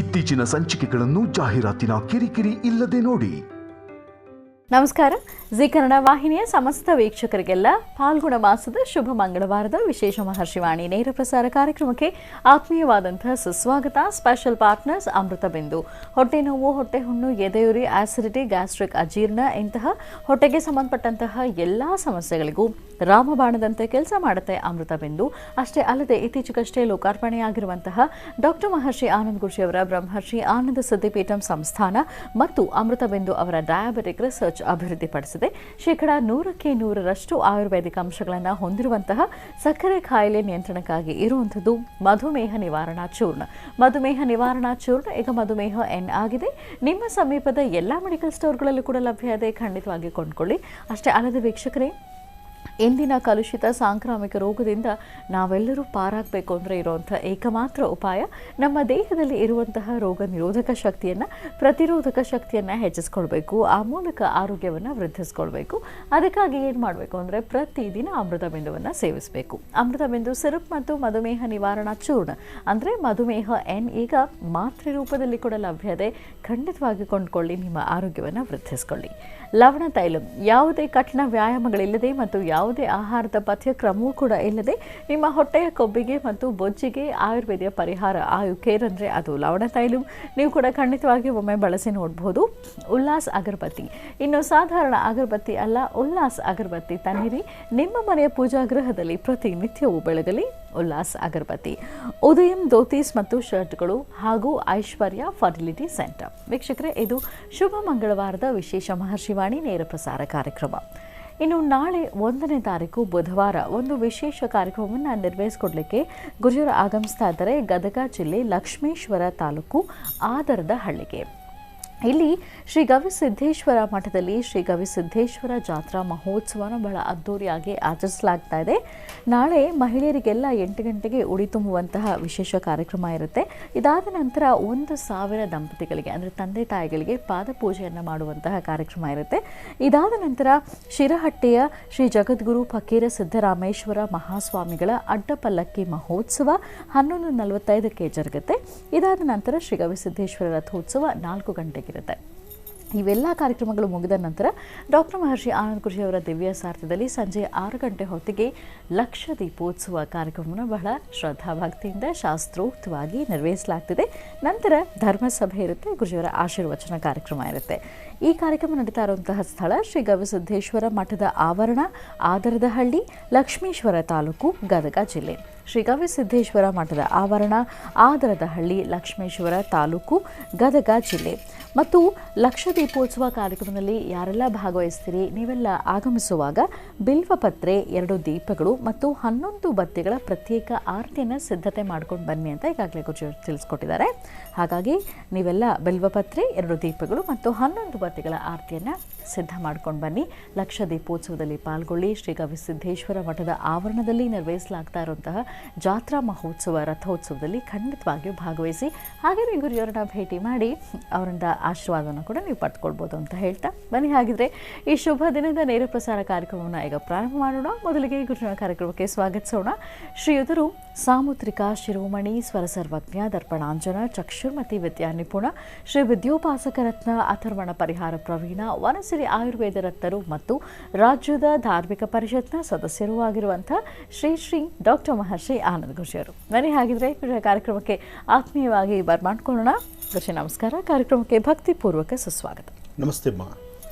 ಇತ್ತೀಚಿನ ಸಂಚಿಕೆಗಳನ್ನು ಜಾಹೀರಾತಿನ ಕಿರಿಕಿರಿ ಇಲ್ಲದೆ ನೋಡಿ. ನಮಸ್ಕಾರ. ಜಿ ಕನ್ನಡ ವಾಹಿನಿಯ ಸಮಸ್ತ ವೀಕ್ಷಕರಿಗೆಲ್ಲ ಫಾಲ್ಗುಣ ಮಾಸದ ಶುಭ ಮಂಗಳವಾರದ ವಿಶೇಷ ಮಹರ್ಷಿವಾಣಿ ನೇರ ಪ್ರಸಾರ ಕಾರ್ಯಕ್ರಮಕ್ಕೆ ಆತ್ಮೀಯವಾದಂತಹ ಸುಸ್ವಾಗತ. ಸ್ಪೆಷಲ್ ಪಾರ್ಟ್ನರ್ಸ್ ಅಮೃತ ಬಿಂದು. ಹೊಟ್ಟೆ ನೋವು, ಹೊಟ್ಟೆ ಹುಣ್ಣು, ಎದೆಯುರಿ, ಆಸಿಡಿಟಿ, ಗ್ಯಾಸ್ಟ್ರಿಕ್ ಅಜೀರ್ಣ ಇಂತಹ ಹೊಟ್ಟೆಗೆ ಸಂಬಂಧಪಟ್ಟಂತಹ ಎಲ್ಲ ಸಮಸ್ಯೆಗಳಿಗೂ ರಾಮಬಾಣದಂತೆ ಕೆಲಸ ಮಾಡುತ್ತೆ ಅಮೃತ ಬಿಂದು. ಅಷ್ಟೇ ಅಲ್ಲದೆ ಇತ್ತೀಚೆಗಷ್ಟೇ ಲೋಕಾರ್ಪಣೆಯಾಗಿರುವಂತಹ ಡಾಕ್ಟರ್ ಮಹರ್ಷಿ ಆನಂದ ಗುರುಜಿಯವರ ಬ್ರಹ್ಮರ್ಷಿ ಆನಂದ ಸಿದ್ಧಿಪೀಠಂ ಸಂಸ್ಥಾನ ಮತ್ತು ಅಮೃತ ಬಿಂದು ಅವರ ಡಯಾಬಿಟಿಕ್ ರಿಸರ್ಚ್ ಅಭಿವೃದ್ಧಿಪಡಿಸಿದೆ. 100% ಆಯುರ್ವೇದಿಕ್ ಅಂಶಗಳನ್ನು ಹೊಂದಿರುವಂತಹ ಸಕ್ಕರೆ ಕಾಯಿಲೆ ನಿಯಂತ್ರಣಕ್ಕಾಗಿ ಇರುವಂಥದ್ದು ಮಧುಮೇಹ ನಿವಾರಣಾ ಚೂರ್ಣ. ಮಧುಮೇಹ ನಿವಾರಣಾ ಚೂರ್ಣ ಈಗ ಮಧುಮೇಹ ಎನ್ ಆಗಿದೆ. ನಿಮ್ಮ ಸಮೀಪದ ಎಲ್ಲ ಮೆಡಿಕಲ್ ಸ್ಟೋರ್ಗಳಲ್ಲೂ ಕೂಡ ಲಭ್ಯ ಇದೆ, ಖಂಡಿತವಾಗಿ ಕೊಂಡ್ಕೊಳ್ಳಿ. ಅಷ್ಟೇ ಅಲ್ಲದೆ ವೀಕ್ಷಕರೇ, ಇಂದಿನ ಕಲುಷಿತ ಸಾಂಕ್ರಾಮಿಕ ರೋಗದಿಂದ ನಾವೆಲ್ಲರೂ ಪಾರಾಗಬೇಕು ಅಂದರೆ ಇರುವಂಥ ಏಕಮಾತ್ರ ಉಪಾಯ ನಮ್ಮ ದೇಹದಲ್ಲಿ ಇರುವಂತಹ ರೋಗ ನಿರೋಧಕ ಶಕ್ತಿಯನ್ನು, ಪ್ರತಿರೋಧಕ ಶಕ್ತಿಯನ್ನು ಹೆಚ್ಚಿಸ್ಕೊಳ್ಬೇಕು. ಆ ಮೂಲಕ ಆರೋಗ್ಯವನ್ನು ವೃದ್ಧಿಸ್ಕೊಳ್ಬೇಕು. ಅದಕ್ಕಾಗಿ ಏನು ಮಾಡಬೇಕು ಅಂದರೆ ಪ್ರತಿದಿನ ಅಮೃತ ಬಿಂದುವನ್ನು ಸೇವಿಸಬೇಕು. ಅಮೃತ ಬಿಂದು ಸಿರಪ್ ಮತ್ತು ಮಧುಮೇಹ ನಿವಾರಣಾ ಚೂರ್ಣ ಅಂದರೆ ಮಧುಮೇಹ ಎನ್ ಈಗ ಮಾತ್ರೆ ರೂಪದಲ್ಲಿ ಕೂಡ ಲಭ್ಯ ಇದೆ. ಖಂಡಿತವಾಗಿ ಕೊಂಡ್ಕೊಳ್ಳಿ, ನಿಮ್ಮ ಆರೋಗ್ಯವನ್ನು ವೃದ್ಧಿಸ್ಕೊಳ್ಳಿ. ಲವಣ ತೈಲಂ ಯಾವುದೇ ಕಠಿಣ ವ್ಯಾಯಾಮಗಳಿಲ್ಲದೆ ಮತ್ತು ಯಾವುದೇ ಆಹಾರದ ಪಥ್ಯಕ್ರಮವೂ ಕೂಡ ಇಲ್ಲದೆ ನಿಮ್ಮ ಹೊಟ್ಟೆಯ ಕೊಬ್ಬಿಗೆ ಮತ್ತು ಬೊಜ್ಜಿಗೆ ಆಯುರ್ವೇದಿಯ ಪರಿಹಾರ ಆಯುಕೇರ್ ಅಂದರೆ ಅದು ಲವಣ ತೈಲಂ. ನೀವು ಕೂಡ ಖಂಡಿತವಾಗಿ ಒಮ್ಮೆ ಬಳಸಿ ನೋಡಬಹುದು. ಉಲ್ಲಾಸ್ ಅಗರಬತ್ತಿ ಇನ್ನು ಸಾಧಾರಣ ಅಗರಬತ್ತಿ ಅಲ್ಲ, ಉಲ್ಲಾಸ್ ಅಗರಬತ್ತಿ ತನ್ನಿರಿ. ನಿಮ್ಮ ಮನೆಯ ಪೂಜಾಗೃಹದಲ್ಲಿ ಪ್ರತಿನಿತ್ಯವೂ ಬೆಳಗಲಿ ಉಲ್ಲಾಸ್ ಅಗರಬತ್ತಿ. ಉದಯಂ ಧೋತೀಸ್ ಮತ್ತು ಶರ್ಟ್ಗಳು ಹಾಗೂ ಐಶ್ವರ್ಯ ಫರ್ಟಿಲಿಟಿ ಸೆಂಟರ್. ವೀಕ್ಷಕರೇ, ಇದು ಶುಭ ಮಂಗಳವಾರದ ವಿಶೇಷ ಮಹರ್ಷಿವಾಣಿ ನೇರ ಪ್ರಸಾರ ಕಾರ್ಯಕ್ರಮ. ಇನ್ನು ನಾಳೆ 1ನೇ ತಾರೀಕು ಬುಧವಾರ ಒಂದು ವಿಶೇಷ ಕಾರ್ಯಕ್ರಮವನ್ನು ನಿರ್ವಹಿಸಿಕೊಡ್ಲಿಕ್ಕೆ ಗುರುಜರು ಆಗಮಿಸ್ತಾ ಇದ್ದಾರೆ ಗದಗ ಜಿಲ್ಲೆ ಲಕ್ಷ್ಮೇಶ್ವರ ತಾಲೂಕು ಆದರದ ಹಳ್ಳಿಗೆ. ಇಲ್ಲಿ ಶ್ರೀ ಗವಿಸಿದ್ದೇಶ್ವರ ಮಠದಲ್ಲಿ ಶ್ರೀ ಗವಿಸಿದ್ದೇಶ್ವರ ಜಾತ್ರಾ ಮಹೋತ್ಸವನ ಬಹಳ ಅದ್ದೂರಿಯಾಗಿ ಆಚರಿಸಲಾಗ್ತಾ ಇದೆ. ನಾಳೆ ಮಹಿಳೆಯರಿಗೆಲ್ಲ 8 ಗಂಟೆಗೆ ಉಡಿ ತುಂಬುವಂತಹ ವಿಶೇಷ ಕಾರ್ಯಕ್ರಮ ಇರುತ್ತೆ. ಇದಾದ ನಂತರ 1,000 ದಂಪತಿಗಳಿಗೆ ಅಂದರೆ ತಂದೆ ತಾಯಿಗಳಿಗೆ ಪಾದಪೂಜೆಯನ್ನು ಮಾಡುವಂತಹ ಕಾರ್ಯಕ್ರಮ ಇರುತ್ತೆ. ಇದಾದ ನಂತರ ಶಿರಹಟ್ಟಿಯ ಶ್ರೀ ಜಗದ್ಗುರು ಫಕೀರ ಸಿದ್ದರಾಮೇಶ್ವರ ಮಹಾಸ್ವಾಮಿಗಳ ಅಡ್ಡಪಲ್ಲಕ್ಕಿ ಮಹೋತ್ಸವ 11:45ಕ್ಕೆ ಜರುಗುತ್ತೆ. ಇದಾದ ನಂತರ ಶ್ರೀ ಗವಿಸಿದ್ದೇಶ್ವರ ರಥೋತ್ಸವ 4 ಗಂಟೆಗೆ ಇರುತ್ತೆ. ಇವೆಲ್ಲ ಕಾರ್ಯಕ್ರಮಗಳು ಮುಗಿದ ನಂತರ ಡಾಕ್ಟರ್ ಮಹರ್ಷಿ ಆನಂದ ಗುರುಜಿಯವರ ದಿವ್ಯ ಸಾರಥ್ಯದಲ್ಲಿ ಸಂಜೆ 6 ಗಂಟೆ ಹೊತ್ತಿಗೆ ಲಕ್ಷ ದೀಪೋತ್ಸವ ಕಾರ್ಯಕ್ರಮವನ್ನು ಬಹಳ ಶ್ರದ್ಧಾಭಕ್ತಿಯಿಂದ ಶಾಸ್ತ್ರೋಕ್ತವಾಗಿ ನಿರ್ವಹಿಸಲಾಗ್ತಿದೆ. ನಂತರ ಧರ್ಮಸಭೆ ಇರುತ್ತೆ, ಗುರುಜಿಯವರ ಆಶೀರ್ವಚನ ಕಾರ್ಯಕ್ರಮ ಇರುತ್ತೆ. ಈ ಕಾರ್ಯಕ್ರಮ ನಡೀತಾ ಇರುವಂತಹ ಸ್ಥಳ ಶ್ರೀ ಗವಿಸಿದ್ದೇಶ್ವರ ಮಠದ ಆವರಣ, ಆದರದ ಹಳ್ಳಿ, ಲಕ್ಷ್ಮೇಶ್ವರ ತಾಲೂಕು, ಗದಗ ಜಿಲ್ಲೆ. ಶ್ರೀ ಗವಿಸಿದ್ದೇಶ್ವರ ಮಠದ ಆವರಣ, ಆದರದ ಹಳ್ಳಿ, ಲಕ್ಷ್ಮೇಶ್ವರ ತಾಲೂಕು, ಗದಗ ಜಿಲ್ಲೆ. ಮತ್ತು ಲಕ್ಷ ದೀಪೋತ್ಸವ ಕಾರ್ಯಕ್ರಮದಲ್ಲಿ ಯಾರೆಲ್ಲ ಭಾಗವಹಿಸ್ತೀರಿ, ನೀವೆಲ್ಲ ಆಗಮಿಸುವಾಗ ಬಿಲ್ವಪತ್ರೆ, 2 ದೀಪಗಳು ಮತ್ತು 11 ಬತ್ತಿಗಳ ಪ್ರತ್ಯೇಕ ಆರತಿಯನ್ನು ಸಿದ್ಧತೆ ಮಾಡ್ಕೊಂಡು ಬನ್ನಿ ಅಂತ ಈಗಾಗಲೇ ಗುರುಜಿಯವರು ತಿಳಿಸ್ಕೊಟ್ಟಿದ್ದಾರೆ. ಹಾಗಾಗಿ ನೀವೆಲ್ಲ ಬಿಲ್ವಪತ್ರೆ, 2 ದೀಪಗಳು ಮತ್ತು 11 ಬತ್ತಿಗಳ ಆರತಿಯನ್ನು ಸಿದ್ಧ ಮಾಡ್ಕೊಂಡು ಬನ್ನಿ. ಲಕ್ಷ ದೀಪೋತ್ಸವದಲ್ಲಿ ಪಾಲ್ಗೊಳ್ಳಿ. ಶ್ರೀ ಗವಿಸಿದ್ದೇಶ್ವರ ಮಠದ ಆವರಣದಲ್ಲಿ ನಿರ್ವಹಿಸಲಾಗ್ತಾ ಇರುವಂತಹ ಜಾತ್ರಾ ಮಹೋತ್ಸವ ರಥೋತ್ಸವದಲ್ಲಿ ಖಂಡಿತವಾಗಿಯೂ ಭಾಗವಹಿಸಿ. ಹಾಗೆಯೇ ಗುರುಯವರನ್ನ ಭೇಟಿ ಮಾಡಿ ಅವರಿಂದ ಆಶೀರ್ವಾದವನ್ನು ಕೂಡ ನೀವು ಪಡ್ಕೊಳ್ಬೋದು ಅಂತ ಹೇಳ್ತಾ ಬನ್ನಿ. ಹಾಗಿದ್ರೆ ಈ ಶುಭ ದಿನದ ನೇರ ಪ್ರಸಾರ ಕಾರ್ಯಕ್ರಮವನ್ನು ಈಗ ಪ್ರಾರಂಭ ಮಾಡೋಣ. ಮೊದಲಿಗೆ ಗುರುಜಿನ ಕಾರ್ಯಕ್ರಮಕ್ಕೆ ಸ್ವಾಗತಿಸೋಣ. ಶ್ರೀಯುತರು ಸಾಮುದ್ರಿಕ ಶಿರೋಮಣಿ, ಸ್ವರ ಸರ್ವಜ್ಞ, ದರ್ಪಣಾಂಜನ, ಚಕ್ಷುರ್ಮತಿ ವಿದ್ಯಾ ನಿಪುಣ, ಶ್ರೀ ವಿದ್ಯೋಪಾಸಕ ರತ್ನ, ಅಥರ್ವಣ ಪರಿಹಾರ ಪ್ರವೀಣ, ವನಸಿರಿ ಆಯುರ್ವೇದ ರತ್ನರು ಮತ್ತು ರಾಜ್ಯದ ಧಾರ್ಮಿಕ ಪರಿಷತ್ನ ಸದಸ್ಯರೂ ಆಗಿರುವಂಥ ಶ್ರೀ ಡಾಕ್ಟರ್ ಮಹರ್ಷಿ ಆನಂದ ಗುರುಜಿಯವರು. ಬನ್ನಿ ಹಾಗಿದ್ರೆ ಕಾರ್ಯಕ್ರಮಕ್ಕೆ ಆತ್ಮೀಯವಾಗಿ ಬರ್ಮಾಡ್ಕೊಳ್ಳೋಣ. ಗುರುಜಿ ನಮಸ್ಕಾರ. ಕಾರ್ಯಕ್ರಮಕ್ಕೆ ಭಕ್ತಿಪೂರ್ವಕ ಸುಸ್ವಾಗತ. ನಮಸ್ತೆ ಅಮ್ಮ.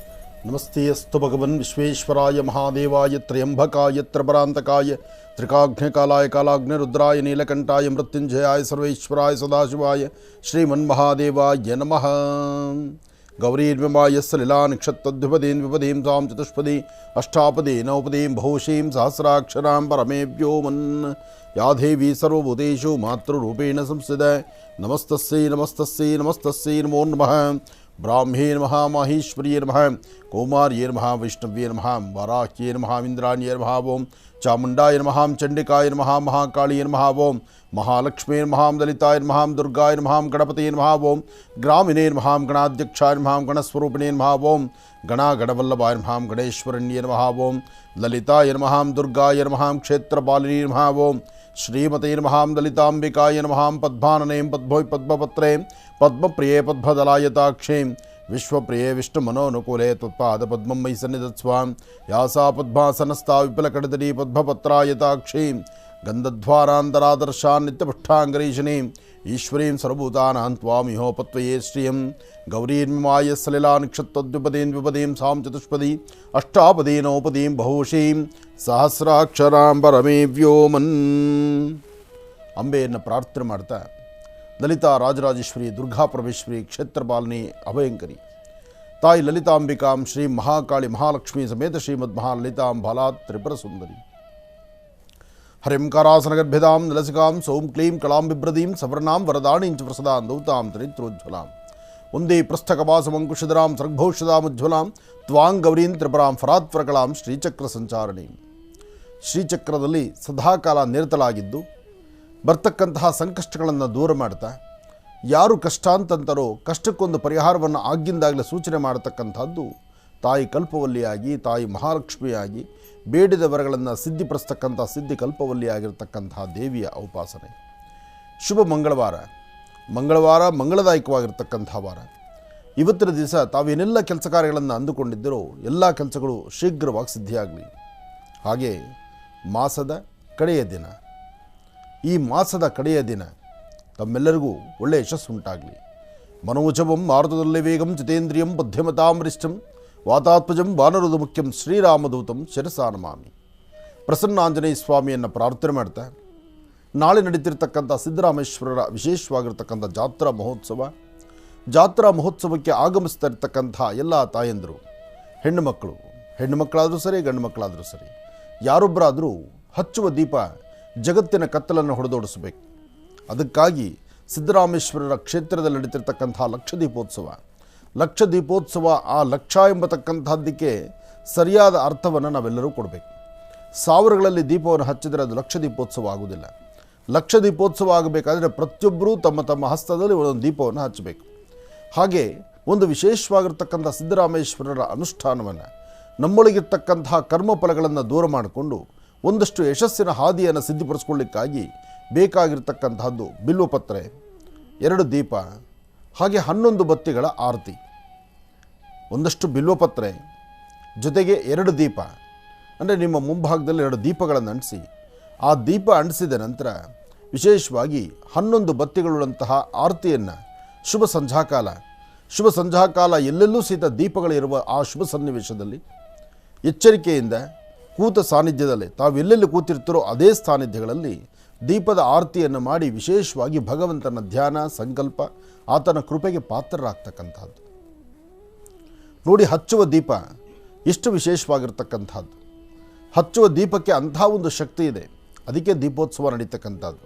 ನಮಸ್ತೆ ಅಸ್ತು ಭಗವನ್ ವಿಶ್ವೇಶ್ವರಾಯ ಮಹಾದೇವಾಯ ತ್ರಯಂಬಕಾಯ ತ್ರಪರಾಂತಕಾಯ ತ್ರಿಕಾಗ್ನಿಕಾಲಾಯ ಕಾಲಾಗ್ನಿ ರುದ್ರಾಯ ನೀಲಕಂಠಾಯ ಮೃತ್ಯುಂಜಯಾಯ ಸರ್ವೇಶ್ವರಾಯ ಸದಾಶಿವಾಯ ಶ್ರೀಮನ್ಮಹಾದೇವಾಯ ನಮಃ. ಗೌರೀರ್ವಿಮಾಯ ಸಲಿಲಾ ನಿಕ್ಷತ್ತದ್ವಿಪದೀನ್ ವಿಪದೀಂ ತಾಂ ಚತುಷ್ಪದಿ ಅಷ್ಟಾಪದಿ ನವಪದೀಂ ಬಹುಶೀಂ ಸಹಸ್ರಾಕ್ಷರಾಂ ಪರಮೇ ವ್ಯೋಮನ್ ಯಾ ದೇವಿ ಸರ್ವಭೂತೇಷು ಮಾತೃರೂಪೇಣ ಸಂಸ್ಥಿತಾ. ನಮಸ್ತಸ್ಯೈ ನಮಸ್ತಸ್ಯೈ ನಮಸ್ತಸ್ಯೈ ನಮೋ ನಮಃ. ಬ್ರಾಹ್ಮೇ ನಮಃ, ಮಾಹೇಶ್ವರ್ಯೇ ನಮಃ, ಕೌಮಾರ್ಯೇ ನಮಃ, ವೈಷ್ಣವ್ಯೇ ನಮಃ, ವಾರಾಹ್ಯೇ ನಮಃ, ಇಂದ್ರಾಣ್ಯೇ ನಮಃ. ಓಂ ಚಾಮುಂಡಾಯ ನಮಃ, ಚಂಡಿಕಾಯ ನಮಃ, ಮಹಾಕಾಳಿಯೇ ನಮಃ. ಓಂ ಮಹಾಲಕ್ಷ್ಮೀ ನಮಃ, ದಲಿತಾಯ ನಮಃ, ದುರ್ಗಾಯ ನಮಃ, ಗಣಪತಿಯೇ ನಮಃ. ಓಂ ಗ್ರಾಮಿನೇ ನಮಃ, ಗಣಾಧ್ಯಕ್ಷಾಯ ನಮಃ, ಗಣಸ್ವರೂಪಿಣೇ ನಮಃ. ಓಂ ಗಣಾಗಣವಲ್ಲಭಾಯ ನಮಃ, ಗಣೇಶ್ವರಣ್ಯೇ ನಮಃ. ಓಂ ಲಲಿತಾಯ ನಮಃ, ದುರ್ಗಾಯ ನಮಃ, ಕ್ಷೇತ್ರಪಾಲಿನೇ ನಮಃ. ಓಂ ಶ್ರೀಮತೇ ನಮಃ ಲಲಿತಾಂಬಿಕಾಯ ನಮಃ ಪದ್ಮಾನನೇಂ ಪದ್ಮೋಯ್ ಪದ್ಮಪತ್ರೇ ಪದ್ಮಪ್ರಿಯೇ ಪದ್ಮದಲಾಯತಾಕ್ಷೇ ವಿಶ್ವಪ್ರಿಯೇ ವಿಷ್ಣುಮನೋನುಕೂಲೆ ತ್ವತ್ಪಾದ ಪದ್ಮಂ ಮಯಿ ಸನ್ನಿಧತ್ಸ್ವಾಂ ಯಾಸಾ ಪದ್ಮಾಸನಸ್ಥಾ ವಿಪುಲಕಡದಲಿ ಪದ್ಮಪತ್ರಾಯತಾಕ್ಷೀ ಗಂಧಧ್ವಾರಾಂತರಾದರ್ಶಾನ್ ನಿತ್ಯಪುಷ್ಟಾಂಗರೀಷಿಣೀ ಈಶ್ವರೀಂ ಸರ್ವಭೂತಾನಾಂ ತ್ವಾಮಿಹೋಪತ್ವಯೇ ಶ್ರಿಯಂ ಗೌರೀರ್ಮಿಮಾಯ ಸಲಿಲಾ ನಿಕ್ಷತ್ವದ್ವಿಪದೀಂ ವಿಪದೀಂ ಸಾಂ ಚತುಷ್ಪದಿ ಅಷ್ಟಾಪದೀನೋಪದೀಂ ಬಹುಶೀಂ ಸಹಸ್ರಾಕ್ಷರಾಂ ಪರಮೇ ವ್ಯೋಮನ್. ಅಂಬೆಯನ್ನು ಪ್ರಾರ್ಥನೆ ಮಾಡ್ತಾ ಲಲಿತಾ ರಾಜರಾಜೇಶ್ವರಿ ದುರ್ಗಾ ಪರಮೇಶ್ವರಿ ಕ್ಷೇತ್ರಪಾಲಿನಿ ಅಭಯಂಕರಿ ತಾಯಿ ಲಲಿತಾಂಬಿಕಾಂ ಶ್ರೀ ಮಹಾಕಾಳಿ ಮಹಾಲಕ್ಷ್ಮೀ ಸಮೇತ ಶ್ರೀಮದ್ ಮಹಾಲಲಿತಾಂ ಬಾಲಾ ತ್ರಿಪುರ ಸುಂದರಿ ಹರಿಂ ಕಾರಾಸನಗರ್ಭಿದಾಂ ನಲಸಿಕಾಂ ಸೌಂ ಕ್ಲೀಂ ಕಳಾಂ ಬಿಭ್ರದೀಂ ಸವರ್ಣಾಂ ವರದಾಣೀಂಚ ಪ್ರಸದಾಂ ದೌತಾಂ ತ್ರಿನೇತ್ರೋಜ್ವಲಾಂ ಒಂದೇ ಪೃಷ್ಠಕಪಾಸಮಂಕುಶಧರಾಂ ಸರ್ಗಭೌಷಧಾಮುಜ್ವಲಾಂ ತ್ವಾಂ ಗೌರೀಂ ತ್ರಿಪುರಾಂ ಫರಾತ್ವರಕಳಾಂ ಶ್ರೀಚಕ್ರ ಸಂಚಾರಣಿ. ಶ್ರೀಚಕ್ರದಲ್ಲಿ ಸದಾಕಾಲ ನಿರತಲಾಗಿದ್ದು ಬರ್ತಕ್ಕಂತಹ ಸಂಕಷ್ಟಗಳನ್ನು ದೂರ ಮಾಡ್ತಾ ಯಾರು ಕಷ್ಟ ಅಂತಂತಾರೋ ಕಷ್ಟಕ್ಕೊಂದು ಪರಿಹಾರವನ್ನು ಆಗಿಂದಾಗಲೇ ಸೂಚನೆ ಮಾಡತಕ್ಕಂಥದ್ದು ತಾಯಿ ಕಲ್ಪವಲ್ಲಿಯಾಗಿ ತಾಯಿ ಮಹಾಲಕ್ಷ್ಮಿಯಾಗಿ ಬೇಡಿದ ವರಗಳನ್ನು ಸಿದ್ಧಿಪಡಿಸ್ತಕ್ಕಂಥ ಸಿದ್ಧಿ ಕಲ್ಪವಲ್ಲಿಯಾಗಿರ್ತಕ್ಕಂತಹ ದೇವಿಯ ಉಪಾಸನೆ. ಶುಭ ಮಂಗಳವಾರ ಮಂಗಳದಾಯಕವಾಗಿರ್ತಕ್ಕಂಥ ವಾರ. ಇವತ್ತಿನ ದಿವಸ ತಾವೇನೆಲ್ಲ ಕೆಲಸ ಕಾರ್ಯಗಳನ್ನು ಅಂದುಕೊಂಡಿದ್ದರೋ ಎಲ್ಲ ಕೆಲಸಗಳು ಶೀಘ್ರವಾಗಿ ಸಿದ್ಧಿಯಾಗಲಿ. ಹಾಗೆ ಮಾಸದ ಕಡೆಯ ದಿನ, ಈ ಮಾಸದ ಕಡೆಯ ದಿನ ತಮ್ಮೆಲ್ಲರಿಗೂ ಒಳ್ಳೆಯ ಯಶಸ್ಸುಂಟಾಗಲಿ. ಮನೋಜವಂ ಮಾರುತದಲ್ಲಿ ವೇಗಂ ಜಿತೇಂದ್ರಿಯಂ ಬುದ್ಧಿಮತಾಂ ವಾತಾತ್ಮಜಂ ವಾನರುದು ಮುಖ್ಯಂ ಶ್ರೀರಾಮದೂತಂ ಶಿರಸಾ ನಮಾಮಿ. ಪ್ರಸನ್ನಾಂಜನೇಯ ಸ್ವಾಮಿಯನ್ನು ಪ್ರಾರ್ಥನೆ ಮಾಡ್ತಾ ನಾಳೆ ನಡೀತಿರ್ತಕ್ಕಂಥ ಸಿದ್ದರಾಮೇಶ್ವರರ ವಿಶೇಷವಾಗಿರ್ತಕ್ಕಂಥ ಜಾತ್ರಾ ಮಹೋತ್ಸವಕ್ಕೆ ಆಗಮಿಸ್ತಾ ಇರ್ತಕ್ಕಂಥ ಎಲ್ಲ ತಾಯಂದರು, ಹೆಣ್ಣು ಮಕ್ಕಳಾದರೂ ಸರಿ ಗಂಡು ಮಕ್ಕಳಾದರೂ ಸರಿ, ಯಾರೊಬ್ಬರಾದರೂ ಹಚ್ಚುವ ದೀಪ ಜಗತ್ತಿನ ಕತ್ತಲನ್ನು ಹೊಡೆದೋಡಿಸಬೇಕು. ಅದಕ್ಕಾಗಿ ಸಿದ್ದರಾಮೇಶ್ವರರ ಕ್ಷೇತ್ರದಲ್ಲಿ ನಡೀತಿರ್ತಕ್ಕಂಥ ಲಕ್ಷ ದೀಪೋತ್ಸವ ಆ ಲಕ್ಷ ಎಂಬತಕ್ಕಂಥದ್ದಕ್ಕೆ ಸರಿಯಾದ ಅರ್ಥವನ್ನು ನಾವೆಲ್ಲರೂ ಕೊಡಬೇಕು. ಸಾವಿರಗಳಲ್ಲಿ ದೀಪವನ್ನು ಹಚ್ಚಿದರೆ ಅದು ಲಕ್ಷ ದೀಪೋತ್ಸವ ಆಗುವುದಿಲ್ಲ. ಲಕ್ಷ ದೀಪೋತ್ಸವ ಆಗಬೇಕಾದರೆ ಪ್ರತಿಯೊಬ್ಬರೂ ತಮ್ಮ ತಮ್ಮ ಹಸ್ತದಲ್ಲಿ ಒಂದೊಂದು ದೀಪವನ್ನು ಹಚ್ಚಬೇಕು. ಹಾಗೆ ಒಂದು ವಿಶೇಷವಾಗಿರ್ತಕ್ಕಂಥ ಸಿದ್ದರಾಮೇಶ್ವರರ ಅನುಷ್ಠಾನವನ್ನು ನಮ್ಮೊಳಗಿರ್ತಕ್ಕಂತಹ ಕರ್ಮಫಲಗಳನ್ನು ದೂರ ಮಾಡಿಕೊಂಡು ಒಂದಷ್ಟು ಯಶಸ್ಸಿನ ಹಾದಿಯನ್ನು ಸಿದ್ಧಿಪಡಿಸ್ಕೊಳ್ಳಿಕ್ಕಾಗಿ ಬೇಕಾಗಿರ್ತಕ್ಕಂತಹದ್ದು ಬಿಲ್ವಪತ್ರೆ, 2 ದೀಪ, ಹಾಗೆ 11 ಬತ್ತಿಗಳ ಆರತಿ. ಒಂದಷ್ಟು ಬಿಲ್ವಪತ್ರೆ ಜೊತೆಗೆ 2 ದೀಪ, ಅಂದರೆ ನಿಮ್ಮ ಮುಂಭಾಗದಲ್ಲಿ 2 ದೀಪಗಳನ್ನು ಅಂಟಿಸಿ, ಆ ದೀಪ ಅಂಟಿಸಿದ ನಂತರ ವಿಶೇಷವಾಗಿ 11 ಬತ್ತಿಗಳುಳ್ಳಂತಹ ಆರತಿಯನ್ನು ಶುಭ ಸಂಧ್ಯಾಕಾಲ ಎಲ್ಲೆಲ್ಲೂ ಸಹಿತ ದೀಪಗಳಿರುವ ಆ ಶುಭ ಸನ್ನಿವೇಶದಲ್ಲಿ ಎಚ್ಚರಿಕೆಯಿಂದ ಕೂತ ಸಾನ್ನಿಧ್ಯದಲ್ಲಿ ತಾವೆಲ್ಲೆಲ್ಲಿ ಕೂತಿರ್ತಾರೋ ಅದೇ ಸಾನ್ನಿಧ್ಯಗಳಲ್ಲಿ ದೀಪದ ಆರತಿಯನ್ನು ಮಾಡಿ ವಿಶೇಷವಾಗಿ ಭಗವಂತನ ಧ್ಯಾನ ಸಂಕಲ್ಪ, ಆತನ ಕೃಪೆಗೆ ಪಾತ್ರರಾಗ್ತಕ್ಕಂಥದ್ದು. ನೋಡಿ, ಹಚ್ಚುವ ದೀಪ ಎಷ್ಟು ವಿಶೇಷವಾಗಿರ್ತಕ್ಕಂಥದ್ದು. ಹಚ್ಚುವ ದೀಪಕ್ಕೆ ಅಂಥ ಒಂದು ಶಕ್ತಿ ಇದೆ. ಅದಕ್ಕೆ ದೀಪೋತ್ಸವ ನಡೀತಕ್ಕಂಥದ್ದು.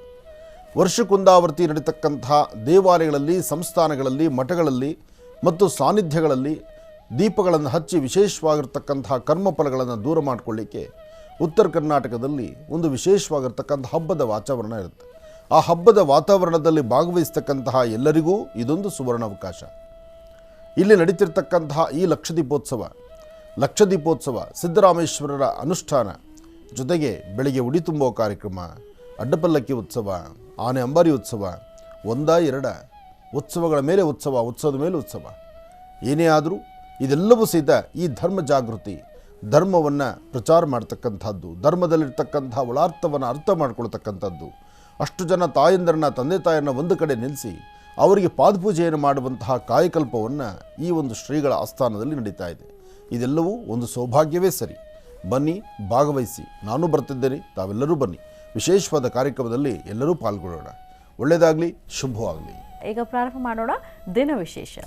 ವರ್ಷಕ್ಕೊಂದಾವರ್ತಿ ನಡೀತಕ್ಕಂಥ ದೇವಾಲಯಗಳಲ್ಲಿ, ಸಂಸ್ಥಾನಗಳಲ್ಲಿ, ಮಠಗಳಲ್ಲಿ ಮತ್ತು ಸಾನ್ನಿಧ್ಯಗಳಲ್ಲಿ ದೀಪಗಳನ್ನು ಹಚ್ಚಿ ವಿಶೇಷವಾಗಿರ್ತಕ್ಕಂಥ ಕರ್ಮಫಲಗಳನ್ನು ದೂರ ಮಾಡಿಕೊಳ್ಳಿಕ್ಕೆ ಉತ್ತರ ಕರ್ನಾಟಕದಲ್ಲಿ ಒಂದು ವಿಶೇಷವಾಗಿರ್ತಕ್ಕಂಥ ಹಬ್ಬದ ವಾತಾವರಣ ಇರುತ್ತೆ. ಆ ಹಬ್ಬದ ವಾತಾವರಣದಲ್ಲಿ ಭಾಗವಹಿಸ್ತಕ್ಕಂತಹ ಎಲ್ಲರಿಗೂ ಇದೊಂದು ಸುವರ್ಣಾವಕಾಶ. ಇಲ್ಲಿ ನಡೀತಿರ್ತಕ್ಕಂತಹ ಈ ಲಕ್ಷ ದೀಪೋತ್ಸವ ಸಿದ್ದರಾಮೇಶ್ವರರ ಅನುಷ್ಠಾನ ಜೊತೆಗೆ ಬೆಳಗ್ಗೆ ಉಡಿ ತುಂಬೋ ಕಾರ್ಯಕ್ರಮ, ಅಡ್ಡಪಲ್ಲಕ್ಕಿ ಉತ್ಸವ, ಆನೆ ಅಂಬಾರಿ ಉತ್ಸವ, 1-2 ಉತ್ಸವಗಳ ಮೇಲೆ ಉತ್ಸವದ ಮೇಲೆ ಉತ್ಸವ, ಏನೇ ಆದರೂ ಇದೆಲ್ಲವೂ ಸಹಿತ ಈ ಧರ್ಮ ಜಾಗೃತಿ, ಧರ್ಮವನ್ನು ಪ್ರಚಾರ ಮಾಡ್ತಕ್ಕಂಥದ್ದು, ಧರ್ಮದಲ್ಲಿರ್ತಕ್ಕಂಥ ಒಳಾರ್ಥವನ್ನು ಅರ್ಥ ಮಾಡ್ಕೊಳ್ತಕ್ಕಂಥದ್ದು, ಅಷ್ಟು ಜನ ತಾಯಂದರನ್ನ, ತಂದೆ ತಾಯಿಯನ್ನು ಒಂದು ಕಡೆ ನಿಲ್ಲಿಸಿ ಅವರಿಗೆ ಪಾದಪೂಜೆಯನ್ನು ಮಾಡುವಂತಹ ಕಾಯಕಲ್ಪವನ್ನು ಈ ಒಂದು ಶ್ರೀಗಳ ಆಸ್ಥಾನದಲ್ಲಿ ನಡೀತಾ ಇದೆ. ಇದೆಲ್ಲವೂ ಒಂದು ಸೌಭಾಗ್ಯವೇ ಸರಿ. ಬನ್ನಿ, ಭಾಗವಹಿಸಿ. ನಾನು ಬರ್ತಿದ್ದೇನೆ, ತಾವೆಲ್ಲರೂ ಬನ್ನಿ. ವಿಶೇಷವಾದ ಕಾರ್ಯಕ್ರಮದಲ್ಲಿ ಎಲ್ಲರೂ ಪಾಲ್ಗೊಳ್ಳೋಣ. ಒಳ್ಳೆಯದಾಗಲಿ, ಶುಭವಾಗಲಿ. ಈಗ ಪ್ರಾರಂಭ ಮಾಡೋಣ ದಿನ ವಿಶೇಷ.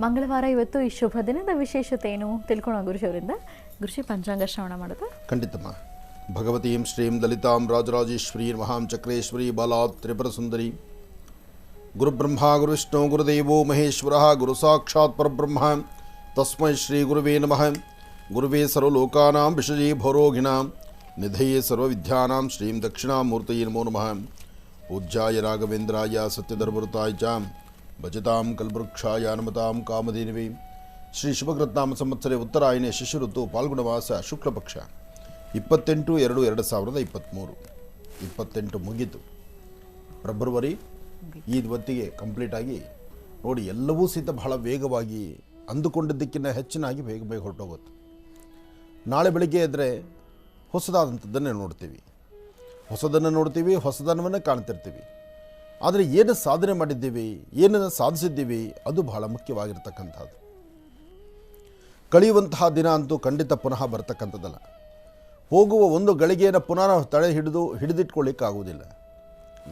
ಮಂಗಳವಾರ ಇವತ್ತು. ಈ ಶುಭ ದಿನದ ವಿಶೇಷತೆ ಏನು ತಿಳ್ಕೊಳ್ಳೋ ಗುರುಜಿಯವರಿಂದ. ಗುರುಜಿ, ಪಂಚಾಂಗ ಶ್ರವಣ ಮಾಡೋದು ಖಂಡಿತಮ್ಮ. ಭಗವತೀಂ ಶ್ರೀಂ ಲಲಿತಾಂ ರಾಜರಾಜೇಶ್ವರಿ ಮಹಾಂ ಚಕ್ರೇಶ್ವರಿ ಬಾಲಾ ತ್ರಿಪುರ ಸುಂದರಿ. ಗುರುಬ್ರಹ್ಮ ಗುರುವಿಷ್ಣು ಗುರುದೇವೋ ಮಹೇಶ್ವರ ಗುರು ಸಾಕ್ಷಾತ್ ಪರಬ್ರಹ್ಮ ತಸ್ಮೈ ಶ್ರೀ ಗುರುವೇ ನಮಃ. ಗುರುವೇ ಸರ್ವಲೋಕಾನಾಂ ವಿಷಯೇ ಭವರೋಗಿಣಾಂ ನಿಧಯೇ ಸರ್ವವಿದ್ಯಾನಾಂ ಶ್ರೀಂ ದಕ್ಷಿಣಾಮೂರ್ತಯೇ ನಮೋ ನಮಃ. ಪೂಜ್ಯಾಯ ರಾಘವೇಂದ್ರಾಯ ಸತ್ಯಧರ್ಮೃತಾಯ ಚ ಭಜತಾಂ ಕಲ್ಪವೃಕ್ಷಾಯ ನಮತಾಂ ಕಾಮಧೇನವೇ. ಶ್ರೀ ಶುಭಕೃತ್ನಾಮ ಸಂವತ್ಸರೆ ಉತ್ತರಾಯಣೆ ಶಿಶು ಋತು ಪಾಲ್ಗುಣ ಮಾಸ ಶುಕ್ಲಪಕ್ಷ 28/2/2023 28 ಮುಗೀತು. ಫೆಬ್ರವರಿ ಹೊತ್ತಿಗೆ ಕಂಪ್ಲೀಟ್ ಆಗಿ ನೋಡಿ, ಎಲ್ಲವೂ ಸಹಿತ ಬಹಳ ವೇಗವಾಗಿ ಅಂದುಕೊಂಡಿದ್ದಕ್ಕಿಂತ ಹೆಚ್ಚಿನಾಗಿ ಬೇಗ ಬೇಗ ಹೊರಟೋಗುತ್ತೆ. ನಾಳೆ ಬೆಳಿಗ್ಗೆ ಎದ್ದರೆ ಹೊಸದಾದಂಥದ್ದನ್ನೇ ನೋಡ್ತೀವಿ, ಹೊಸದನವನ್ನು ಕಾಣ್ತಿರ್ತೀವಿ. ಆದರೆ ಏನು ಸಾಧನೆ ಮಾಡಿದ್ದೀವಿ, ಏನನ್ನು ಸಾಧಿಸಿದ್ದೀವಿ, ಅದು ಬಹಳ ಮುಖ್ಯವಾಗಿರ್ತಕ್ಕಂಥದ್ದು. ಕಳೆಯುವಂತಹ ದಿನ ಅಂತೂ ಖಂಡಿತ ಪುನಃ ಬರ್ತಕ್ಕಂಥದ್ದಲ್ಲ. ಹೋಗುವ ಒಂದು ಗಳಿಗೆಯನ್ನು ಪುನಃ ಹಿಡಿದಿಟ್ಕೊಳ್ಳಿಕ್ಕಾಗುವುದಿಲ್ಲ.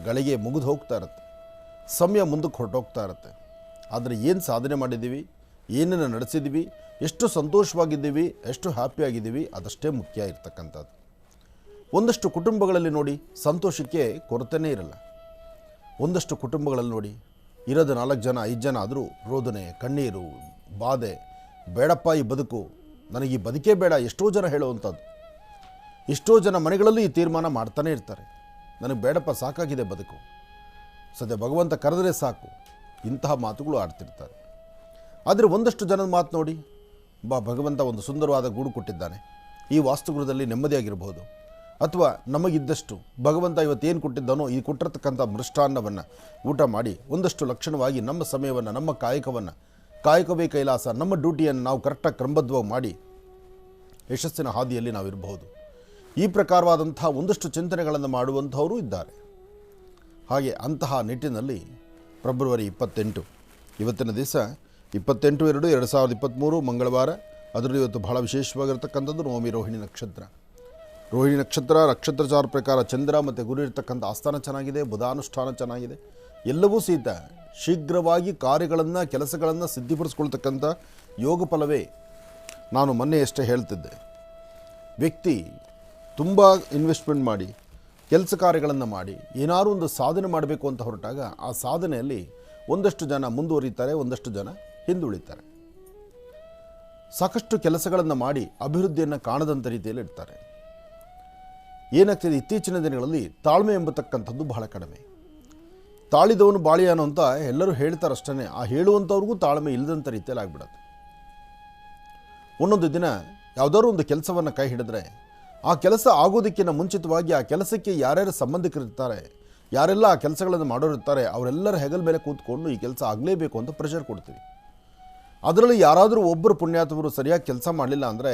ಗಳಿಗೆ ಮುಗಿದು ಹೋಗ್ತಾ ಇರುತ್ತೆ, ಸಮಯ ಮುಂದಕ್ಕೆ ಹೊರಟೋಗ್ತಾ ಇರುತ್ತೆ. ಆದರೆ ಏನು ಸಾಧನೆ ಮಾಡಿದ್ದೀವಿ, ಏನನ್ನು ನಡೆಸಿದ್ದೀವಿ, ಎಷ್ಟು ಸಂತೋಷವಾಗಿದ್ದೀವಿ, ಎಷ್ಟು ಹ್ಯಾಪಿಯಾಗಿದ್ದೀವಿ, ಅದಷ್ಟೇ ಮುಖ್ಯ ಇರ್ತಕ್ಕಂಥದ್ದು. ಒಂದಷ್ಟು ಕುಟುಂಬಗಳಲ್ಲಿ ನೋಡಿ, ಸಂತೋಷಕ್ಕೆ ಕೊರತೆಯೇ ಇರಲ್ಲ. ಒಂದಷ್ಟು ಕುಟುಂಬಗಳಲ್ಲಿ ನೋಡಿ, ಇರೋದು 4 ಜನ 5 ಜನ ಆದರೂ ರೋದನೆ, ಕಣ್ಣೀರು, ಬಾಧೆ, ಬೇಡಪ್ಪ ಈ ಬದುಕು, ನನಗೆ ಈ ಬದುಕೇ ಬೇಡ, ಎಷ್ಟೋ ಜನ ಹೇಳುವಂಥದ್ದು. ಎಷ್ಟೋ ಜನ ಮನೆಗಳಲ್ಲೂ ಈ ತೀರ್ಮಾನ ಮಾಡ್ತಾನೆ ಇರ್ತಾರೆ, ನನಗೆ ಬೇಡಪ್ಪ, ಸಾಕಾಗಿದೆ ಬದುಕು, ಸದ್ಯ ಭಗವಂತ ಕರೆದರೆ ಸಾಕು, ಇಂತಹ ಮಾತುಗಳು ಆಡ್ತಿರ್ತಾರೆ. ಆದರೆ ಒಂದಷ್ಟು ಜನದ ಮಾತು ನೋಡಿ, ಭಗವಂತ ಒಂದು ಸುಂದರವಾದ ಗೂಡು ಕೊಟ್ಟಿದ್ದಾನೆ, ಈ ವಾಸ್ತುಗೃಹದಲ್ಲಿ ನೆಮ್ಮದಿಯಾಗಿರ್ಬೋದು, ಅಥವಾ ನಮಗಿದ್ದಷ್ಟು ಭಗವಂತ ಇವತ್ತೇನು ಕೊಟ್ಟಿದ್ದಾನೋ ಈ ಕೊಟ್ಟಿರ್ತಕ್ಕಂಥ ಮೃಷ್ಟಾನ್ನವನ್ನು ಊಟ ಮಾಡಿ ಒಂದಷ್ಟು ಲಕ್ಷಣವಾಗಿ ನಮ್ಮ ಸಮಯವನ್ನು, ನಮ್ಮ ಕಾಯಕವೇ ಕೈಲಾಸ, ನಮ್ಮ ಡ್ಯೂಟಿಯನ್ನು ನಾವು ಕರೆಕ್ಟಾಗಿ ಕ್ರಮಬದ್ಧವಾಗಿ ಮಾಡಿ ಯಶಸ್ಸಿನ ಹಾದಿಯಲ್ಲಿ ನಾವಿರಬಹುದು. ಈ ಪ್ರಕಾರವಾದಂಥ ಒಂದಷ್ಟು ಚಿಂತನೆಗಳನ್ನು ಮಾಡುವಂಥವರು ಇದ್ದಾರೆ. ಹಾಗೆ ಅಂತಹ ನಿಟ್ಟಿನಲ್ಲಿ ಫೆಬ್ರವರಿ 28 ಇವತ್ತಿನ ದಿವಸ 28/2/2023 ಮಂಗಳವಾರ. ಅದರಲ್ಲಿ ಇವತ್ತು ಬಹಳ ವಿಶೇಷವಾಗಿರ್ತಕ್ಕಂಥದ್ದು ನವಮಿ ರೋಹಿಣಿ ನಕ್ಷತ್ರ. ರೋಹಿಣಿ ನಕ್ಷತ್ರಚಾರ ಪ್ರಕಾರ ಚಂದ್ರ ಮತ್ತು ಗುರು ಇರ್ತಕ್ಕಂಥ ಆಸ್ಥಾನ ಚೆನ್ನಾಗಿದೆ, ಬುಧಾನುಷ್ಠಾನ ಚೆನ್ನಾಗಿದೆ. ಎಲ್ಲವೂ ಸಹಿತ ಶೀಘ್ರವಾಗಿ ಕಾರ್ಯಗಳನ್ನು, ಕೆಲಸಗಳನ್ನು ಸಿದ್ಧಿಪಡಿಸ್ಕೊಳ್ತಕ್ಕಂಥ ಯೋಗ ಫಲವೇ. ನಾನು ಮೊನ್ನೆಯಷ್ಟೇ ಹೇಳ್ತಿದ್ದೆ, ವ್ಯಕ್ತಿ ತುಂಬ ಇನ್ವೆಸ್ಟ್ಮೆಂಟ್ ಮಾಡಿ ಕೆಲಸ ಕಾರ್ಯಗಳನ್ನು ಮಾಡಿ ಏನಾದರೂ ಒಂದು ಸಾಧನೆ ಮಾಡಬೇಕು ಅಂತ ಹೊರಟಾಗ ಆ ಸಾಧನೆಯಲ್ಲಿ ಒಂದಷ್ಟು ಜನ ಮುಂದುವರಿತಾರೆ, ಒಂದಷ್ಟು ಜನ ಹಿಂದುಳಿತಾರೆ. ಸಾಕಷ್ಟು ಕೆಲಸಗಳನ್ನು ಮಾಡಿ ಅಭಿವೃದ್ಧಿಯನ್ನು ಕಾಣದಂಥ ರೀತಿಯಲ್ಲಿ ಇರ್ತಾರೆ. ಏನಾಗ್ತಿದೆ, ಇತ್ತೀಚಿನ ದಿನಗಳಲ್ಲಿ ತಾಳ್ಮೆ ಎಂಬತಕ್ಕಂಥದ್ದು ಬಹಳ ಕಡಿಮೆ. ತಾಳಿದವನು ಬಾಳಿಯಾನು ಅಂತ ಎಲ್ಲರೂ ಹೇಳ್ತಾರಷ್ಟೇ, ಆ ಹೇಳುವಂಥವ್ರಿಗೂ ತಾಳ್ಮೆ ಇಲ್ಲದಂಥ ರೀತಿಯಲ್ಲಿ ಆಗಿಬಿಡುತ್ತೆ. ಒಂದೊಂದು ದಿನ ಯಾವುದಾದ್ರು ಒಂದು ಕೆಲಸವನ್ನು ಕೈ ಹಿಡಿದ್ರೆ ಆ ಕೆಲಸ ಆಗೋದಕ್ಕಿಂತ ಮುಂಚಿತವಾಗಿ ಆ ಕೆಲಸಕ್ಕೆ ಯಾರ್ಯಾರು ಸಂಬಂಧಿಕರಿರ್ತಾರೆ, ಯಾರೆಲ್ಲ ಆ ಕೆಲಸಗಳನ್ನು ಮಾಡೋರಿರ್ತಾರೆ, ಅವರೆಲ್ಲರ ಹೆಗಲ ಮೇಲೆ ಕೂತ್ಕೊಂಡು ಈ ಕೆಲಸ ಆಗಲೇಬೇಕು ಅಂತ ಪ್ರೆಷರ್ ಕೊಡ್ತೀವಿ. ಅದರಲ್ಲಿ ಯಾರಾದರೂ ಒಬ್ಬರು ಪುಣ್ಯಾತ್ಮರು ಸರಿಯಾಗಿ ಕೆಲಸ ಮಾಡಲಿಲ್ಲ ಅಂದರೆ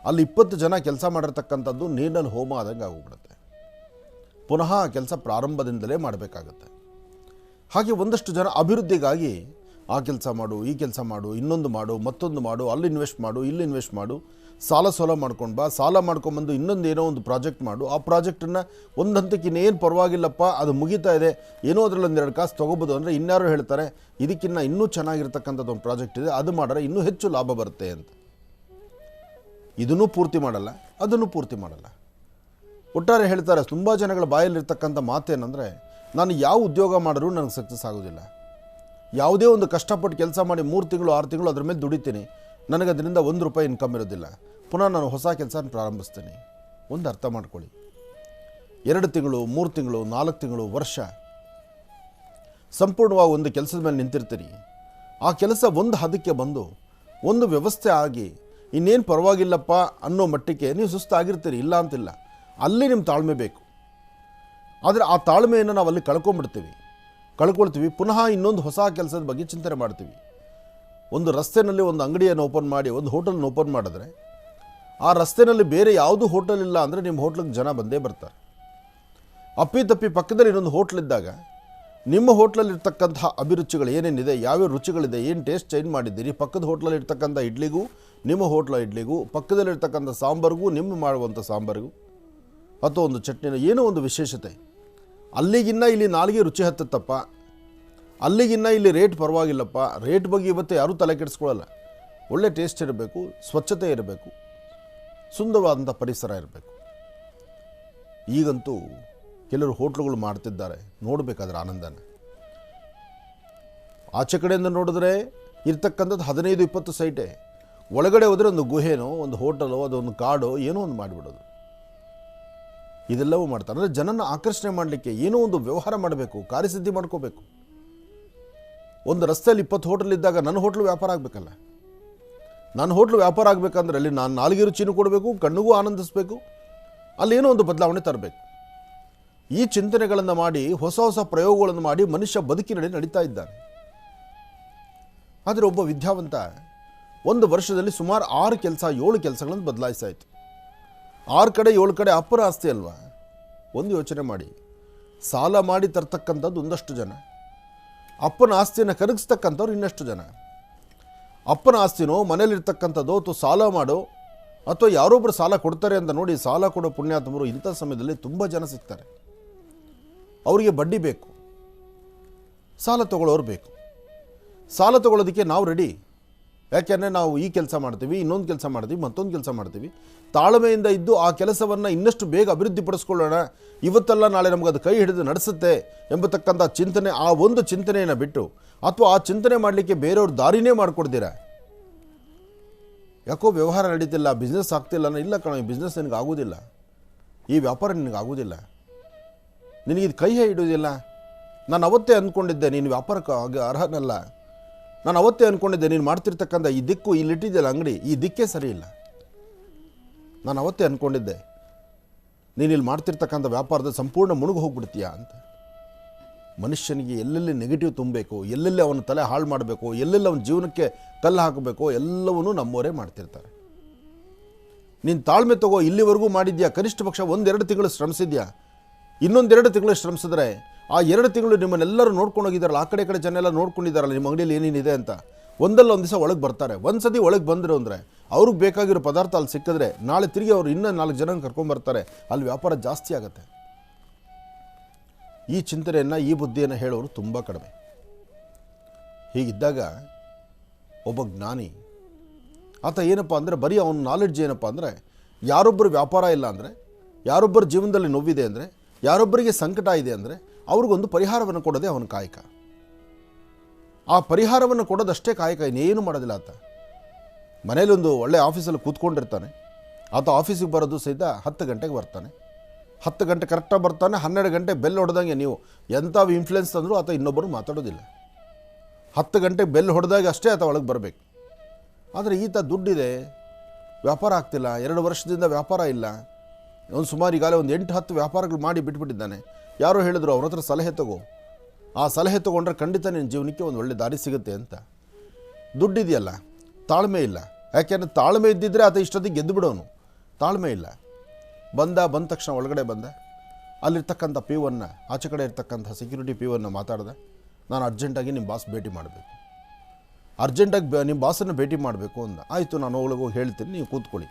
ಅಲ್ಲಿ 20 ಜನ ಕೆಲಸ ಮಾಡಿರ್ತಕ್ಕಂಥದ್ದು ನೀರಿನಲ್ಲಿ ಹೋಮ ಆದಂಗೆ ಆಗೋಗ್ಬಿಡುತ್ತೆ. ಪುನಃ ಆ ಕೆಲಸ ಪ್ರಾರಂಭದಿಂದಲೇ ಮಾಡಬೇಕಾಗತ್ತೆ. ಹಾಗೆ ಒಂದಷ್ಟು ಜನ ಅಭಿವೃದ್ಧಿಗಾಗಿ ಆ ಕೆಲಸ ಮಾಡು, ಈ ಕೆಲಸ ಮಾಡು, ಇನ್ನೊಂದು ಮಾಡು, ಮತ್ತೊಂದು ಮಾಡು, ಅಲ್ಲಿ ಇನ್ವೆಸ್ಟ್ ಮಾಡು, ಇಲ್ಲಿ ಇನ್ವೆಸ್ಟ್ ಮಾಡು, ಸಾಲ ಮಾಡ್ಕೊಂಡು ಬಾ, ಸಾಲ ಮಾಡ್ಕೊಂಬಂದು ಇನ್ನೊಂದು ಏನೋ ಒಂದು ಪ್ರಾಜೆಕ್ಟ್ ಮಾಡು, ಆ ಪ್ರಾಜೆಕ್ಟನ್ನು ಒಂದು ಹಂತಕ್ಕೆ ಇನ್ನೇನು ಪರವಾಗಿಲ್ಲಪ್ಪ, ಅದು ಮುಗಿತಾ ಇದೆ, ಏನೋ ಅದರಲ್ಲಿ 1-2 ಕಾಸು ತೊಗೋಬೋದು ಅಂದರೆ ಇನ್ಯಾರು ಹೇಳ್ತಾರೆ ಇದಕ್ಕಿನ್ನ ಇನ್ನೂ ಚೆನ್ನಾಗಿರ್ತಕ್ಕಂಥದ್ದು ಒಂದು ಪ್ರಾಜೆಕ್ಟ್ ಇದೆ, ಅದು ಮಾಡಿದ್ರೆ ಇನ್ನೂ ಹೆಚ್ಚು ಲಾಭ ಬರುತ್ತೆ ಅಂತ. ಇದನ್ನೂ ಪೂರ್ತಿ ಮಾಡಲ್ಲ, ಅದನ್ನು ಪೂರ್ತಿ ಮಾಡಲ್ಲ. ಒಟ್ಟಾರೆ ಹೇಳ್ತಾರೆ, ತುಂಬ ಜನಗಳ ಬಾಯಲ್ಲಿರ್ತಕ್ಕಂಥ ಮಾತೇನೆಂದರೆ, ನಾನು ಯಾವ ಉದ್ಯೋಗ ಮಾಡಿದ್ರೂ ನನಗೆ ಸಕ್ಸಸ್ ಆಗೋದಿಲ್ಲ. ಯಾವುದೇ ಒಂದು ಕಷ್ಟಪಟ್ಟು ಕೆಲಸ ಮಾಡಿ 3 ತಿಂಗಳು 6 ತಿಂಗಳು ಅದ್ರ ಮೇಲೆ ದುಡಿತೀನಿ, ನನಗೆ ಅದರಿಂದ ₹1 ಇನ್ಕಮ್ ಇರೋದಿಲ್ಲ. ಪುನಃ ನಾನು ಹೊಸ ಕೆಲಸ ಪ್ರಾರಂಭಿಸ್ತೀನಿ. ಒಂದು ಅರ್ಥ ಮಾಡ್ಕೊಳ್ಳಿ, 2 ತಿಂಗಳು 3 ತಿಂಗಳು 4 ತಿಂಗಳು ವರ್ಷ ಸಂಪೂರ್ಣವಾಗಿ ಒಂದು ಕೆಲಸದ ಮೇಲೆ ನಿಂತಿರ್ತೀರಿ. ಆ ಕೆಲಸ ಒಂದು ಹದಕ್ಕೆ ಬಂದು ಒಂದು ವ್ಯವಸ್ಥೆ ಆಗಿ ಇನ್ನೇನು ಪರವಾಗಿಲ್ಲಪ್ಪ ಅನ್ನೋ ಮಟ್ಟಕ್ಕೆ ನೀವು ಸುಸ್ತಾಗಿರ್ತೀರಿ, ಇಲ್ಲ ಅಂತಿಲ್ಲ. ಅಲ್ಲಿ ನಿಮ್ಮ ತಾಳ್ಮೆ ಬೇಕು. ಆದರೆ ಆ ತಾಳ್ಮೆಯನ್ನು ನಾವು ಅಲ್ಲಿ ಕಳ್ಕೊಳ್ತೀವಿ. ಪುನಃ ಇನ್ನೊಂದು ಹೊಸ ಕೆಲಸದ ಬಗ್ಗೆ ಚಿಂತನೆ ಮಾಡ್ತೀವಿ. ಒಂದು ರಸ್ತೆಯಲ್ಲಿ ಒಂದು ಅಂಗಡಿಯನ್ನು ಓಪನ್ ಮಾಡಿ, ಒಂದು ಹೋಟೆಲ್ನ ಓಪನ್ ಮಾಡಿದ್ರೆ ಆ ರಸ್ತೆಯಲ್ಲಿ ಬೇರೆ ಯಾವುದೂ ಹೋಟೆಲ್ ಇಲ್ಲ ಅಂದರೆ ನಿಮ್ಮ ಹೋಟ್ಲಿಗೆ ಜನ ಬಂದೇ ಬರ್ತಾರೆ. ಅಪ್ಪಿತಪ್ಪಿ ಪಕ್ಕದಲ್ಲಿ ಇನ್ನೊಂದು ಹೋಟ್ಲಿದ್ದಾಗ ನಿಮ್ಮ ಹೋಟ್ಲಲ್ಲಿರ್ತಕ್ಕಂಥ ಅಭಿರುಚಿಗಳು ಏನೇನಿದೆ, ಯಾವ್ಯಾವ ರುಚಿಗಳಿದೆ, ಏನು ಟೇಸ್ಟ್ ಚೇಂಜ್ ಮಾಡಿದ್ದೀರಿ, ಪಕ್ಕದ ಹೋಟ್ಲಲ್ಲಿ ಇರ್ತಕ್ಕಂಥ ಇಡ್ಲಿಗೂ ನಿಮ್ಮ ಹೋಟ್ಲ ಇಡ್ಲಿಗೂ, ಪಕ್ಕದಲ್ಲಿರ್ತಕ್ಕಂಥ ಸಾಂಬಾರಿಗೂ ನಿಮ್ಮ ಮಾಡುವಂಥ ಸಾಂಬಾರಿಗೂ, ಅಥವಾ ಒಂದು ಚಟ್ನಿನ ಏನೋ ಒಂದು ವಿಶೇಷತೆ, ಅಲ್ಲಿಗಿನ್ನ ಇಲ್ಲಿ ನಾಲಿಗೆ ರುಚಿ ಹತ್ತತ್ತಪ್ಪ, ಅಲ್ಲಿಗಿನ್ನ ಇಲ್ಲಿ ರೇಟ್ ಪರವಾಗಿಲ್ಲಪ್ಪ. ರೇಟ್ ಬಗ್ಗೆ ಇವತ್ತು ಯಾರೂ ತಲೆ ಕೆಡಿಸ್ಕೊಳ್ಳಲ್ಲ. ಒಳ್ಳೆ ಟೇಸ್ಟ್ ಇರಬೇಕು, ಸ್ವಚ್ಛತೆ ಇರಬೇಕು, ಸುಂದರವಾದಂಥ ಪರಿಸರ ಇರಬೇಕು. ಈಗಂತೂ ಕೆಲವರು ಹೋಟ್ಲುಗಳು ಮಾಡ್ತಿದ್ದಾರೆ, ನೋಡಬೇಕಾದ್ರೆ ಆನಂದನ. ಆಚೆ ಕಡೆಯಿಂದ ನೋಡಿದ್ರೆ ಇರ್ತಕ್ಕಂಥದ್ದು 15-20 ಸೈಟೇ, ಒಳಗಡೆ ಹೋದರೆ ಒಂದು ಗುಹೆನೋ, ಒಂದು ಹೋಟೆಲೋ, ಅದೊಂದು ಕಾಡೋ ಏನೋ ಒಂದು ಮಾಡಿಬಿಡೋದು. ಇದೆಲ್ಲವೂ ಮಾಡ್ತಾರೆ. ಅಂದರೆ ಜನನ ಆಕರ್ಷಣೆ ಮಾಡಲಿಕ್ಕೆ ಏನೋ ಒಂದು ವ್ಯವಹಾರ ಮಾಡಬೇಕು, ಕಾರ್ಯಸಿದ್ಧಿ ಮಾಡ್ಕೋಬೇಕು. ಒಂದು ರಸ್ತೆಯಲ್ಲಿ 20 ಹೋಟೆಲ್ ಇದ್ದಾಗ ನನ್ನ ಹೋಟ್ಲು ವ್ಯಾಪಾರ ಆಗಬೇಕಲ್ಲ. ನನ್ನ ಹೋಟ್ಲು ವ್ಯಾಪಾರ ಆಗಬೇಕಂದ್ರೆ ಅಲ್ಲಿ ನಾನು ನಾಲ್ಗೆ ರುಚಿನೂ ಕೊಡಬೇಕು, ಕಣ್ಣಿಗೂ ಆನಂದಿಸಬೇಕು, ಅಲ್ಲೇನೋ ಒಂದು ಬದಲಾವಣೆ ತರಬೇಕು. ಈ ಚಿಂತನೆಗಳನ್ನು ಮಾಡಿ ಹೊಸ ಹೊಸ ಪ್ರಯೋಗಗಳನ್ನು ಮಾಡಿ ಮನುಷ್ಯ ಬದುಕಿನಡೆ ನಡೀತಾ ಇದ್ದಾನೆ. ಆದರೆ ಒಬ್ಬ ವಿದ್ಯಾವಂತ ಒಂದು ವರ್ಷದಲ್ಲಿ ಸುಮಾರು 7 ಕೆಲಸಗಳನ್ನು ಬದಲಾಯಿಸಾಯಿತು. 6 ಕಡೆ 7 ಕಡೆ ಅಪ್ಪನ ಆಸ್ತಿ ಅಲ್ವಾ? ಒಂದು ಯೋಚನೆ ಮಾಡಿ, ಸಾಲ ಮಾಡಿ ತರ್ತಕ್ಕಂಥದ್ದು ಒಂದಷ್ಟು ಜನ, ಅಪ್ಪನ ಆಸ್ತಿಯನ್ನು ಕರಗಿಸ್ತಕ್ಕಂಥವ್ರು ಇನ್ನಷ್ಟು ಜನ. ಅಪ್ಪನ ಆಸ್ತಿನೋ ಮನೇಲಿರ್ತಕ್ಕಂಥದ್ದು ಅಥವಾ ಸಾಲ ಮಾಡೋ ಅಥವಾ ಯಾರೊಬ್ಬರು ಸಾಲ ಕೊಡ್ತಾರೆ ಅಂತ ನೋಡಿ ಸಾಲ ಕೊಡೋ ಪುಣ್ಯಾತ್ಮರು ಇಂಥ ಸಮಯದಲ್ಲಿ ತುಂಬ ಜನ ಸಿಗ್ತಾರೆ. ಅವರಿಗೆ ಬಡ್ಡಿ ಬೇಕು, ಸಾಲ ತಗೊಳ್ಳೋರು ಬೇಕು. ಸಾಲ ತಗೊಳ್ಳೋದಕ್ಕೆ ನಾವು ರೆಡಿ. ಯಾಕೆಂದರೆ ನಾವು ಈ ಕೆಲಸ ಮಾಡ್ತೀವಿ, ಇನ್ನೊಂದು ಕೆಲಸ ಮಾಡ್ತೀವಿ, ಮತ್ತೊಂದು ಕೆಲಸ ಮಾಡ್ತೀವಿ. ತಾಳ್ಮೆಯಿಂದ ಇದ್ದು ಆ ಕೆಲಸವನ್ನು ಇನ್ನಷ್ಟು ಬೇಗ ಅಭಿವೃದ್ಧಿಪಡಿಸ್ಕೊಳ್ಳೋಣ, ಇವತ್ತಲ್ಲ ನಾಳೆ ನಮಗೆ ಅದು ಕೈ ಹಿಡಿದು ನಡೆಸುತ್ತೆ ಎಂಬತಕ್ಕಂಥ ಚಿಂತನೆ, ಆ ಒಂದು ಚಿಂತನೆಯನ್ನು ಬಿಟ್ಟು ಅಥವಾ ಆ ಚಿಂತನೆ ಮಾಡಲಿಕ್ಕೆ ಬೇರೆಯವ್ರ ದಾರಿನೇ ಮಾಡಿಕೊಡ್ತೀರ. ಯಾಕೋ ವ್ಯವಹಾರ ನಡೀತಿಲ್ಲ, ಬಿಸ್ನೆಸ್ ಆಗ್ತಿಲ್ಲ, ಇಲ್ಲ ಕಣ, ಈ ಬಿಸ್ನೆಸ್ ನಿನಗೆ ಆಗೋದಿಲ್ಲ, ಈ ವ್ಯಾಪಾರ ನಿನಗೆ ಆಗೋದಿಲ್ಲ, ನಿನಗಿದು ಕೈ ಹಿಡಿಯೋದಿಲ್ಲ. ನಾನು ಅವತ್ತೇ ಅಂದ್ಕೊಂಡಿದ್ದೆ ನೀನು ವ್ಯಾಪಾರಕ್ಕೆ ಅರ್ಹನಲ್ಲ. ನಾನು ಅವತ್ತೇ ಅಂದ್ಕೊಂಡಿದ್ದೆ ನೀನು ಮಾಡ್ತಿರ್ತಕ್ಕಂಥ ಈ ದಿಕ್ಕು, ಇಲ್ಲಿಟ್ಟಿದ್ದೆಲ್ಲ ಅಂಗಡಿ, ಈ ದಿಕ್ಕೇ ಸರಿ ಇಲ್ಲ. ನಾನು ಅವತ್ತೇ ಅಂದ್ಕೊಂಡಿದ್ದೆ ನೀನು ಇಲ್ಲಿ ಮಾಡ್ತಿರ್ತಕ್ಕಂಥ ವ್ಯಾಪಾರದ ಸಂಪೂರ್ಣ ಮುಳುಗು ಹೋಗ್ಬಿಡ್ತೀಯಾ ಅಂತ. ಮನುಷ್ಯನಿಗೆ ಎಲ್ಲೆಲ್ಲಿ ನೆಗೆಟಿವ್ ತುಂಬಬೇಕು, ಎಲ್ಲೆಲ್ಲಿ ಅವನ ತಲೆ ಹಾಳು ಮಾಡಬೇಕು, ಎಲ್ಲೆಲ್ಲಿ ಅವನ ಜೀವನಕ್ಕೆ ಕಲ್ಲು ಹಾಕಬೇಕು, ಎಲ್ಲವನ್ನೂ ನಮ್ಮವರೇ ಮಾಡ್ತಿರ್ತಾರೆ. ನೀನು ತಾಳ್ಮೆ ತಗೋ, ಇಲ್ಲಿವರೆಗೂ ಮಾಡಿದ್ಯಾ, ಕನಿಷ್ಠ ಪಕ್ಷ 1-2 ತಿಂಗಳು ಶ್ರಮಿಸಿದ್ಯಾ, ಇನ್ನೊಂದು 2 ತಿಂಗಳು ಶ್ರಮಿಸಿದ್ರೆ ಆ 2 ತಿಂಗಳು ನಿಮ್ಮನ್ನೆಲ್ಲರೂ ನೋಡ್ಕೊಂಡು ಹೋಗಿದ್ದಾರಲ್ಲ, ಆ ಕಡೆ ಜನ ಎಲ್ಲ ನೋಡ್ಕೊಂಡಿದ್ದಾರಲ್ಲ ನಿಮ್ಮ ಅಂಗಡಿಯಲ್ಲಿ ಏನೇನಿದೆ ಅಂತ. ಒಂದಲ್ಲ ಒಂದು ದಿವಸ ಒಳಗೆ ಬರ್ತಾರೆ. ಒಂದು ಸತಿ ಒಳಗೆ ಬಂದರು ಅಂದರೆ ಅವ್ರಿಗೆ ಬೇಕಾಗಿರೋ ಪದಾರ್ಥ ಅಲ್ಲಿ ಸಿಕ್ಕಿದ್ರೆ ನಾಳೆ ತಿರುಗಿ ಅವರು ಇನ್ನೂ 4 ಜನ ಕರ್ಕೊಂಬರ್ತಾರೆ, ಅಲ್ಲಿ ವ್ಯಾಪಾರ ಜಾಸ್ತಿ ಆಗುತ್ತೆ. ಈ ಚಿಂತನೆಯನ್ನು, ಈ ಬುದ್ಧಿಯನ್ನು ಹೇಳೋರು ತುಂಬ ಕಡಿಮೆ. ಹೀಗಿದ್ದಾಗ ಒಬ್ಬ ಜ್ಞಾನಿ ಆತ ಏನಪ್ಪ ಅಂದರೆ ಬರೀ ಅವನ ನಾಲೆಡ್ಜ್ ಏನಪ್ಪ ಅಂದರೆ, ಯಾರೊಬ್ಬರು ವ್ಯಾಪಾರ ಇಲ್ಲ ಅಂದರೆ, ಯಾರೊಬ್ಬರ ಜೀವನದಲ್ಲಿ ನೋವಿದೆ ಅಂದರೆ, ಯಾರೊಬ್ಬರಿಗೆ ಸಂಕಟ ಇದೆ ಅಂದರೆ ಅವ್ರಿಗೊಂದು ಪರಿಹಾರವನ್ನು ಕೊಡೋದೇ ಅವನ ಕಾಯಕ. ಆ ಪರಿಹಾರವನ್ನು ಕೊಡೋದಷ್ಟೇ ಕಾಯಕ, ಇನ್ನೇನು ಮಾಡೋದಿಲ್ಲ ಆತ. ಮನೇಲಿ ಒಂದು ಒಳ್ಳೆ ಆಫೀಸಲ್ಲಿ ಕೂತ್ಕೊಂಡಿರ್ತಾನೆ. ಆತ ಆಫೀಸಿಗೆ ಬರೋದು ಸಹಿತ 10 ಗಂಟೆಗೆ ಬರ್ತಾನೆ. 10 ಗಂಟೆ ಕರೆಕ್ಟಾಗಿ ಬರ್ತಾನೆ. 12 ಗಂಟೆ ಬೆಲ್ ಹೊಡೆದಂಗೆ ನೀವು ಎಂಥ ಇನ್ಫ್ಲುಯೆನ್ಸ್ ತಂದರೂ ಆತ ಇನ್ನೊಬ್ಬರು ಮಾತಾಡೋದಿಲ್ಲ. 10 ಗಂಟೆ ಬೆಲ್ ಹೊಡೆದಾಗ ಅಷ್ಟೇ ಆತ ಒಳಗೆ ಬರಬೇಕು. ಆದರೆ ಈತ ದುಡ್ಡಿದೆ, ವ್ಯಾಪಾರ ಆಗ್ತಿಲ್ಲ, 2 ವರ್ಷದಿಂದ ವ್ಯಾಪಾರ ಇಲ್ಲ. ಒಂದು ಸುಮಾರು ಈಗಾಗಲೇ ಒಂದು 8-10 ವ್ಯಾಪಾರಗಳು ಮಾಡಿ ಬಿಟ್ಬಿಟ್ಟಿದ್ದಾನೆ. ಯಾರೋ ಹೇಳಿದ್ರು ಅವ್ರ ಹತ್ರ ಸಲಹೆ ತಗೋ, ಆ ಸಲಹೆ ತೊಗೊಂಡ್ರೆ ಖಂಡಿತ ನಿನ್ನ ಜೀವನಕ್ಕೆ ಒಂದು ಒಳ್ಳೆ ದಾರಿ ಸಿಗುತ್ತೆ ಅಂತ. ದುಡ್ಡಿದೆಯಲ್ಲ, ತಾಳ್ಮೆ ಇಲ್ಲ. ಯಾಕೆಂದರೆ ತಾಳ್ಮೆ ಇದ್ದಿದ್ದರೆ ಆತ ಇಷ್ಟೊತ್ತಿಗೆ ಗೆದ್ದು ಬಿಡೋನು. ತಾಳ್ಮೆ ಇಲ್ಲ. ಬಂದ ತಕ್ಷಣ ಒಳಗಡೆ ಬಂದ. ಅಲ್ಲಿರ್ತಕ್ಕಂಥ ಪಿವನ್ನು, ಆಚೆ ಕಡೆ ಇರ್ತಕ್ಕಂಥ ಸೆಕ್ಯೂರಿಟಿ ಪಿವನ್ನು ಮಾತಾಡಿದೆ. ನಾನು ಅರ್ಜೆಂಟಾಗಿ ನಿಮ್ಮ ಬಾಸ್ ಭೇಟಿ ಮಾಡಬೇಕು, ಅರ್ಜೆಂಟಾಗಿ ನಿಮ್ಮ ಬಾಸನ್ನು ಭೇಟಿ ಮಾಡಬೇಕು ಅಂದ. ಆಯಿತು, ನಾನು ಒಳಗೆ ಹೋಗಿ ಹೇಳ್ತೀನಿ, ನೀವು ಕೂತ್ಕೊಳ್ಳಿ.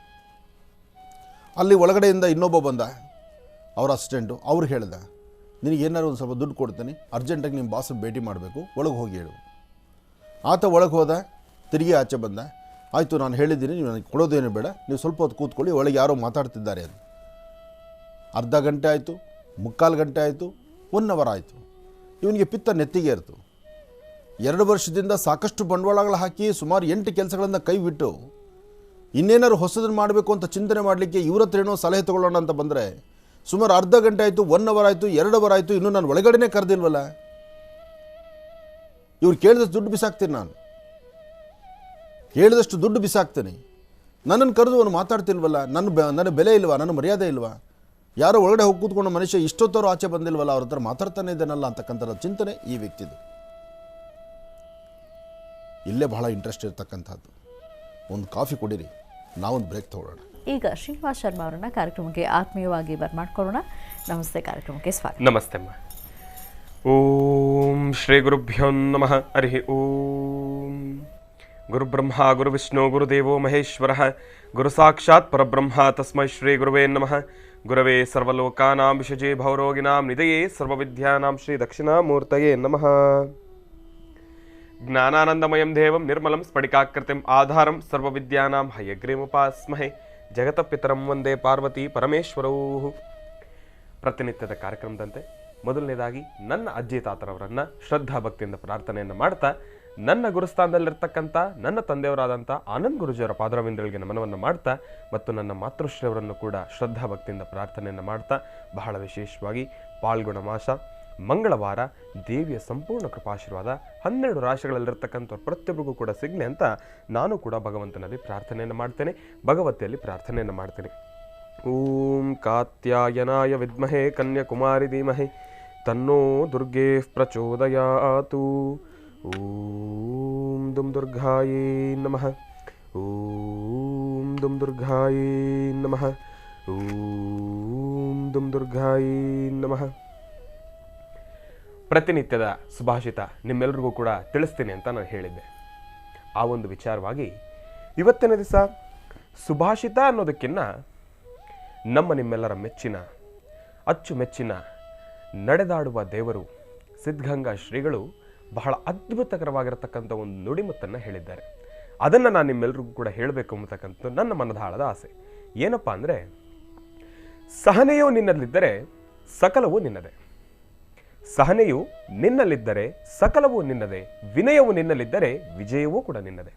ಅಲ್ಲಿ ಒಳಗಡೆಯಿಂದ ಇನ್ನೊಬ್ಬ ಬಂದ, ಅವ್ರ ಅಸಿಸ್ಟೆಂಟು. ಅವ್ರು ಹೇಳ್ದ, ನಿನಗೇನಾದ್ರು ಒಂದು ಸ್ವಲ್ಪ ದುಡ್ಡು ಕೊಡ್ತೀನಿ, ಅರ್ಜೆಂಟಾಗಿ ನಿಮ್ಮ ಬಾಸನ್ನು ಭೇಟಿ ಮಾಡಬೇಕು, ಒಳಗೆ ಹೋಗಿ ಹೇಳು. ಆತ ಒಳಗೆ ಹೋದ, ತಿರುಗಿ ಆಚೆ ಬಂದ. ಆಯಿತು, ನಾನು ಹೇಳಿದ್ದೀನಿ, ನೀವು ನನಗೆ ಕೊಡೋದೇನು ಬೇಡ, ನೀವು ಸ್ವಲ್ಪ ಹೊತ್ತು ಕೂತ್ಕೊಳ್ಳಿ, ಒಳಗೆ ಯಾರೋ ಮಾತಾಡ್ತಿದ್ದಾರೆ ಅಂತ. ಅರ್ಧ ಗಂಟೆ ಆಯಿತು, 3/4 ಗಂಟೆ ಆಯಿತು, 1 ಅವರ್ ಆಯಿತು. ಇವನಿಗೆ ಪಿತ್ತ ನೆತ್ತಿಗೆ ಇರ್ತು. 2 ವರ್ಷದಿಂದ ಸಾಕಷ್ಟು ಬಂಡವಾಳಗಳು ಹಾಕಿ ಸುಮಾರು 8 ಕೆಲಸಗಳನ್ನು ಕೈ ಬಿಟ್ಟು ಇನ್ನೇನಾದ್ರು ಹೊಸದನ್ನು ಮಾಡಬೇಕು ಅಂತ ಚಿಂತನೆ ಮಾಡಲಿಕ್ಕೆ ಇವ್ರ ಹತ್ರ ಏನೋ ಸಲಹೆ ತೊಗೊಳ್ಳೋಣ ಅಂತ ಬಂದರೆ ಸುಮಾರು ಅರ್ಧ ಗಂಟೆ ಆಯಿತು, 1 ಅವರ್ ಆಯಿತು, 2 ಅವರ್ ಆಯಿತು, ಇನ್ನೂ ನಾನು ಒಳಗಡೆನೇ ಕರೆದಿಲ್ವಲ್ಲ. ಇವ್ರು ಕೇಳಿದಷ್ಟು ದುಡ್ಡು ಬಿಸಾಕ್ತೀನಿ, ನಾನು ಕೇಳಿದಷ್ಟು ದುಡ್ಡು ಬಿಸಾಕ್ತೀನಿ. ನನ್ನನ್ನು ಕರೆದು ಅವನು ಮಾತಾಡ್ತಿಲ್ವಲ್ಲ, ನನ್ನ ಬೆಲೆ ಇಲ್ವಾ, ನನ್ನ ಮರ್ಯಾದೆ ಇಲ್ವಾ, ಯಾರೋ ಒಳಗಡೆ ಹೋಗಿ ಕೂತ್ಕೊಂಡು ಮನುಷ್ಯ ಇಷ್ಟೊತ್ತವರು ಆಚೆ ಬಂದಿಲ್ವಲ್ಲ, ಅವ್ರ ಹತ್ರ ಮಾತಾಡ್ತಾನೆ ಇದ್ದಾನಲ್ಲ ಅಂತಕ್ಕಂಥ ಚಿಂತನೆ ಈ ವ್ಯಕ್ತಿದು. ಇಲ್ಲೇ ಬಹಳ ಇಂಟ್ರೆಸ್ಟ್ ಇರ್ತಕ್ಕಂಥದ್ದು. ಒಂದು ಕಾಫಿ ಕೊಡಿರಿ, ನಾವೊಂದು ಬ್ರೇಕ್ ತಗೊಳ್ಳೋಣ. ಈಗ ಶ್ರೀನಿವಾಸ್ ಶರ್ಮಾ ಅವರನ್ನ ಕಾರ್ಯಕ್ರಮಕ್ಕೆ ಆತ್ಮೀಯವಾಗಿ ಬರ್ಮಾಡ್ಕೊಳ್ಳೋಣ. ನಮಸ್ತೆ, ಕಾರ್ಯಕ್ರಮಕ್ಕೆ ಸ್ವಾಗತ. ನಮಸ್ತೆ ಅಮ್ಮ. ಓಂ ಶ್ರೀ ಗುರುಭ್ಯೋ ನಮಃ. ಹರಿ ಓಂ. ಗುರುಬ್ರಹ್ಮ ಗುರುವಿಷ್ಣು ಗುರುದೇವೋ ಮಹೇಶ್ವರ, ಗುರು ಸಾಕ್ಷಾತ್ ಪರಬ್ರಹ್ಮ, ತಸ್ಮೈ ಶ್ರೀ ಗುರುವೇ ನಮಃ. ಗುರವೇ ಸರ್ವಲೋಕಾನಾಂ ವಿಷಜೇ ಭವರೋಗಿನಾಂ ನಿಧಯೇ ಸರ್ವವಿದ್ಯಾನಾಂ ಶ್ರೀ ದಕ್ಷಿಣಾಮೂರ್ತಯೇ ನಮಃ. ಜ್ಞಾನಾನಂದಮಯಂ ದೇವಂ ನಿರ್ಮಲಂ ಸ್ಫಟಿಕಾಕೃತಿಂ ಆಧಾರಂ ಸರ್ವವಿದ್ಯಾನಾಂ ಹಯಗ್ರೀಮುಪಾಸ್ಮಹೇ. ಜಗತಪಿತರಂ ವಂದೇ ಪಾರ್ವತಿ ಪರಮೇಶ್ವರೌ. ಪ್ರತಿನಿತ್ಯದ ಕಾರ್ಯಕ್ರಮದಂತೆ ಮೊದಲನೇದಾಗಿ ನನ್ನ ಅಜ್ಜಿ ತಾತರವರನ್ನು ಶ್ರದ್ಧಾ ಭಕ್ತಿಯಿಂದ ಪ್ರಾರ್ಥನೆಯನ್ನು ಮಾಡ್ತಾ, ನನ್ನ ಗುರುಸ್ಥಾನದಲ್ಲಿರ್ತಕ್ಕಂಥ ನನ್ನ ತಂದೆಯವರಾದಂಥ ಆನಂದ್ ಗುರುಜಿಯವರ ಪಾದರವಿಂದಗಳಿಗೆ ನಮನವನ್ನು ಮಾಡ್ತಾ, ಮತ್ತು ನನ್ನ ಮಾತೃಶ್ರೀಯವರನ್ನು ಕೂಡ ಶ್ರದ್ಧಾ ಭಕ್ತಿಯಿಂದ ಪ್ರಾರ್ಥನೆಯನ್ನು ಮಾಡ್ತಾ, ಬಹಳ ವಿಶೇಷವಾಗಿ ಪಾಲ್ಗುಣ ಮಾಸ ಮಂಗಳವಾರ ದೇವಿಯ ಸಂಪೂರ್ಣ ಕೃಪಾಶೀರ್ವಾದ 12 ರಾಶಿಗಳಲ್ಲಿರ್ತಕ್ಕಂಥವ್ರು ಪ್ರತಿಯೊಬ್ಬರಿಗೂ ಕೂಡ ಸಿಗಲಿ ಅಂತ ನಾನು ಕೂಡ ಭಗವಂತನಲ್ಲಿ ಪ್ರಾರ್ಥನೆಯನ್ನು ಮಾಡ್ತೇನೆ, ಭಗವತಿಯಲ್ಲಿ ಪ್ರಾರ್ಥನೆಯನ್ನು ಮಾಡ್ತೇನೆ. ಓಂ ಕಾತ್ಯಾಯನಾಯ ವಿದ್ಮಹೇ ಕನ್ಯಾಕುಮಾರಿ ಧೀಮಹಿ ತನ್ನೋ ದುರ್ಗೇ ಪ್ರಚೋದಯಾತು. ಓಂ ದುಂ ದುರ್ಗಾಯೇ ನಮಃ. ಓಂ ದುಂ ದುರ್ಗಾಯೇ ನಮಃ. ಓಂ ದುಂ ದುರ್ಗಾಯೇ ನಮಃ. ಪ್ರತಿನಿತ್ಯದ ಸುಭಾಷಿತ ನಿಮ್ಮೆಲ್ಲರಿಗೂ ಕೂಡ ತಿಳಿಸ್ತೀನಿ ಅಂತ ನಾನು ಹೇಳಿದ್ದೆ. ಆ ಒಂದು ವಿಚಾರವಾಗಿ ಇವತ್ತಿನ ದಿವಸ ಸುಭಾಷಿತ ಅನ್ನೋದಕ್ಕಿಂತ ನಮ್ಮ ನಿಮ್ಮೆಲ್ಲರ ಮೆಚ್ಚಿನ ಅಚ್ಚುಮೆಚ್ಚಿನ ನಡೆದಾಡುವ ದೇವರು ಸಿದ್ಧಗಂಗಾ ಶ್ರೀಗಳು ಬಹಳ ಅದ್ಭುತಕರವಾಗಿರತಕ್ಕಂಥ ಒಂದು ನುಡಿಮುತ್ತನ್ನು ಹೇಳಿದ್ದಾರೆ. ಅದನ್ನು ನಾನು ನಿಮ್ಮೆಲ್ಲರಿಗೂ ಕೂಡ ಹೇಳಬೇಕು ಅಂತಕ್ಕಂಥ ನನ್ನ ಮನದಾಳದ ಆಸೆ. ಏನಪ್ಪ ಅಂದರೆ, ಸಹನೆಯು ನಿನ್ನಲ್ಲಿದ್ದರೆ ಸಕಲವೂ ನಿನ್ನದೇ. ಸಹನೆಯು ನಿನ್ನಲ್ಲಿದ್ದರೆ ಸಕಲವೂ ನಿನ್ನದೇ. ವಿನಯವು ನಿನ್ನಲ್ಲಿದ್ದರೆ ವಿಜಯವೂ ಕೂಡ ನಿನ್ನದೇ.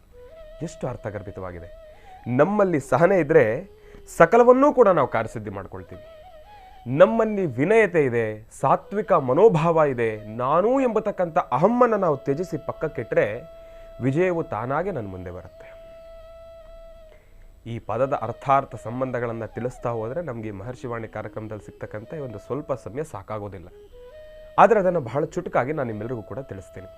ಎಷ್ಟು ಅರ್ಥಗರ್ಭಿತವಾಗಿದೆ. ನಮ್ಮಲ್ಲಿ ಸಹನೆ ಇದ್ದರೆ ಸಕಲವನ್ನೂ ಕೂಡ ನಾವು ಕಾರ್ಯಸಿದ್ಧಿ ಮಾಡ್ಕೊಳ್ತೀವಿ. ನಮ್ಮಲ್ಲಿ ವಿನಯತೆ ಇದೆ, ಸಾತ್ವಿಕ ಮನೋಭಾವ ಇದೆ, ನಾನೂ ಎಂಬತಕ್ಕಂಥ ಅಹಮ್ಮನ್ನು ನಾವು ತ್ಯಜಿಸಿ ಪಕ್ಕಕ್ಕಿಟ್ಟರೆ ವಿಜಯವು ತಾನಾಗೆ ನನ್ನ ಮುಂದೆ ಬರುತ್ತೆ. ಈ ಪದದ ಅರ್ಥಾರ್ಥ ಸಂಬಂಧಗಳನ್ನು ತಿಳಿಸ್ತಾ ಹೋದರೆ ನಮಗೆ ಈ ಮಹರ್ಷಿವಾಣಿ ಕಾರ್ಯಕ್ರಮದಲ್ಲಿ ಸಿಗ್ತಕ್ಕಂಥ ಒಂದು ಸ್ವಲ್ಪ ಸಮಯ ಸಾಕಾಗೋದಿಲ್ಲ. ಆದರೆ ಅದನ್ನು ಬಹಳ ಚುಟುಕಾಗಿ ನಾನು ನಿಮ್ಮೆಲ್ಲರಿಗೂ ಕೂಡ ತಿಳಿಸ್ತೀನಿ.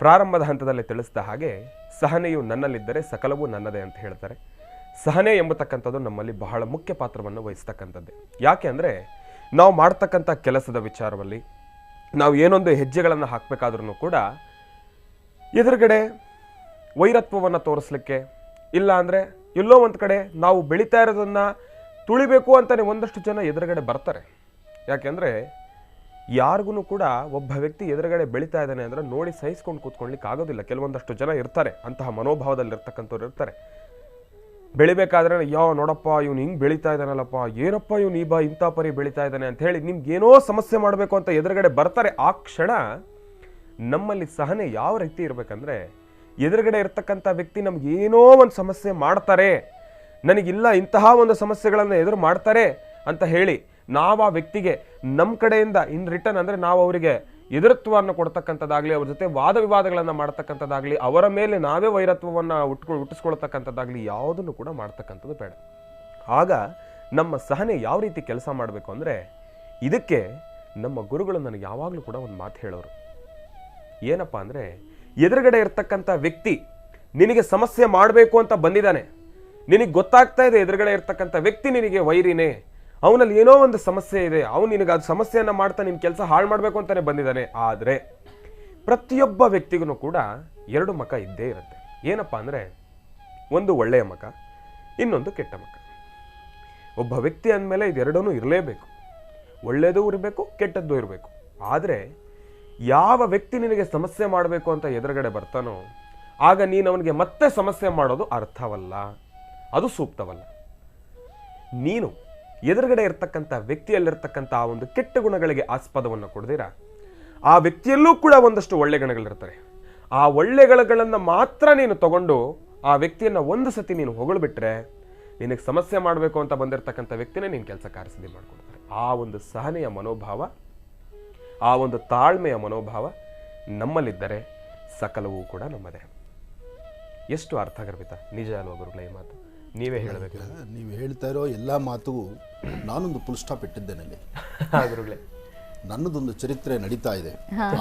ಪ್ರಾರಂಭದ ಹಂತದಲ್ಲಿ ತಿಳಿಸಿದ ಹಾಗೆ ಸಹನೆಯು ನನ್ನಲ್ಲಿದ್ದರೆ ಸಕಲವೂ ನನ್ನದೇ ಅಂತ ಹೇಳ್ತಾರೆ. ಸಹನೆ ಎಂಬತಕ್ಕಂಥದ್ದು ನಮ್ಮಲ್ಲಿ ಬಹಳ ಮುಖ್ಯ ಪಾತ್ರವನ್ನು ವಹಿಸ್ತಕ್ಕಂಥದ್ದೇ. ಯಾಕೆ ಅಂದರೆ, ನಾವು ಮಾಡ್ತಕ್ಕಂಥ ಕೆಲಸದ ವಿಚಾರದಲ್ಲಿ ನಾವು ಏನೊಂದು ಹೆಜ್ಜೆಗಳನ್ನು ಹಾಕಬೇಕಾದ್ರೂ ಕೂಡ ಎದುರುಗಡೆ ವೈರತ್ವವನ್ನು ತೋರಿಸ್ಲಿಕ್ಕೆ, ಇಲ್ಲ ಅಂದರೆ ಎಲ್ಲೋ ಒಂದು ಕಡೆ ನಾವು ಬೆಳೀತಾ ಇರೋದನ್ನು ತುಳಿಬೇಕು ಅಂತಲೇ ಒಂದಷ್ಟು ಜನ ಎದುರುಗಡೆ ಬರ್ತಾರೆ. ಯಾಕೆಂದರೆ ಯಾರಿಗೂ ಕೂಡ ಒಬ್ಬ ವ್ಯಕ್ತಿ ಎದುರುಗಡೆ ಬೆಳೀತಾ ಇದ್ದಾನೆ ಅಂದರೆ ನೋಡಿ ಸಹಿಸ್ಕೊಂಡು ಕೂತ್ಕೊಳ್ಳಿಕ್ಕೆ ಆಗೋದಿಲ್ಲ. ಕೆಲವೊಂದಷ್ಟು ಜನ ಇರ್ತಾರೆ, ಅಂತಹ ಮನೋಭಾವದಲ್ಲಿ ಇರ್ತಕ್ಕಂಥವ್ರು ಇರ್ತಾರೆ. ಬೆಳಿಬೇಕಾದ್ರೆ ನೋಡಪ್ಪ ಇವನು ಹಿಂಗೆ ಬೆಳೀತಾ ಇದ್ದಾನಲ್ಲಪ್ಪ, ಏನಪ್ಪ ಇವನು ಇಂಥ ಪರಿ ಬೆಳೀತಾ ಇದ್ದಾನೆ ಅಂತ ಹೇಳಿ ನಿಮ್ಗೇನೋ ಸಮಸ್ಯೆ ಮಾಡಬೇಕು ಅಂತ ಎದುರುಗಡೆ ಬರ್ತಾರೆ. ಆ ಕ್ಷಣ ನಮ್ಮಲ್ಲಿ ಸಹನೆ ಯಾವ ರೀತಿ ಇರಬೇಕಂದ್ರೆ, ಎದುರುಗಡೆ ಇರ್ತಕ್ಕಂಥ ವ್ಯಕ್ತಿ ನಮ್ಗೆ ಏನೋ ಒಂದು ಸಮಸ್ಯೆ ಮಾಡ್ತಾರೆ, ನನಗಿಲ್ಲ ಇಂತಹ ಒಂದು ಸಮಸ್ಯೆಗಳನ್ನು ಎದುರು ಮಾಡ್ತಾರೆ ಅಂತ ಹೇಳಿ ನಾವು ಆ ವ್ಯಕ್ತಿಗೆ ನಮ್ಮ ಕಡೆಯಿಂದ ಇನ್ ರಿಟರ್ನ್ ಅಂದರೆ ನಾವು ಅವರಿಗೆ ಎದುರತ್ವವನ್ನು ಕೊಡ್ತಕ್ಕಂಥದ್ದಾಗಲಿ, ಅವ್ರ ಜೊತೆ ವಾದ ವಿವಾದಗಳನ್ನು ಮಾಡ್ತಕ್ಕಂಥದ್ದಾಗಲಿ, ಅವರ ಮೇಲೆ ನಾವೇ ವೈರತ್ವವನ್ನು ಹುಟ್ಟಿಸ್ಕೊಳ್ತಕ್ಕಂಥದ್ದಾಗಲಿ ಯಾವುದನ್ನು ಕೂಡ ಮಾಡ್ತಕ್ಕಂಥದ್ದು ಬೇಡ. ಆಗ ನಮ್ಮ ಸಹನೆ ಯಾವ ರೀತಿ ಕೆಲಸ ಮಾಡಬೇಕು ಅಂದರೆ, ಇದಕ್ಕೆ ನಮ್ಮ ಗುರುಗಳು ನನಗೆ ಯಾವಾಗಲೂ ಕೂಡ ಒಂದು ಮಾತು ಹೇಳೋರು. ಏನಪ್ಪ ಅಂದರೆ, ಎದುರುಗಡೆ ಇರ್ತಕ್ಕಂಥ ವ್ಯಕ್ತಿ ನಿನಗೆ ಸಮಸ್ಯೆ ಮಾಡಬೇಕು ಅಂತ ಬಂದಿದ್ದಾನೆ, ನಿನಗೆ ಗೊತ್ತಾಗ್ತಾ ಇದೆ ಎದುರುಗಡೆ ಇರ್ತಕ್ಕಂಥ ವ್ಯಕ್ತಿ ನಿನಗೆ ವೈರಿನೇ, ಅವನಲ್ಲಿ ಏನೋ ಒಂದು ಸಮಸ್ಯೆ ಇದೆ, ಅವನು ನಿನಗೆ ಅದು ಸಮಸ್ಯೆಯನ್ನು ಮಾಡ್ತಾ ನಿನ್ನ ಕೆಲಸ ಹಾಳು ಮಾಡಬೇಕು ಅಂತಲೇ ಬಂದಿದ್ದಾನೆ. ಆದರೆ ಪ್ರತಿಯೊಬ್ಬ ವ್ಯಕ್ತಿಗೂ ಕೂಡ ಎರಡು ಮುಖ ಇದ್ದೇ ಇರುತ್ತೆ. ಏನಪ್ಪ ಅಂದರೆ, ಒಂದು ಒಳ್ಳೆಯ ಮುಖ, ಇನ್ನೊಂದು ಕೆಟ್ಟ ಮುಖ. ಒಬ್ಬ ವ್ಯಕ್ತಿ ಅಂದಮೇಲೆ ಇದೆರಡೂ ಇರಲೇಬೇಕು, ಒಳ್ಳೆಯದೂ ಇರಬೇಕು, ಕೆಟ್ಟದ್ದು ಇರಬೇಕು. ಆದರೆ ಯಾವ ವ್ಯಕ್ತಿ ನಿನಗೆ ಸಮಸ್ಯೆ ಮಾಡಬೇಕು ಅಂತ ಎದುರುಗಡೆ ಬರ್ತಾನೋ ಆಗ ನೀನು ಅವನಿಗೆ ಮತ್ತೆ ಸಮಸ್ಯೆ ಮಾಡೋದು ಅರ್ಥವಲ್ಲ, ಅದು ಸೂಕ್ತವಲ್ಲ. ನೀನು ಎದುರುಗಡೆ ಇರ್ತಕ್ಕಂಥ ವ್ಯಕ್ತಿಯಲ್ಲಿರ್ತಕ್ಕಂಥ ಆ ಒಂದು ಕೆಟ್ಟ ಗುಣಗಳಿಗೆ ಆಸ್ಪದವನ್ನು ಕೊಡ್ದಿರ ಆ ವ್ಯಕ್ತಿಯಲ್ಲೂ ಕೂಡ ಒಂದಷ್ಟು ಒಳ್ಳೆ ಗುಣಗಳಿರ್ತಾರೆ. ಆ ಒಳ್ಳೆ ಗುಣಗಳನ್ನು ಮಾತ್ರ ನೀನು ತಗೊಂಡು ಆ ವ್ಯಕ್ತಿಯನ್ನು ಒಂದು ಸತಿ ನೀನು ಹೊಗಳ್ಬಿಟ್ರೆ ನಿನಗೆ ಸಮಸ್ಯೆ ಮಾಡಬೇಕು ಅಂತ ಬಂದಿರತಕ್ಕಂಥ ವ್ಯಕ್ತಿನೇ ನೀನು ಕೆಲಸ ಕಾರ್ಯಸಿದ್ಧಿ ಮಾಡ್ಕೊಳ್ತಾರೆ. ಆ ಒಂದು ಸಹನೆಯ ಮನೋಭಾವ, ಆ ಒಂದು ತಾಳ್ಮೆಯ ಮನೋಭಾವ ನಮ್ಮಲ್ಲಿದ್ದರೆ ಸಕಲವೂ ಕೂಡ ನಮ್ಮದೇ. ಎಷ್ಟು ಅರ್ಥಗರ್ಭಿತ, ನಿಜ ಅಲ್ವಾ ಗುರುಗಳೇ ಈ ಮಾತು? ನೀವೇ ಹೇಳಬೇಕು. ನೀವು ಹೇಳ್ತಾ ಇರೋ ಎಲ್ಲ ಮಾತುಗೂ ನಾನೊಂದು ಫುಲ್ ಸ್ಟಾಪ್ ಇಟ್ಟಿದ್ದೇನೆ ಅಲ್ಲಿ. ಗುರುಗಳೇ, ನನ್ನದೊಂದು ಚರಿತ್ರೆ ನಡೀತಾ ಇದೆ.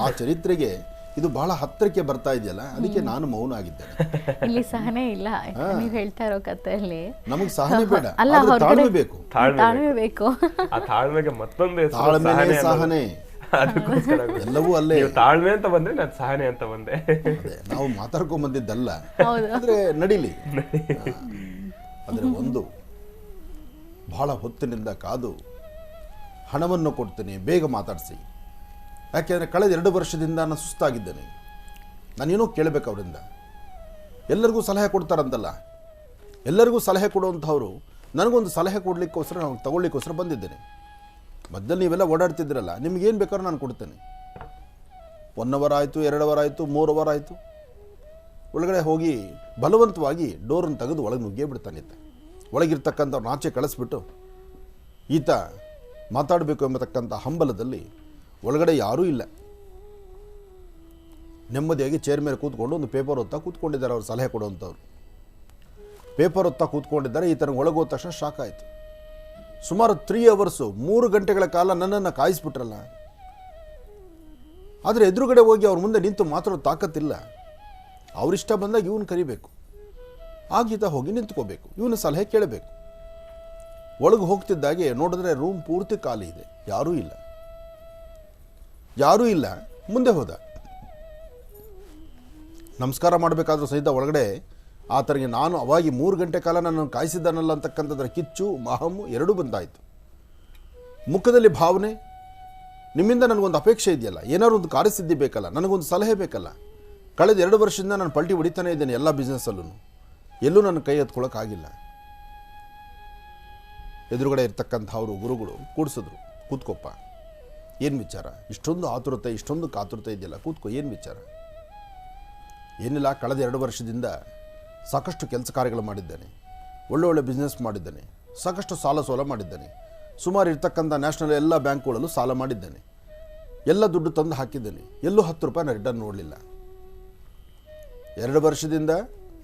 ಆ ಚರಿತ್ರೆಗೆ ಇದು ಬಹಳ ಹತ್ತಿರಕ್ಕೆ ಬರ್ತಾ ಇದೆಯಲ್ಲ, ಅದಕ್ಕೆ ನಾನು ಮೌನ ಆಗಿದ್ದೇನೆ. ಇಲ್ಲಿ ಸಹನೆ ಇಲ್ಲ, ನೀವು ಹೇಳ್ತಾ ಇರೋ ಕಥೆಯಲ್ಲಿ ನಮಗೆ ಸಹನೆ ಬೇಡ, ತಾಳ್ಮೆ ಬೇಕು. ತಾಳ್ಮೆ ಬೇಕು. ಆ ತಾಳ್ಮೆಗೆ ಮತ್ತೊಂದು ತಾಳ್ಮೆ, ಸಹನೆ ಎಲ್ಲವೂ ಅಲ್ಲೇ. ತಾಳ್ಮೆ ಅಂತ ಬಂದ್ರೆ ನಾನು ಸಹನೆ ಅಂತ ಬಂದೆ. ನಾವು ಮಾತಾಡ್ಕೊಂಡ್ ಬಂದಿದ್ದಲ್ಲ, ಆದ್ರೆ ನಡಿಲಿ. ಆದ್ರೆ ಒಂದು ಬಹಳ ಹೊತ್ತಿನಿಂದ ಕಾದು ಹಣವನ್ನು ಕೊಡ್ತೇನೆ, ಬೇಗ ಮಾತಾಡಿಸಿ. ಯಾಕೆಂದರೆ ಕಳೆದ 2 ವರ್ಷದಿಂದ ನಾನು ಸುಸ್ತಾಗಿದ್ದೇನೆ. ನಾನೇನೋ ಕೇಳಬೇಕು ಅವರಿಂದ. ಎಲ್ಲರಿಗೂ ಸಲಹೆ ಕೊಡ್ತಾರಂತಲ್ಲ, ಎಲ್ಲರಿಗೂ ಸಲಹೆ ಕೊಡುವಂಥವ್ರು ನನಗೊಂದು ಸಲಹೆ ಕೊಡಲಿಕ್ಕೋಸ್ಕರ, ನಾನು ತಗೊಳ್ಳಿಕ್ಕೋಸ್ಕರ ಬಂದಿದ್ದೇನೆ. ಮಧ್ಯದಲ್ಲಿ ನೀವೆಲ್ಲ ಓಡಾಡ್ತಿದ್ದೀರಲ್ಲ, ನಿಮಗೇನು ಬೇಕಾದ್ರೂ ನಾನು ಕೊಡ್ತೇನೆ. 1 ಅವರ್ ಆಯಿತು, 2 ಅವರ್ ಆಯಿತು, 3 ಅವರ್ ಆಯಿತು. ಒಳಗಡೆ ಹೋಗಿ ಬಲವಂತವಾಗಿ ಡೋರನ್ನು ತೆಗೆದು ಒಳಗೆ ನುಗ್ಗೇ ಬಿಡ್ತಾನಿತ್ತ. ಒಳಗಿರ್ತಕ್ಕಂಥವ್ರು ನಾಚೆ ಕಳಿಸ್ಬಿಟ್ಟು ಈತ ಮಾತಾಡಬೇಕು ಎಂಬತಕ್ಕಂಥ ಹಂಬಲದಲ್ಲಿ ಒಳಗಡೆ ಯಾರೂ ಇಲ್ಲ. ನೆಮ್ಮದಿಯಾಗಿ ಚೇರ್ ಮೇಲೆ ಕೂತ್ಕೊಂಡು ಒಂದು ಪೇಪರ್ ಓದ್ತಾ ಕೂತ್ಕೊಂಡಿದ್ದಾರೆ. ಅವ್ರು ಸಲಹೆ ಕೊಡುವಂಥವ್ರು ಪೇಪರ್ ಓದ್ತಾ ಕೂತ್ಕೊಂಡಿದ್ದಾರೆ. ಈ ಥರ ಒಳಗೆ ಹೋದ ತಕ್ಷಣ ಶಾಕ್ ಆಯಿತು. ಸುಮಾರು 3 ಅವರ್ಸು 3 ಗಂಟೆಗಳ ಕಾಲ ನನ್ನನ್ನು ಕಾಯಿಸ್ಬಿಟ್ರಲ್ಲ. ಆದರೆ ಎದುರುಗಡೆ ಹೋಗಿ ಅವ್ರ ಮುಂದೆ ನಿಂತು ಮಾತಾಡೋ ತಾಕತ್ತಿಲ್ಲ. ಅವರಿಷ್ಟ ಬಂದಾಗ ಇವನು ಕರಿಬೇಕು, ಆಗೀತ ಹೋಗಿ ನಿಂತ್ಕೋಬೇಕು, ಇವನ ಸಲಹೆ ಕೇಳಬೇಕು. ಒಳಗೆ ಹೋಗ್ತಿದ್ದಾಗೆ ನೋಡಿದ್ರೆ ರೂಮ್ ಪೂರ್ತಿ ಖಾಲಿ ಇದೆ, ಯಾರೂ ಇಲ್ಲ. ಮುಂದೆ ಹೋದ. ನಮಸ್ಕಾರ ಮಾಡಬೇಕಾದ್ರೂ ಸಹಿತ ಒಳಗಡೆ ಆತನಿಗೆ ನಾನು ಅವಾಗಿ 3 ಗಂಟೆ ಕಾಲ ನನ್ನನ್ನು ಕಾಯಿಸಿದ್ದಾನಲ್ಲ ಅಂತಕ್ಕಂಥದ್ರ ಕಿಚ್ಚು ಮಹಮ್ಮು ಎರಡೂ ಬಂದಾಯಿತು. ಮುಖದಲ್ಲಿ ಭಾವನೆ, ನಿಮ್ಮಿಂದ ನನಗೊಂದು ಅಪೇಕ್ಷೆ ಇದೆಯಲ್ಲ, ಏನಾದ್ರು ಒಂದು ಕಾರ್ಯಸಿದ್ಧಿ ಬೇಕಲ್ಲ, ನನಗೊಂದು ಸಲಹೆ ಬೇಕಲ್ಲ. ಕಳೆದ 2 ವರ್ಷದಿಂದ ನಾನು ಪಲ್ಟಿ ಹೊಡಿತಾನೆ ಇದ್ದೇನೆ ಎಲ್ಲ ಬಿಸ್ನೆಸ್ಸಲ್ಲೂ, ಎಲ್ಲೂ ನನ್ನ ಕೈ ಎತ್ಕೊಳ್ಳೋಕ್ಕಾಗಿಲ್ಲ. ಎದುರುಗಡೆ ಇರ್ತಕ್ಕಂಥ ಅವರು ಗುರುಗಳು ಕೂಡಿಸಿದ್ರು. ಕೂತ್ಕೊಪ್ಪ, ಏನು ವಿಚಾರ? ಇಷ್ಟೊಂದು ಆತುರತೆ, ಇಷ್ಟೊಂದು ಕಾತುರತೆ ಇದೆಯಲ್ಲ, ಕೂತ್ಕೋ, ಏನು ವಿಚಾರ? ಏನಿಲ್ಲ, ಕಳೆದ 2 ವರ್ಷದಿಂದ ಸಾಕಷ್ಟು ಕೆಲಸ ಕಾರ್ಯಗಳು ಮಾಡಿದ್ದೇನೆ, ಒಳ್ಳೊಳ್ಳೆ ಬಿಸ್ನೆಸ್ ಮಾಡಿದ್ದೇನೆ, ಸಾಕಷ್ಟು ಸಾಲ ಸೋಲ ಮಾಡಿದ್ದೇನೆ, ಸುಮಾರು ಇರ್ತಕ್ಕಂಥ ನ್ಯಾಷನಲ್ ಎಲ್ಲ ಬ್ಯಾಂಕ್ಗಳಲ್ಲೂ ಸಾಲ ಮಾಡಿದ್ದೇನೆ, ಎಲ್ಲ ದುಡ್ಡು ತಂದು ಹಾಕಿದ್ದೇನೆ, ಎಲ್ಲೂ 10 ರೂಪಾಯಿನ ರಿಟರ್ನ್ ನೋಡಲಿಲ್ಲ. 2 ವರ್ಷದಿಂದ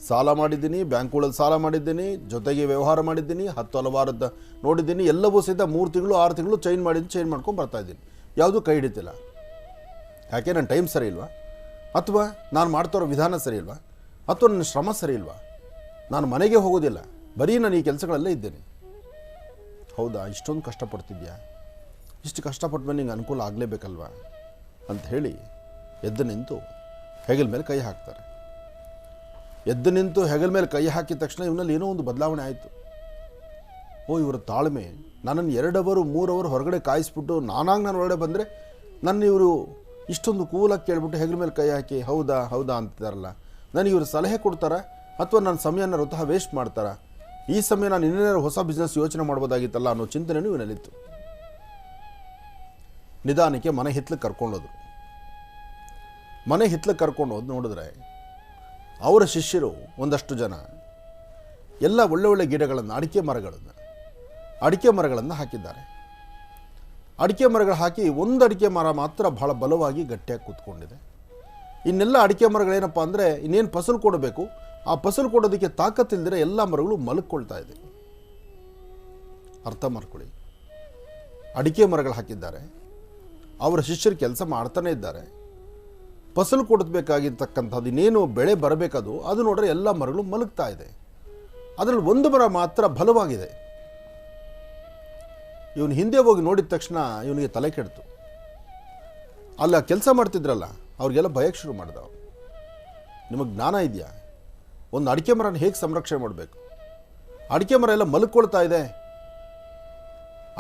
ಸಾಲ ಮಾಡಿದ್ದೀನಿ, ಬ್ಯಾಂಕ್ಗಳಲ್ಲಿ ಸಾಲ ಮಾಡಿದ್ದೀನಿ, ಜೊತೆಗೆ ವ್ಯವಹಾರ ಮಾಡಿದ್ದೀನಿ, 10 ಹಲವಾರದ್ದು ನೋಡಿದ್ದೀನಿ, ಎಲ್ಲವೂ ಸಹಿತ 3 ತಿಂಗಳು 6 ತಿಂಗಳು ಚೇಂಜ್ ಮಾಡ್ಕೊಂಡು ಬರ್ತಾಯಿದ್ದೀನಿ, ಯಾವುದೂ ಕೈ ಹಿಡಿತಿಲ್ಲ. ಯಾಕೆ? ನನ್ನ ಟೈಮ್ ಸರಿ ಇಲ್ವಾ? ಅಥವಾ ನಾನು ಮಾಡ್ತಾರೋ ವಿಧಾನ ಸರಿ ಇಲ್ವಾ? ಅಥವಾ ನನ್ನ ಶ್ರಮ ಸರಿ ಇಲ್ವಾ? ನಾನು ಮನೆಗೆ ಹೋಗೋದಿಲ್ಲ, ಬರೀ ನಾನು ಈ ಕೆಲಸಗಳಲ್ಲೇ ಇದ್ದೇನೆ. ಹೌದಾ? ಇಷ್ಟೊಂದು ಕಷ್ಟಪಡ್ತಿದ್ಯಾ? ಇಷ್ಟು ಕಷ್ಟಪಟ್ಟ ಮೇಲೆ ನಿಂಗೆ ಅನುಕೂಲ ಆಗಲೇಬೇಕಲ್ವಾ ಅಂತ ಹೇಳಿ ಎದ್ದು ನಿಂತು ಹೆಗಲ ಮೇಲೆ ಕೈ ಹಾಕ್ತಾರೆ. ಎದ್ದು ನಿಂತು ಹೆಗಲ ಮೇಲೆ ಕೈ ಹಾಕಿದ ತಕ್ಷಣ ಇವನಲ್ಲಿ ಏನೋ ಒಂದು ಬದಲಾವಣೆ ಆಯಿತು. ಇವರ ತಾಳ್ಮೆ, ನನ್ನನ್ನು 2 ಅವರು 3 ಅವರು ಹೊರಗಡೆ ಕಾಯಿಸ್ಬಿಟ್ಟು ನಾನು ಒಳಗಡೆ ಬಂದರೆ ನನ್ನ ಇವರು ಇಷ್ಟೊಂದು ಕೂಲಾಗಿ ಕೇಳ್ಬಿಟ್ಟು ಹೆಗಲ ಮೇಲೆ ಕೈ ಹಾಕಿ ಹೌದಾ ಅಂತಿದ್ದಾರಲ್ಲ, ನನಗೆ ಇವರು ಸಲಹೆ ಕೊಡ್ತಾರಾ ಅಥವಾ ನನ್ನ ಸಮಯನ ವೃಥಾ ವೇಸ್ಟ್ ಮಾಡ್ತಾರಾ? ಈ ಸಮಯ ನಾನು ಇನ್ನೇನಾದ್ರು ಹೊಸ ಬಿಸ್ನೆಸ್ ಯೋಚನೆ ಮಾಡ್ಬೋದಾಗಿತ್ತಲ್ಲ ಅನ್ನೋ ಚಿಂತನೆಯೂ ಇವನಲ್ಲಿತ್ತು. ನಿಧಾನಕ್ಕೆ ಮನೆ ಹಿತ್ಲಕ್ಕೆ ಕರ್ಕೊಂಡೋದ್ರು. ಮನೆ ಹಿತ್ಲಕ್ಕೆ ಕರ್ಕೊಂಡೋದು ನೋಡಿದ್ರೆ ಅವರ ಶಿಷ್ಯರು ಒಂದಷ್ಟು ಜನ ಎಲ್ಲ ಒಳ್ಳೆ ಗಿಡಗಳನ್ನು, ಅಡಿಕೆ ಮರಗಳನ್ನು ಹಾಕಿದ್ದಾರೆ. ಅಡಿಕೆ ಮರಗಳು ಹಾಕಿ ಒಂದು ಅಡಿಕೆ ಮರ ಮಾತ್ರ ಬಹಳ ಬಲವಾಗಿ ಗಟ್ಟಿಯಾಗಿ ಕೂತ್ಕೊಂಡಿದೆ. ಇನ್ನೆಲ್ಲ ಅಡಿಕೆ ಮರಗಳೇನಪ್ಪ ಅಂದರೆ ಇನ್ನೇನು ಫಸಲು ಕೊಡಬೇಕು, ಆ ಫಸಲು ಕೊಡೋದಕ್ಕೆ ತಾಕತ್ತಿಲ್ದಿರ ಎಲ್ಲ ಮರಗಳು ಮಲಕ್ಕೊಳ್ತಾ ಇದೆ. ಅರ್ಥ ಮಾಡ್ಕೊಳ್ಳಿ, ಅಡಿಕೆ ಮರಗಳು ಹಾಕಿದ್ದಾರೆ, ಅವರ ಶಿಷ್ಯರು ಕೆಲಸ ಮಾಡ್ತಾನೆ ಇದ್ದಾರೆ. ಫಸಲು ಕೊಡಬೇಕಾಗಿರ್ತಕ್ಕಂಥದ್ದು ಇನ್ನೇನು ಬೆಳೆ ಬರಬೇಕದು, ಅದು ನೋಡ್ರೆ ಎಲ್ಲ ಮರಗಳು ಮಲಗ್ತಾ ಇದೆ. ಅದರಲ್ಲಿ ಒಂದು ಮರ ಮಾತ್ರ ಬಲವಾಗಿದೆ. ಇವನು ಹಿಂದೆ ಹೋಗಿ ನೋಡಿದ ತಕ್ಷಣ ಇವನಿಗೆ ತಲೆ ಕೆಡ್ತು. ಅಲ್ಲ ಕೆಲಸ ಮಾಡ್ತಿದ್ರಲ್ಲ ಅವ್ರಿಗೆಲ್ಲ ಭಯಕ್ಕೆ ಶುರು ಮಾಡ್ದ. ನಿಮಗೆ ಜ್ಞಾನ ಇದೆಯಾ? ಒಂದು ಅಡಿಕೆ ಮರನ ಹೇಗೆ ಸಂರಕ್ಷಣೆ ಮಾಡಬೇಕು? ಅಡಿಕೆ ಮರ ಎಲ್ಲ ಮಲ್ಕೊಳ್ತಾ ಇದೆ.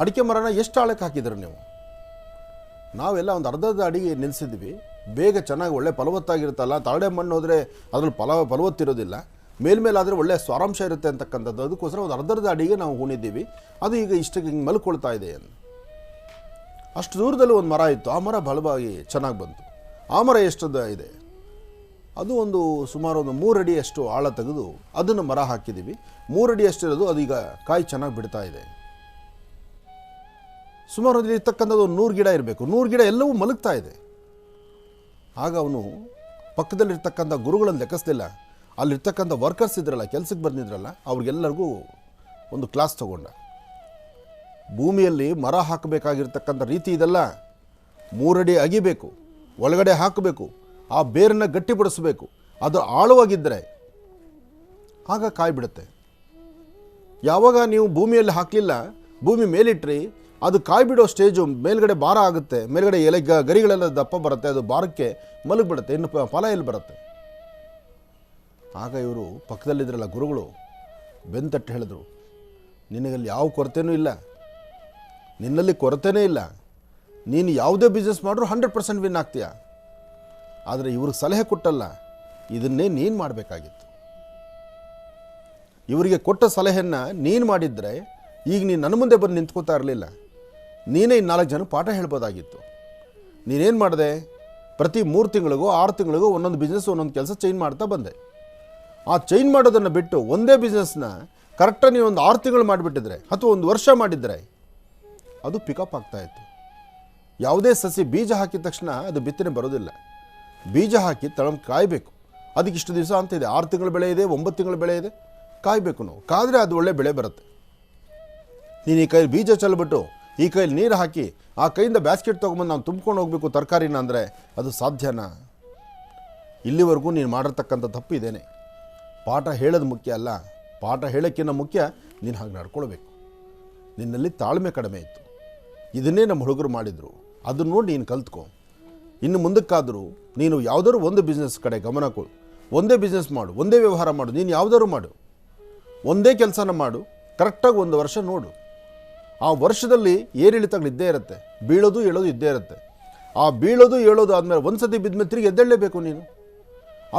ಅಡಿಕೆ ಮರನ ಎಷ್ಟು ಆಳಕ್ಕೆ ಹಾಕಿದ್ರು ನೀವು? ನಾವೆಲ್ಲ ಒಂದು ಅರ್ಧ ಅಡಿಗೆ ನಿಲ್ಲಿಸಿದ್ವಿ. ಬೇಗ ಚೆನ್ನಾಗಿ ಒಳ್ಳೆ ಫಲವತ್ತಾಗಿರುತ್ತಲ್ಲ, ತಾಳೆ ಮಣ್ಣು ಹೋದರೆ ಅದ್ರಲ್ಲಿ ಫಲವತ್ತಿರೋದಿಲ್ಲ, ಮೇಲ್ಮೇಲಾದರೆ ಒಳ್ಳೆ ಸ್ವಾರಾಂಶ ಇರುತ್ತೆ ಅಂತಕ್ಕಂಥದ್ದು. ಅದಕ್ಕೋಸ್ಕರ ಒಂದು ಅರ್ಧ ಅಡಿಗೆ ನಾವು ಹೂಣಿದ್ದೀವಿ, ಅದು ಈಗ ಇಷ್ಟಕ್ಕೆ ಹಿಂಗೆ ಮಲ್ಕೊಳ್ತಾ ಇದೆ ಅಂತ. ಅಷ್ಟು ದೂರದಲ್ಲಿ ಒಂದು ಮರ ಇತ್ತು, ಆ ಮರ ಬಲವಾಗಿ ಚೆನ್ನಾಗಿ ಬಂತು. ಆ ಮರ ಎಷ್ಟದ ಇದೆ? ಅದು ಒಂದು ಸುಮಾರು 3 ಅಡಿಯಷ್ಟು ಆಳ ತೆಗೆದು ಅದನ್ನು ಮರ ಹಾಕಿದ್ದೀವಿ. 3 ಅಡಿಯಷ್ಟು ಇರೋದು, ಅದೀಗ ಕಾಯಿ ಚೆನ್ನಾಗಿ ಬಿಡ್ತಾ ಇದೆ. ಸುಮಾರು ಅದ್ರಲ್ಲಿ ಇರ್ತಕ್ಕಂಥದ್ದು 100 ಗಿಡ ಇರಬೇಕು. 100 ಗಿಡ ಎಲ್ಲವೂ ಮಲಗ್ತಾ ಇದೆ. ಆಗ ಅವನು ಪಕ್ಕದಲ್ಲಿರ್ತಕ್ಕಂಥ ಗುರುಗಳನ್ನು ಲೆಕ್ಕಿಸ್ತಿಲ್ಲ, ಅಲ್ಲಿರ್ತಕ್ಕಂಥ ವರ್ಕರ್ಸ್ ಇದ್ರಲ್ಲ, ಕೆಲಸಕ್ಕೆ ಬಂದಿದ್ರಲ್ಲ, ಅವ್ರಿಗೆಲ್ಲರಿಗೂ ಒಂದು ಕ್ಲಾಸ್ ತಗೊಂಡ. ಭೂಮಿಯಲ್ಲಿ ಮರ ಹಾಕಬೇಕಾಗಿರ್ತಕ್ಕಂಥ ರೀತಿ ಇದೆಲ್ಲ. 3 ಅಡಿ ಅಗಿಬೇಕು, ಒಳಗಡೆ ಹಾಕಬೇಕು, ಆ ಬೇರನ್ನು ಗಟ್ಟಿಪಡಿಸಬೇಕು. ಅದು ಆಳವಾಗಿದ್ದರೆ ಆಗ ಕಾಯಿ ಬಿಡುತ್ತೆ. ಯಾವಾಗ ನೀವು ಭೂಮಿಯಲ್ಲಿ ಹಾಕಲಿಲ್ಲ, ಭೂಮಿ ಮೇಲಿಟ್ರಿ, ಅದು ಕಾಯಿ ಬಿಡೋ ಸ್ಟೇಜು ಮೇಲ್ಗಡೆ ಭಾರ ಆಗುತ್ತೆ, ಮೇಲ್ಗಡೆ ಎಲೆ ಗರಿಗಳೆಲ್ಲ ದಪ್ಪ ಬರುತ್ತೆ, ಅದು ಭಾರಕ್ಕೆ ಮಲಗಿಬಿಡುತ್ತೆ, ಇನ್ನು ಫಲ ಎಲ್ಲಿ ಬರುತ್ತೆ? ಆಗ ಇವರು ಪಕ್ಕದಲ್ಲಿದ್ರಲ್ಲ ಗುರುಗಳು ಬೆಂತಟ್ಟು ಹೇಳಿದ್ರು, ನಿನಗಲ್ಲಿ ಯಾವ ಕೊರತೆನೂ ಇಲ್ಲ, ನಿನ್ನಲ್ಲಿ ಕೊರತೆನೇ ಇಲ್ಲ, ನೀನು ಯಾವುದೇ ಬಿಸ್ನೆಸ್ ಮಾಡಿದ್ರು 100% ವಿನ್ ಆಗ್ತೀಯ. ಆದರೆ ಇವ್ರಿಗೆ ಸಲಹೆ ಕೊಟ್ಟಲ್ಲ, ಇದನ್ನೇ ನೀನು ಮಾಡಬೇಕಾಗಿತ್ತು. ಇವರಿಗೆ ಕೊಟ್ಟ ಸಲಹೆಯನ್ನು ನೀನು ಮಾಡಿದರೆ ಈಗ ನೀನು ನನ್ನ ಮುಂದೆ ಬಂದು ನಿಂತ್ಕೋತಾ ಇರಲಿಲ್ಲ, ನೀನೇ 4 ಜನ ಪಾಠ ಹೇಳ್ಬೋದಾಗಿತ್ತು. ನೀನೇನು ಮಾಡಿದೆ? ಪ್ರತಿ 3 ತಿಂಗಳಿಗೋ 6 ತಿಂಗಳಿಗೋ ಒಂದೊಂದು ಬಿಸ್ನೆಸ್ ಒಂದೊಂದು ಕೆಲಸ ಚೇಂಜ್ ಮಾಡ್ತಾ ಬಂದೆ. ಆ ಚೇಂಜ್ ಮಾಡೋದನ್ನು ಬಿಟ್ಟು ಒಂದೇ ಬಿಸ್ನೆಸ್ನ ಕರೆಕ್ಟಾಗಿ ನೀವು ಒಂದು 6 ತಿಂಗಳು ಮಾಡಿಬಿಟ್ಟಿದ್ರೆ ಅಥವಾ 1 ವರ್ಷ ಮಾಡಿದರೆ ಅದು ಪಿಕಪ್ ಆಗ್ತಾಯಿತ್ತು. ಯಾವುದೇ ಸಸಿ ಬೀಜ ಹಾಕಿದ ತಕ್ಷಣ ಅದು ಬಿತ್ತನೆ ಬರೋದಿಲ್ಲ. ಬೀಜ ಹಾಕಿ ಕಾಯಬೇಕು. ಅದಕ್ಕೆ ಇಷ್ಟು ದಿವಸ ಅಂತ ಇದೆ. 6 ತಿಂಗಳ ಬೆಳೆ ಇದೆ, 9 ತಿಂಗಳ ಬೆಳೆ ಇದೆ. ಕಾಯಬೇಕು ನಾವು. ಕಾದರೆ ಅದು ಒಳ್ಳೆ ಬೆಳೆ ಬರುತ್ತೆ. ನೀನು ಈ ಕೈಲಿ ಬೀಜ ಚೆಲ್ಬಿಟ್ಟು ಈ ಕೈಲಿ ನೀರು ಹಾಕಿ ಆ ಕೈಯಿಂದ ಬ್ಯಾಸ್ಕೆಟ್ ತೊಗೊಂಬಂದು ನಾವು ತುಂಬ್ಕೊಂಡು ಹೋಗಬೇಕು ತರಕಾರಿನ ಅಂದರೆ ಅದು ಸಾಧ್ಯನಾ? ಇಲ್ಲಿವರೆಗೂ ನೀನು ಮಾಡಿರ್ತಕ್ಕಂಥ ತಪ್ಪು ಇದೇನೆ. ಪಾಠ ಹೇಳೋದು ಮುಖ್ಯ ಅಲ್ಲ, ಪಾಠ ಹೇಳೋಕ್ಕಿಂತ ಮುಖ್ಯ ನೀನು ಹಾಗೆ ನಡ್ಕೊಳ್ಬೇಕು. ನಿನ್ನಲ್ಲಿ ತಾಳ್ಮೆ ಕಡಿಮೆ ಇತ್ತು. ಇದನ್ನೇ ನಮ್ಮ ಹುಡುಗರು ಮಾಡಿದರು. ಅದನ್ನು ನೋಡಿ ನೀನು ಕಲ್ತ್ಕೊ. ಇನ್ನು ಮುಂದಕ್ಕಾದರೂ ನೀನು ಯಾವುದಾದ್ರು ಒಂದು ಬಿಸ್ನೆಸ್ ಕಡೆ ಗಮನ ಕೊಡು. ಒಂದೇ ಬಿಸ್ನೆಸ್ ಮಾಡು, ಒಂದೇ ವ್ಯವಹಾರ ಮಾಡು. ನೀನು ಯಾವುದಾದ್ರು ಮಾಡು, ಒಂದೇ ಕೆಲಸನ ಮಾಡು. ಕರೆಕ್ಟಾಗಿ 1 ವರ್ಷ ನೋಡು. ಆ ವರ್ಷದಲ್ಲಿ ಏರಿಳಿತಗಳು ಇದ್ದೇ ಇರುತ್ತೆ, ಬೀಳೋದು ಏಳೋದು ಇದ್ದೇ ಇರುತ್ತೆ. ಆ ಬೀಳೋದು ಏಳೋದು ಆದಮೇಲೆ ಒಂದು ಸತಿ ಬಿದ್ಮೇಲೆ ತಿರುಗಿ ಎದ್ದೇಳಲೇಬೇಕು ನೀನು.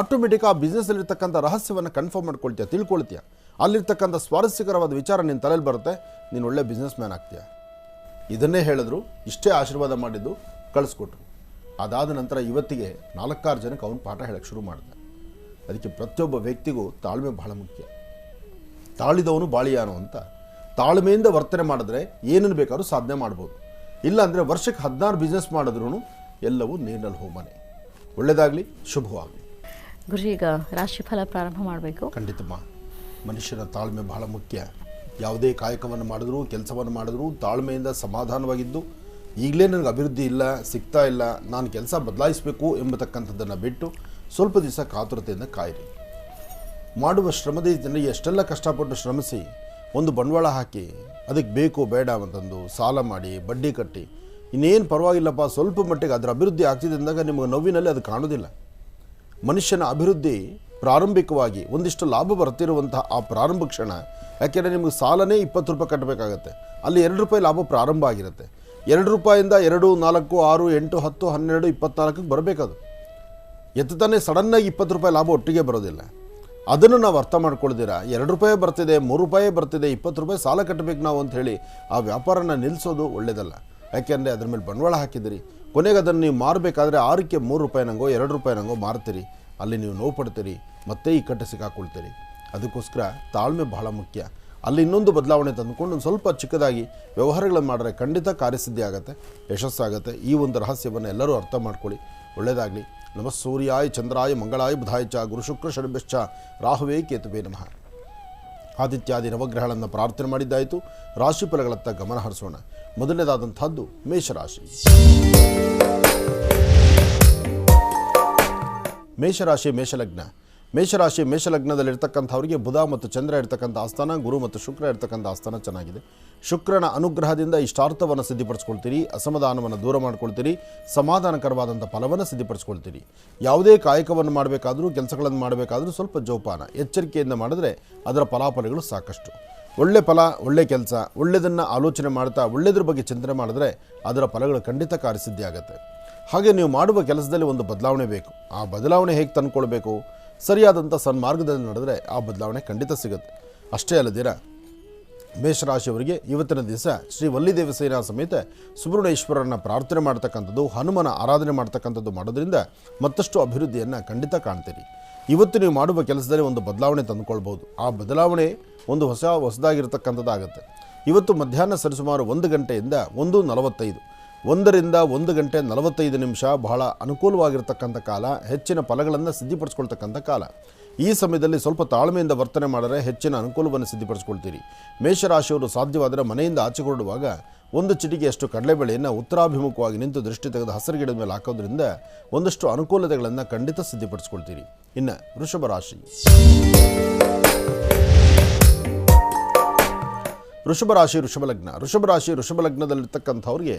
ಆಟೋಮೆಟಿಕ್ ಆ ಬಿಸ್ನೆಸ್ಸಲ್ಲಿರ್ತಕ್ಕಂಥ ರಹಸ್ಯವನ್ನು ಕನ್ಫರ್ಮ್ ಮಾಡ್ಕೊಳ್ತೀಯ, ತಿಳ್ಕೊಳ್ತೀಯ. ಅಲ್ಲಿರ್ತಕ್ಕಂಥ ಸ್ವಾರಸ್ಯಕರವಾದ ವಿಚಾರ ನಿನ್ನ ತಲೆಯಲ್ಲಿ ಬರುತ್ತೆ. ನೀನು ಒಳ್ಳೆ ಬಿಸ್ನೆಸ್ ಮ್ಯಾನ್ ಆಗ್ತೀಯ. ಇದನ್ನೇ ಹೇಳಿದ್ರು, ಇಷ್ಟೇ ಆಶೀರ್ವಾದ ಮಾಡಿದ್ದು, ಕಳಿಸ್ಕೊಟ್ರು. ಅದಾದ ನಂತರ ಇವತ್ತಿಗೆ 4-6 ಜನಕ್ಕೆ ಅವನು ಪಾಠ ಹೇಳಕ್ಕೆ ಶುರು ಮಾಡಿದ. ಅದಕ್ಕೆ ಪ್ರತಿಯೊಬ್ಬ ವ್ಯಕ್ತಿಗೂ ತಾಳ್ಮೆ ಬಹಳ ಮುಖ್ಯ. ತಾಳಿದವನು ಬಾಳಿಯಾನು ಅಂತ. ತಾಳ್ಮೆಯಿಂದ ವರ್ತನೆ ಮಾಡಿದ್ರೆ ಏನನ್ನು ಬೇಕಾದ್ರೂ ಸಾಧನೆ ಮಾಡ್ಬೋದು. ಇಲ್ಲಾಂದರೆ ವರ್ಷಕ್ಕೆ 16 ಬಿಸ್ನೆಸ್ ಮಾಡಿದ್ರೂ ಎಲ್ಲವೂ ನೀರಿನಲ್ಲಿ ಹೋಗ್ಬಾನೆ. ಒಳ್ಳೆಯದಾಗಲಿ, ಶುಭವಾಗಲಿ. ಗುರುಜಿ, ಈಗ ರಾಶಿಫಲ ಪ್ರಾರಂಭ ಮಾಡಬೇಕು. ಖಂಡಿತಮ್ಮ. ಮನುಷ್ಯನ ತಾಳ್ಮೆ ಬಹಳ ಮುಖ್ಯ. ಯಾವುದೇ ಕಾಯಕವನ್ನು ಮಾಡಿದ್ರು, ಕೆಲಸವನ್ನು ಮಾಡಿದ್ರು ತಾಳ್ಮೆಯಿಂದ ಸಮಾಧಾನವಾಗಿದ್ದು, ಈಗಲೇ ನನಗೆ ಅಭಿವೃದ್ಧಿ ಇಲ್ಲ, ಸಿಗ್ತಾ ಇಲ್ಲ, ನಾನು ಕೆಲಸ ಬದಲಾಯಿಸಬೇಕು ಎಂಬತಕ್ಕಂಥದ್ದನ್ನು ಬಿಟ್ಟು ಸ್ವಲ್ಪ ದಿವಸ ಕಾತುರತೆಯಿಂದ ಕಾಯಿರಿ. ಮಾಡುವ ಶ್ರಮದಿಂದ ಎಷ್ಟೆಲ್ಲ ಕಷ್ಟಪಟ್ಟು ಶ್ರಮಿಸಿ ಒಂದು ಬಂಡವಾಳ ಹಾಕಿ ಅದಕ್ಕೆ ಬೇಕು ಬೇಡ ಅಂತಂದು ಸಾಲ ಮಾಡಿ ಬಡ್ಡಿ ಕಟ್ಟಿ ಇನ್ನೇನು ಪರವಾಗಿಲ್ಲಪ್ಪ ಸ್ವಲ್ಪ ಮಟ್ಟಿಗೆ ಅದರ ಅಭಿವೃದ್ಧಿ ಆಗ್ತಿದೆ ಅಂದಾಗ ನಿಮಗೆ ನೋವಿನಲ್ಲಿ ಅದು ಕಾಣೋದಿಲ್ಲ. ಮನುಷ್ಯನ ಅಭಿವೃದ್ಧಿ ಪ್ರಾರಂಭಿಕವಾಗಿ ಒಂದಿಷ್ಟು ಲಾಭ ಬರ್ತಿರುವಂತಹ ಆ ಪ್ರಾರಂಭ ಕ್ಷಣ. ಯಾಕೆಂದರೆ ನಿಮಗೆ ಸಾಲನೇ 20 ರೂಪಾಯಿ ಕಟ್ಟಬೇಕಾಗತ್ತೆ, ಅಲ್ಲಿ 2 ರೂಪಾಯಿ ಲಾಭ ಪ್ರಾರಂಭ ಆಗಿರುತ್ತೆ. 2 ರೂಪಾಯಿಂದ 2, 4, 6, 8, 10, 12, 24ಕ್ಕೆ ಬರಬೇಕದು. ಎತ್ತಾನೆ ಸಡನ್ನಾಗಿ 20 ರೂಪಾಯಿ ಲಾಭ ಒಟ್ಟಿಗೆ ಬರೋದಿಲ್ಲ. ಅದನ್ನು ನಾವು ಅರ್ಥ ಮಾಡ್ಕೊಳ್ದಿರಾ 2 ರೂಪಾಯಿ ಬರ್ತಿದೆ, 3 ರೂಪಾಯಿ ಬರ್ತಿದೆ, 20 ರೂಪಾಯಿ ಸಾಲ ಕಟ್ಟಬೇಕು ನಾವು ಅಂತ ಹೇಳಿ ಆ ವ್ಯಾಪಾರನ ನಿಲ್ಲಿಸೋದು ಒಳ್ಳೆಯದಲ್ಲ. ಯಾಕೆಂದರೆ ಅದ್ರ ಮೇಲೆ ಬಂಡವಾಳ ಹಾಕಿದಿರಿ, ಕೊನೆಗೆ ಅದನ್ನು ನೀವು ಮಾರಬೇಕಾದ್ರೆ 6ಕ್ಕೆ 3 ರೂಪಾಯಿನಂಗೋ 2 ರೂಪಾಯಿನಂಗೋ ಮಾರ್ತೀರಿ. ಅಲ್ಲಿ ನೀವು ನೋವು ಪಡ್ತೀರಿ, ಮತ್ತೆ ಈ ಕಟ್ಟೆ ಸಿಕ್ಕಾಕೊಳ್ತೀರಿ. ಅದಕ್ಕೋಸ್ಕರ ತಾಳ್ಮೆ ಬಹಳ ಮುಖ್ಯ. ಅಲ್ಲಿ ಇನ್ನೊಂದು ಬದಲಾವಣೆ ತಂದುಕೊಂಡು ಒಂದು ಸ್ವಲ್ಪ ಚಿಕ್ಕದಾಗಿ ವ್ಯವಹಾರಗಳನ್ನು ಮಾಡಿದ್ರೆ ಖಂಡಿತ ಕಾರ್ಯಸಿದ್ಧಿ ಆಗುತ್ತೆ, ಯಶಸ್ಸಾಗುತ್ತೆ. ಈ ಒಂದು ರಹಸ್ಯವನ್ನು ಎಲ್ಲರೂ ಅರ್ಥ ಮಾಡ್ಕೊಳ್ಳಿ. ಒಳ್ಳೆಯದಾಗಲಿ. ನಮಃ ಸೂರ್ಯಾಯ ಚಂದ್ರಾಯ ಮಂಗಳಾಯ ಬುಧಾಯ ಚ ಗುರು ಶುಕ್ರ ಶನಿಭ್ಯಶ್ಚ ರಾಹುವೇ ಕೇತುವೇ ನಮಃ. ಆದಿತ್ಯಾದಿ ನವಗ್ರಹಗಳನ್ನು ಪ್ರಾರ್ಥನೆ ಮಾಡಿದ್ದಾಯಿತು. ರಾಶಿ ಫಲಗಳತ್ತ ಗಮನ ಹರಿಸೋಣ. ಮೊದಲನೇದಾದಂಥದ್ದು ಮೇಷರಾಶಿ. ಮೇಷರಾಶಿ ಮೇಷಲಗ್ನ. ಮೇಷಲಗ್ನದಲ್ಲಿರ್ತಕ್ಕಂಥವ್ರಿಗೆ ಬುಧ ಮತ್ತು ಚಂದ್ರ ಇರ್ತಕ್ಕಂಥ ಆಸ್ಥಾನ, ಗುರು ಮತ್ತು ಶುಕ್ರ ಇರ್ತಕ್ಕಂಥ ಆಸ್ಥಾನ ಚೆನ್ನಾಗಿದೆ. ಶುಕ್ರನ ಅನುಗ್ರಹದಿಂದ ಇಷ್ಟಾರ್ಥವನ್ನು ಸಿದ್ಧಿಪಡಿಸ್ಕೊಳ್ತೀರಿ, ಅಸಮಾಧಾನವನ್ನು ದೂರ ಮಾಡ್ಕೊಳ್ತೀರಿ, ಸಮಾಧಾನಕರವಾದಂಥ ಫಲವನ್ನು ಸಿದ್ಧಿಪಡಿಸ್ಕೊಳ್ತೀರಿ. ಯಾವುದೇ ಕಾಯಕವನ್ನು ಮಾಡಬೇಕಾದ್ರೂ, ಕೆಲಸಗಳನ್ನು ಮಾಡಬೇಕಾದ್ರೂ ಸ್ವಲ್ಪ ಜೋಪಾನ ಎಚ್ಚರಿಕೆಯಿಂದ ಮಾಡಿದ್ರೆ ಅದರ ಫಲಾಫಲಗಳು ಸಾಕಷ್ಟು. ಒಳ್ಳೆ ಫಲ, ಒಳ್ಳೆ ಕೆಲಸ, ಒಳ್ಳೆಯದನ್ನು ಆಲೋಚನೆ ಮಾಡ್ತಾ ಒಳ್ಳೆಯದ್ರ ಬಗ್ಗೆ ಚಿಂತನೆ ಮಾಡಿದ್ರೆ ಅದರ ಫಲಗಳು ಖಂಡಿತ ಕಾರ್ಯಸಿದ್ಧಿ ಆಗುತ್ತೆ. ಹಾಗೆ ನೀವು ಮಾಡುವ ಕೆಲಸದಲ್ಲಿ ಒಂದು ಬದಲಾವಣೆ ಬೇಕು. ಆ ಬದಲಾವಣೆ ಹೇಗೆ ತಂದುಕೊಳ್ಬೇಕು? ಸರಿಯಾದಂಥ ಸನ್ಮಾರ್ಗದಲ್ಲಿ ನಡೆದರೆ ಆ ಬದಲಾವಣೆ ಖಂಡಿತ ಸಿಗುತ್ತೆ. ಅಷ್ಟೇ ಅಲ್ಲದಿರ ಮೇಷರಾಶಿಯವರಿಗೆ ಇವತ್ತಿನ ದಿವಸ ಶ್ರೀ ವಲ್ಲಿದೇವಸೇನಾ ಸಮೇತ ಸುಬ್ರಹ್ಮಣ್ಯೇಶ್ವರನ ಪ್ರಾರ್ಥನೆ ಮಾಡ್ತಕ್ಕಂಥದ್ದು, ಹನುಮನ ಆರಾಧನೆ ಮಾಡ್ತಕ್ಕಂಥದ್ದು ಮಾಡೋದ್ರಿಂದ ಮತ್ತಷ್ಟು ಅಭಿವೃದ್ಧಿಯನ್ನು ಖಂಡಿತ ಕಾಣ್ತೀರಿ. ಇವತ್ತು ನೀವು ಮಾಡುವ ಕೆಲಸದಲ್ಲಿ ಒಂದು ಬದಲಾವಣೆ ತಂದುಕೊಳ್ಬೋದು. ಆ ಬದಲಾವಣೆ ಒಂದು ಹೊಸದಾಗಿರ್ತಕ್ಕಂಥದ್ದಾಗುತ್ತೆ. ಇವತ್ತು ಮಧ್ಯಾಹ್ನ ಸರಿಸುಮಾರು 1 ಗಂಟೆಯಿಂದ 1:45, 1ರಿಂದ 1 ಗಂಟೆ 45 ನಿಮಿಷ ಬಹಳ ಅನುಕೂಲವಾಗಿರ್ತಕ್ಕಂಥ ಕಾಲ, ಹೆಚ್ಚಿನ ಫಲಗಳನ್ನು ಸಿದ್ಧಿಪಡಿಸ್ಕೊಳ್ತಕ್ಕಂಥ ಕಾಲ. ಈ ಸಮಯದಲ್ಲಿ ಸ್ವಲ್ಪ ತಾಳ್ಮೆಯಿಂದ ವರ್ತನೆ ಮಾಡಿದರೆ ಹೆಚ್ಚಿನ ಅನುಕೂಲವನ್ನು ಸಿದ್ಧಿಪಡಿಸ್ಕೊಳ್ತೀರಿ. ಮೇಷರಾಶಿಯವರು ಸಾಧ್ಯವಾದರೆ ಮನೆಯಿಂದ ಆಚೆ ಹೊರಡುವಾಗ 1 ಚಿಟಿಕೆಯಷ್ಟು ಕಡಲೆಬೇಳೆಯನ್ನು ಉತ್ತರಾಭಿಮುಖವಾಗಿ ನಿಂತು ದೃಷ್ಟಿ ತೆಗೆದು ಹಸಿರು ಗಿಡದ ಮೇಲೆ ಹಾಕೋದ್ರಿಂದ ಒಂದಷ್ಟು ಅನುಕೂಲತೆಗಳನ್ನು ಖಂಡಿತ ಸಿದ್ಧಿಪಡಿಸ್ಕೊಳ್ತೀರಿ. ಇನ್ನು ವೃಷಭ ರಾಶಿ. ವೃಷಭ ಲಗ್ನದಲ್ಲಿರ್ತಕ್ಕಂಥವ್ರಿಗೆ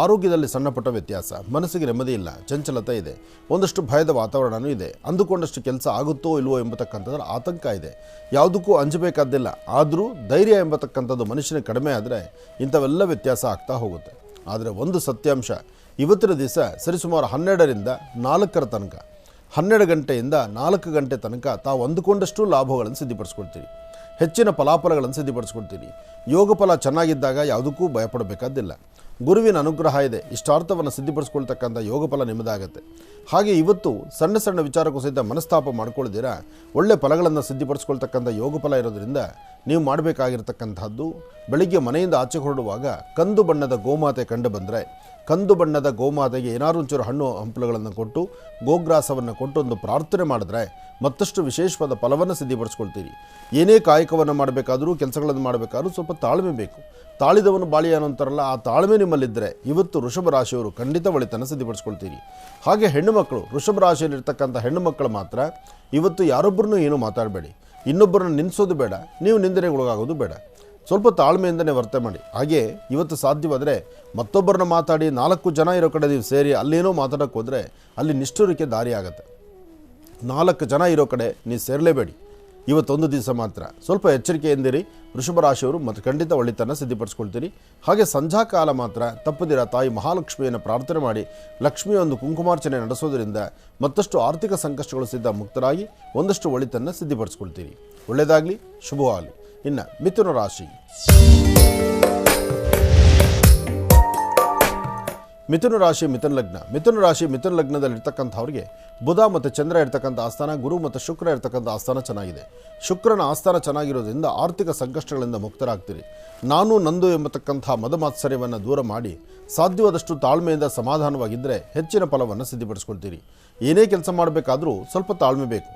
ಆರೋಗ್ಯದಲ್ಲಿ ಸಣ್ಣಪುಟ್ಟ ವ್ಯತ್ಯಾಸ, ಮನಸ್ಸಿಗೆ ನೆಮ್ಮದಿ ಇಲ್ಲ, ಚಂಚಲತೆ ಇದೆ, ಒಂದಷ್ಟು ಭಯದ ವಾತಾವರಣವೂ ಇದೆ. ಅಂದುಕೊಂಡಷ್ಟು ಕೆಲಸ ಆಗುತ್ತೋ ಇಲ್ವೋ ಎಂಬತಕ್ಕಂಥದ್ರ ಆತಂಕ ಇದೆ. ಯಾವುದಕ್ಕೂ ಅಂಜಬೇಕಾದ್ದಿಲ್ಲ. ಆದರೂ ಧೈರ್ಯ ಎಂಬತಕ್ಕಂಥದ್ದು ಮನುಷ್ಯನಿಗೆ ಕಡಿಮೆ ಆದರೆ ಇಂಥವೆಲ್ಲ ವ್ಯತ್ಯಾಸ ಆಗ್ತಾ ಹೋಗುತ್ತೆ. ಆದರೆ ಒಂದು ಸತ್ಯಾಂಶ, ಇವತ್ತಿನ ದಿವಸ ಸರಿಸುಮಾರು 12ರಿಂದ 4 ತನಕ, 12 ಗಂಟೆಯಿಂದ 4 ಗಂಟೆ ತನಕ ತಾವು ಅಂದುಕೊಂಡಷ್ಟು ಲಾಭಗಳನ್ನು ಸಿದ್ಧಿಪಡಿಸ್ಕೊಳ್ತೀರಿ. ಹೆಚ್ಚಿನ ಫಲಾಫಲಗಳನ್ನು ಸಿದ್ಧಪಡಿಸ್ಕೊಳ್ತೀರಿ. ಯೋಗ ಫಲ ಚೆನ್ನಾಗಿದ್ದಾಗ ಯಾವುದಕ್ಕೂ ಭಯಪಡಬೇಕಾದ್ದಿಲ್ಲ. ಗುರುವಿನ ಅನುಗ್ರಹ ಇದೆ, ಇಷ್ಟಾರ್ಥವನ್ನು ಸಿದ್ಧಪಡಿಸ್ಕೊಳ್ತಕ್ಕಂಥ ಯೋಗ ಫಲ ನಿಮ್ಮದಾಗತ್ತೆ. ಹಾಗೆ ಇವತ್ತು ಸಣ್ಣ ಸಣ್ಣ ವಿಚಾರಕ್ಕೂ ಸಹಿತ ಮನಸ್ತಾಪ ಮಾಡ್ಕೊಳ್ದಿರಾ ಒಳ್ಳೆ ಫಲಗಳನ್ನು ಸಿದ್ಧಪಡಿಸ್ಕೊಳ್ತಕ್ಕಂಥ ಯೋಗ ಫಲ ಇರೋದ್ರಿಂದ ನೀವು ಮಾಡಬೇಕಾಗಿರ್ತಕ್ಕಂಥದ್ದು, ಬೆಳಿಗ್ಗೆ ಮನೆಯಿಂದ ಆಚೆ ಹೊರಡುವಾಗ ಕಂದು ಬಣ್ಣದ ಗೋಮಾತೆ ಕಂಡು ಬಂದರೆ ಕಂದು ಬಣ್ಣದ ಗೋಮಾತೆಗೆ ಏನಾರು ಒಂಚೂರು ಹಣ್ಣು ಹಂಪಲುಗಳನ್ನು ಕೊಟ್ಟು ಗೋಗ್ರಾಸವನ್ನು ಕೊಟ್ಟು ಒಂದು ಪ್ರಾರ್ಥನೆ ಮಾಡಿದ್ರೆ ಮತ್ತಷ್ಟು ವಿಶೇಷವಾದ ಫಲವನ್ನು ಸಿದ್ಧಪಡಿಸ್ಕೊಳ್ತೀರಿ. ಏನೇ ಕಾಯಕವನ್ನು ಮಾಡಬೇಕಾದರೂ, ಕೆಲಸಗಳನ್ನು ಮಾಡಬೇಕಾದ್ರೂ ಸ್ವಲ್ಪ ತಾಳ್ಮೆ ಬೇಕು. ತಾಳಿದವನು ಬಾಳಿ ಅನ್ನೋಂತಾರಲ್ಲ, ಆ ತಾಳ್ಮೆ ನಿಮ್ಮಲ್ಲಿದ್ದರೆ ಇವತ್ತು ವೃಷಭ ರಾಶಿಯವರು ಖಂಡಿತ ಒಳಿತನ್ನು ಸಿದ್ಧಪಡಿಸ್ಕೊಳ್ತೀರಿ. ಹಾಗೆ ಹೆಣ್ಣು ಮಕ್ಕಳು, ವೃಷಭ ರಾಶಿಯಲ್ಲಿರ್ತಕ್ಕಂಥ ಹೆಣ್ಣು ಮಕ್ಕಳು ಮಾತ್ರ ಇವತ್ತು ಯಾರೊಬ್ಬರನ್ನೂ ಏನೂ ಮಾತಾಡಬೇಡಿ, ಇನ್ನೊಬ್ಬರನ್ನು ನಿಲ್ಲಿಸೋದು ಬೇಡ, ನೀವು ನಿಂದನೆಗೊಳಗಾಗೋದು ಬೇಡ. ಸ್ವಲ್ಪ ತಾಳ್ಮೆಯಿಂದನೇ ವರ್ತನೆ ಮಾಡಿ. ಹಾಗೆ ಇವತ್ತು ಸಾಧ್ಯವಾದರೆ ಮತ್ತೊಬ್ಬರನ್ನ ಮಾತಾಡಿ 4 ಜನ ಇರೋ ಕಡೆ ನೀವು ಸೇರಿ ಅಲ್ಲೇನೋ ಮಾತಾಡೋಕ್ಕೆ ಹೋದರೆ ಅಲ್ಲಿ ನಿಷ್ಠುರಕ್ಕೆ ದಾರಿ ಆಗುತ್ತೆ. 4 ಜನ ಇರೋ ಕಡೆ ನೀವು ಸೇರಲೇಬೇಡಿ. ಇವತ್ತೊಂದು ದಿವಸ ಮಾತ್ರ ಸ್ವಲ್ಪ ಎಚ್ಚರಿಕೆಯಿಂದಿರಿ. ವೃಷಭ ರಾಶಿಯವರು ಮತ್ತು ಖಂಡಿತ ಒಳಿತನ್ನು ಸಿದ್ಧಪಡಿಸ್ಕೊಳ್ತೀರಿ. ಹಾಗೆ ಸಂಧ್ಯಾ ಕಾಲ ಮಾತ್ರ ತಪ್ಪದಿರ ತಾಯಿ ಮಹಾಲಕ್ಷ್ಮಿಯನ್ನು ಪ್ರಾರ್ಥನೆ ಮಾಡಿ ಲಕ್ಷ್ಮಿಯ ಒಂದು ಕುಂಕುಮಾರ್ಚನೆ ನಡೆಸೋದರಿಂದ ಮತ್ತಷ್ಟು ಆರ್ಥಿಕ ಸಂಕಷ್ಟಗಳು ಸಿದ್ಧ ಮುಕ್ತರಾಗಿ ಒಂದಷ್ಟು ಒಳಿತನ್ನು ಸಿದ್ಧಪಡಿಸ್ಕೊಳ್ತೀರಿ. ಒಳ್ಳೆಯದಾಗಲಿ, ಶುಭವಾಗಲಿ. ಇನ್ನು ಮಿಥುನ ರಾಶಿ. ಮಿಥುನ ರಾಶಿ ಮಿಥುನ ಲಗ್ನ. ಮಿಥುನ ರಾಶಿ ಮಿಥುನ ಲಗ್ನದಲ್ಲಿರ್ತಕ್ಕಂಥವ್ರಿಗೆ ಬುಧ ಮತ್ತು ಚಂದ್ರ ಇರ್ತಕ್ಕಂಥ ಆಸ್ಥಾನ, ಗುರು ಮತ್ತು ಶುಕ್ರ ಇರ್ತಕ್ಕಂಥ ಆಸ್ಥಾನ ಚೆನ್ನಾಗಿದೆ. ಶುಕ್ರನ ಆಸ್ಥಾನ ಚೆನ್ನಾಗಿರೋದ್ರಿಂದ ಆರ್ಥಿಕ ಸಂಕಷ್ಟಗಳಿಂದ ಮುಕ್ತರಾಗ್ತೀರಿ. ನಾನು ನಂದು ಎಂಬತಕ್ಕಂಥ ಮದಮಾತ್ಸರ್ಯವನ್ನು ದೂರ ಮಾಡಿ ಸಾಧ್ಯವಾದಷ್ಟು ತಾಳ್ಮೆಯಿಂದ ಸಮಾಧಾನವಾಗಿದ್ದರೆ ಹೆಚ್ಚಿನ ಫಲವನ್ನು ಸಿದ್ಧಪಡಿಸ್ಕೊಳ್ತೀರಿ. ಏನೇ ಕೆಲಸ ಮಾಡಬೇಕಾದರೂ ಸ್ವಲ್ಪ ತಾಳ್ಮೆ ಬೇಕು.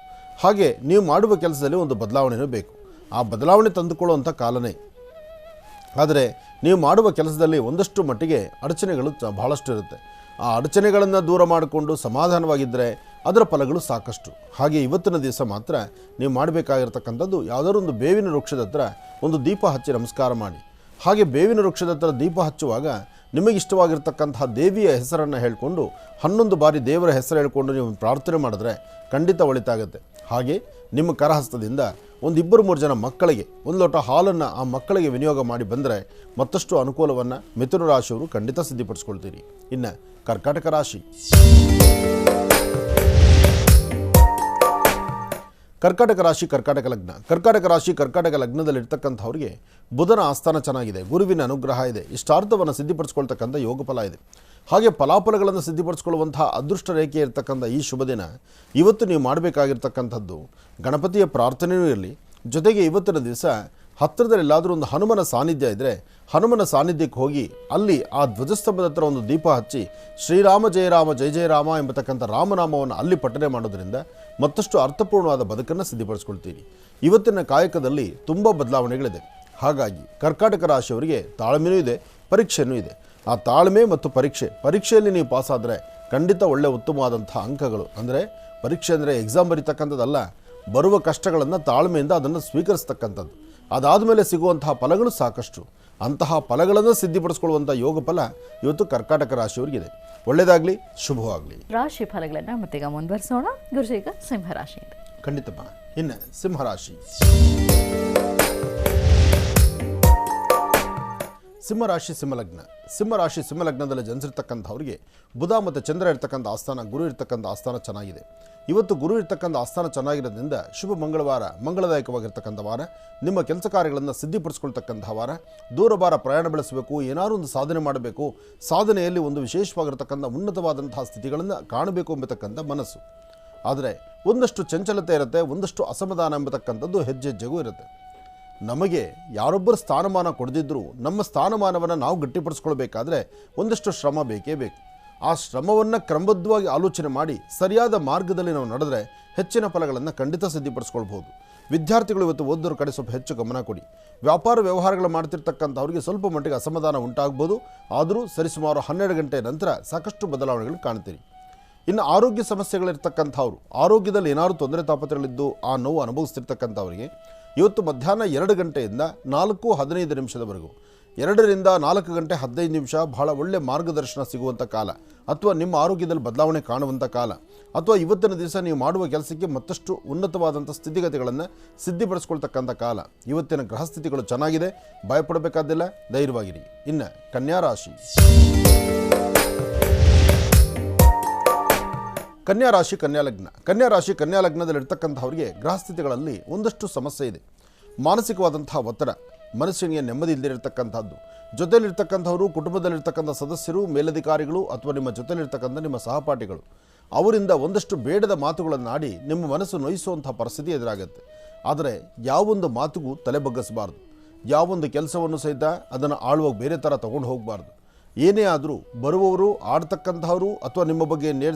ಹಾಗೆ ನೀವು ಮಾಡುವ ಕೆಲಸದಲ್ಲಿ ಒಂದು ಬದಲಾವಣೆಯೂ ಬೇಕು. ಆ ಬದಲಾವಣೆ ತಂದುಕೊಳ್ಳುವಂಥ ಕಾಲನೇ. ಆದರೆ ನೀವು ಮಾಡುವ ಕೆಲಸದಲ್ಲಿ ಒಂದಷ್ಟು ಮಟ್ಟಿಗೆ ಅಡಚಣೆಗಳು ಬಹಳಷ್ಟು ಇರುತ್ತೆ. ಆ ಅಡಚಣೆಗಳನ್ನು ದೂರ ಮಾಡಿಕೊಂಡು ಸಮಾಧಾನವಾಗಿದ್ದರೆ ಅದರ ಫಲಗಳು ಸಾಕಷ್ಟು. ಹಾಗೆ ಇವತ್ತಿನ ದಿವಸ ಮಾತ್ರ ನೀವು ಮಾಡಬೇಕಾಗಿರ್ತಕ್ಕಂಥದ್ದು ಯಾವುದಾದ್ರೂ ಒಂದು ಬೇವಿನ ವೃಕ್ಷದ ಹತ್ರ ಒಂದು ದೀಪ ಹಚ್ಚಿ ನಮಸ್ಕಾರ ಮಾಡಿ. ಹಾಗೆ ಬೇವಿನ ವೃಕ್ಷದ ಹತ್ರ ದೀಪ ಹಚ್ಚುವಾಗ ನಿಮಗಿಷ್ಟವಾಗಿರ್ತಕ್ಕಂತಹ ದೇವಿಯ ಹೆಸರನ್ನು ಹೇಳಿಕೊಂಡು 11 ಬಾರಿ ದೇವರ ಹೆಸರು ಹೇಳಿಕೊಂಡು ನೀವು ಪ್ರಾರ್ಥನೆ ಮಾಡಿದ್ರೆ ಖಂಡಿತ ಒಳಿತಾಗುತ್ತೆ. ಹಾಗೆ ನಿಮ್ಮ ಕರಹಸ್ತದಿಂದ 1-2-3 ಜನ ಮಕ್ಕಳಿಗೆ 1 ಲೋಟ ಹಾಲನ್ನು ಆ ಮಕ್ಕಳಿಗೆ ವಿನಿಯೋಗ ಮಾಡಿ ಬಂದರೆ ಮತ್ತಷ್ಟು ಅನುಕೂಲವನ್ನು ಮಿಥುನ ರಾಶಿಯವರು ಖಂಡಿತ ಸಿದ್ಧಪಡಿಸ್ಕೊಳ್ತೀರಿ. ಇನ್ನು ಕರ್ಕಾಟಕ ರಾಶಿ. ಕರ್ಕಾಟಕ ರಾಶಿ ಕರ್ಕಾಟಕ ಲಗ್ನ. ಕರ್ಕಾಟಕ ರಾಶಿ ಕರ್ಕಾಟಕ ಲಗ್ನದಲ್ಲಿರ್ತಕ್ಕಂಥವ್ರಿಗೆ ಬುಧನ ಆಸ್ಥಾನ ಚೆನ್ನಾಗಿದೆ, ಗುರುವಿನ ಅನುಗ್ರಹ ಇದೆ, ಇಷ್ಟಾರ್ಥವನ್ನು ಸಿದ್ಧಪಡಿಸ್ಕೊಳ್ತಕ್ಕಂಥ ಯೋಗ ಫಲ ಇದೆ. ಹಾಗೆ ಫಲಾಫಲಗಳನ್ನು ಸಿದ್ಧಪಡಿಸ್ಕೊಳ್ಳುವಂಥ ಅದೃಷ್ಟ ರೇಖೆ ಇರತಕ್ಕಂಥ ಈ ಶುಭ ದಿನ ಇವತ್ತು ನೀವು ಮಾಡಬೇಕಾಗಿರ್ತಕ್ಕಂಥದ್ದು ಗಣಪತಿಯ ಪ್ರಾರ್ಥನೆಯೂ ಇರಲಿ, ಜೊತೆಗೆ ಇವತ್ತಿನ ದಿವಸ ಹತ್ತಿರದಲ್ಲೆಲ್ಲಾದರೂ ಒಂದು ಹನುಮನ ಸಾನ್ನಿಧ್ಯ ಇದ್ದರೆ ಹನುಮನ ಸಾನ್ನಿಧ್ಯಕ್ಕೆ ಹೋಗಿ ಅಲ್ಲಿ ಆ ಧ್ವಜಸ್ತಂಭದ ಹತ್ರ ಒಂದು ದೀಪ ಹಚ್ಚಿ ಶ್ರೀರಾಮ ಜಯ ರಾಮ ಜಯ ಜಯ ರಾಮ ಎಂಬತಕ್ಕಂಥ ರಾಮನಾಮವನ್ನು ಅಲ್ಲಿ ಪಠನೆ ಮಾಡೋದ್ರಿಂದ ಮತ್ತಷ್ಟು ಅರ್ಥಪೂರ್ಣವಾದ ಬದುಕನ್ನು ಸಿದ್ಧಪಡಿಸ್ಕೊಳ್ತೀರಿ. ಇವತ್ತಿನ ಕಾಯಕದಲ್ಲಿ ತುಂಬ ಬದಲಾವಣೆಗಳಿದೆ. ಹಾಗಾಗಿ ಕರ್ಕಾಟಕ ರಾಶಿಯವರಿಗೆ ತಾಳ್ಮೆಯೂ ಇದೆ, ಪರೀಕ್ಷೆಯೂ ಇದೆ. ಆ ತಾಳ್ಮೆ ಮತ್ತು ಪರೀಕ್ಷೆಯಲ್ಲಿ ನೀವು ಪಾಸಾದರೆ ಖಂಡಿತ ಒಳ್ಳೆಯ ಉತ್ತಮವಾದಂಥ ಅಂಕಗಳು, ಅಂದರೆ ಪರೀಕ್ಷೆ ಅಂದರೆ ಎಕ್ಸಾಮ್ ಬರೀತಕ್ಕಂಥದ್ದಲ್ಲ, ಬರುವ ಕಷ್ಟಗಳನ್ನು ತಾಳ್ಮೆಯಿಂದ ಅದನ್ನು ಸ್ವೀಕರಿಸ್ತಕ್ಕಂಥದ್ದು. ಅದಾದ ಮೇಲೆ ಸಿಗುವಂತಹ ಫಲಗಳು ಸಾಕಷ್ಟು. ಅಂತಹ ಫಲಗಳನ್ನು ಸಿದ್ಧಪಡಿಸ್ಕೊಳ್ಳುವಂಥ ಯೋಗ ಫಲ ಇವತ್ತು ಕರ್ಕಾಟಕ ರಾಶಿಯವರಿಗಿದೆ. ಒಳ್ಳೆಯದಾಗಲಿ, ಶುಭವಾಗಲಿ. ರಾಶಿ ಫಲಗಳನ್ನು ಮತ್ತೀಗ ಮುಂದುವರಿಸೋಣ. ಗುರುಜೀಗ ಸಿಂಹರಾಶಿಯಿಂದ. ಖಂಡಿತಮ್ಮ. ಇನ್ನು ಸಿಂಹರಾಶಿ. ಸಿಂಹರಾಶಿ ಸಿಂಹಲಗ್ನ. ಸಿಂಹರಾಶಿ ಸಿಂಹಲಗ್ನದಲ್ಲಿ ಜನಿಸಿರ್ತಕ್ಕಂಥವ್ರಿಗೆ ಬುಧ ಮತ್ತು ಚಂದ್ರ ಇರ್ತಕ್ಕಂಥ ಆಸ್ಥಾನ, ಗುರು ಇರ್ತಕ್ಕಂಥ ಆಸ್ಥಾನ ಚೆನ್ನಾಗಿದೆ. ಇವತ್ತು ಗುರು ಇರ್ತಕ್ಕಂಥ ಆಸ್ಥಾನ ಚೆನ್ನಾಗಿರೋದ್ರಿಂದ ಶುಭ ಮಂಗಳವಾರ, ಮಂಗಳದಾಯಕವಾಗಿರ್ತಕ್ಕಂಥ ವಾರ, ನಿಮ್ಮ ಕೆಲಸ ಕಾರ್ಯಗಳನ್ನು ಸಿದ್ಧಪಡಿಸ್ಕೊಳ್ತಕ್ಕಂಥ ವಾರ. ದೂರವಾರ ಪ್ರಯಾಣ ಬೆಳೆಸಬೇಕು, ಏನಾದರೂ ಒಂದು ಸಾಧನೆ ಮಾಡಬೇಕು, ಸಾಧನೆಯಲ್ಲಿ ಒಂದು ವಿಶೇಷವಾಗಿರ್ತಕ್ಕಂಥ ಉನ್ನತವಾದಂತಹ ಸ್ಥಿತಿಗಳನ್ನು ಕಾಣಬೇಕು ಎಂಬತಕ್ಕಂಥ ಮನಸ್ಸು. ಆದರೆ ಒಂದಷ್ಟು ಚಂಚಲತೆ ಇರುತ್ತೆ, ಒಂದಷ್ಟು ಅಸಮಾಧಾನ ಎಂಬತಕ್ಕಂಥದ್ದು ಹೆಜ್ಜೆಗೂ ಇರುತ್ತೆ. ನಮಗೆ ಯಾರೊಬ್ಬರು ಸ್ಥಾನಮಾನ ಕೊಡದಿದ್ದರೂ ನಮ್ಮ ಸ್ಥಾನಮಾನವನ್ನು ನಾವು ಗಟ್ಟಿಪಡಿಸ್ಕೊಳ್ಬೇಕಾದ್ರೆ ಒಂದಷ್ಟು ಶ್ರಮ ಬೇಕೇ ಬೇಕು. ಆ ಶ್ರಮವನ್ನು ಕ್ರಮಬದ್ಧವಾಗಿ ಆಲೋಚನೆ ಮಾಡಿ ಸರಿಯಾದ ಮಾರ್ಗದಲ್ಲಿ ನಾವು ನಡೆದರೆ ಹೆಚ್ಚಿನ ಫಲಗಳನ್ನು ಖಂಡಿತ ಸಿದ್ಧಪಡಿಸ್ಕೊಳ್ಬೋದು. ವಿದ್ಯಾರ್ಥಿಗಳು ಇವತ್ತು ಓದೋರ ಕಡೆ ಸ್ವಲ್ಪ ಹೆಚ್ಚು ಗಮನ ಕೊಡಿ. ವ್ಯಾಪಾರ ವ್ಯವಹಾರಗಳು ಮಾಡ್ತಿರ್ತಕ್ಕಂಥವ್ರಿಗೆ ಸ್ವಲ್ಪ ಮಟ್ಟಿಗೆ ಅಸಮಾಧಾನ ಉಂಟಾಗ್ಬೋದು. ಆದರೂ ಸರಿಸುಮಾರು 12 ಗಂಟೆ ನಂತರ ಸಾಕಷ್ಟು ಬದಲಾವಣೆಗಳು ಕಾಣ್ತೀರಿ. ಇನ್ನು ಆರೋಗ್ಯ ಸಮಸ್ಯೆಗಳಿರ್ತಕ್ಕಂಥವ್ರು, ಆರೋಗ್ಯದಲ್ಲಿ ಏನಾದರೂ ತೊಂದರೆ ತಾಪತ್ರಗಳಿದ್ದು ಆ ನೋವು ಅನುಭವಿಸ್ತಿರ್ತಕ್ಕಂಥವ್ರಿಗೆ ಇವತ್ತು ಮಧ್ಯಾಹ್ನ 2 ಗಂಟೆಯಿಂದ 4:15 ನಿಮಿಷದವರೆಗೂ, 2 ರಿಂದ 4 ಗಂಟೆ 15 ನಿಮಿಷ ಬಹಳ ಒಳ್ಳೆ ಮಾರ್ಗದರ್ಶನ ಸಿಗುವಂಥ ಕಾಲ, ಅಥವಾ ನಿಮ್ಮ ಆರೋಗ್ಯದಲ್ಲಿ ಬದಲಾವಣೆ ಕಾಣುವಂಥ ಕಾಲ, ಅಥವಾ ಇವತ್ತಿನ ದಿವಸ ನೀವು ಮಾಡುವ ಕೆಲಸಕ್ಕೆ ಮತ್ತಷ್ಟು ಉನ್ನತವಾದಂಥ ಸ್ಥಿತಿಗತಿಗಳನ್ನು ಸಿದ್ಧಪಡಿಸ್ಕೊಳ್ತಕ್ಕಂಥ ಕಾಲ. ಇವತ್ತಿನ ಗ್ರಹಸ್ಥಿತಿಗಳು ಚೆನ್ನಾಗಿದೆ, ಭಯಪಡಬೇಕಾದಿಲ್ಲ, ಧೈರ್ಯವಾಗಿರಿ. ಇನ್ನು ಕನ್ಯಾ ರಾಶಿ. ಕನ್ಯಾ ರಾಶಿ ಕನ್ಯಾ ಲಗ್ನ. ಕನ್ಯಾ ರಾಶಿ ಕನ್ಯಾ ಲಗ್ನದಲ್ಲಿರ್ತಕ್ಕಂಥವ್ರಿಗೆ ಗ್ರಹಸ್ಥಿತಿಗಳಲ್ಲಿ ಒಂದಷ್ಟು ಸಮಸ್ಯೆ ಇದೆ. ಮಾನಸಿಕವಾದಂತಹ ಒತ್ತಡ, ಮನಸ್ಸಿಗೆ ನೆಮ್ಮದಿ ಇಲ್ಲದಿರತಕ್ಕಂಥದ್ದು, ಜೊತೆಯಲ್ಲಿರ್ತಕ್ಕಂಥವರು, ಕುಟುಂಬದಲ್ಲಿರ್ತಕ್ಕಂಥ ಸದಸ್ಯರು, ಮೇಲಧಿಕಾರಿಗಳು ಅಥವಾ ನಿಮ್ಮ ಜೊತೆಯಲ್ಲಿರ್ತಕ್ಕಂಥ ನಿಮ್ಮ ಸಹಪಾಠಿಗಳು ಅವರಿಂದ ಒಂದಷ್ಟು ಬೇಡದ ಮಾತುಗಳನ್ನಾಡಿ ನಿಮ್ಮ ಮನಸ್ಸು ನೋಯಿಸುವಂಥ ಪರಿಸ್ಥಿತಿ ಎದುರಾಗುತ್ತೆ. ಆದರೆ ಯಾವೊಂದು ಮಾತುಗೂ ತಲೆ ಬಗ್ಗಿಸಬಾರ್ದು. ಯಾವೊಂದು ಕೆಲಸವನ್ನು ಸಹಿತ ಅದನ್ನು ಆಳುವಾಗ ಬೇರೆ ಥರ ತೊಗೊಂಡು ಹೋಗಬಾರ್ದು. ಏನೇ ಆದರೂ ಬರುವವರು, ಆಡ್ತಕ್ಕಂಥವ್ರು ಅಥವಾ ನಿಮ್ಮ ಬಗ್ಗೆ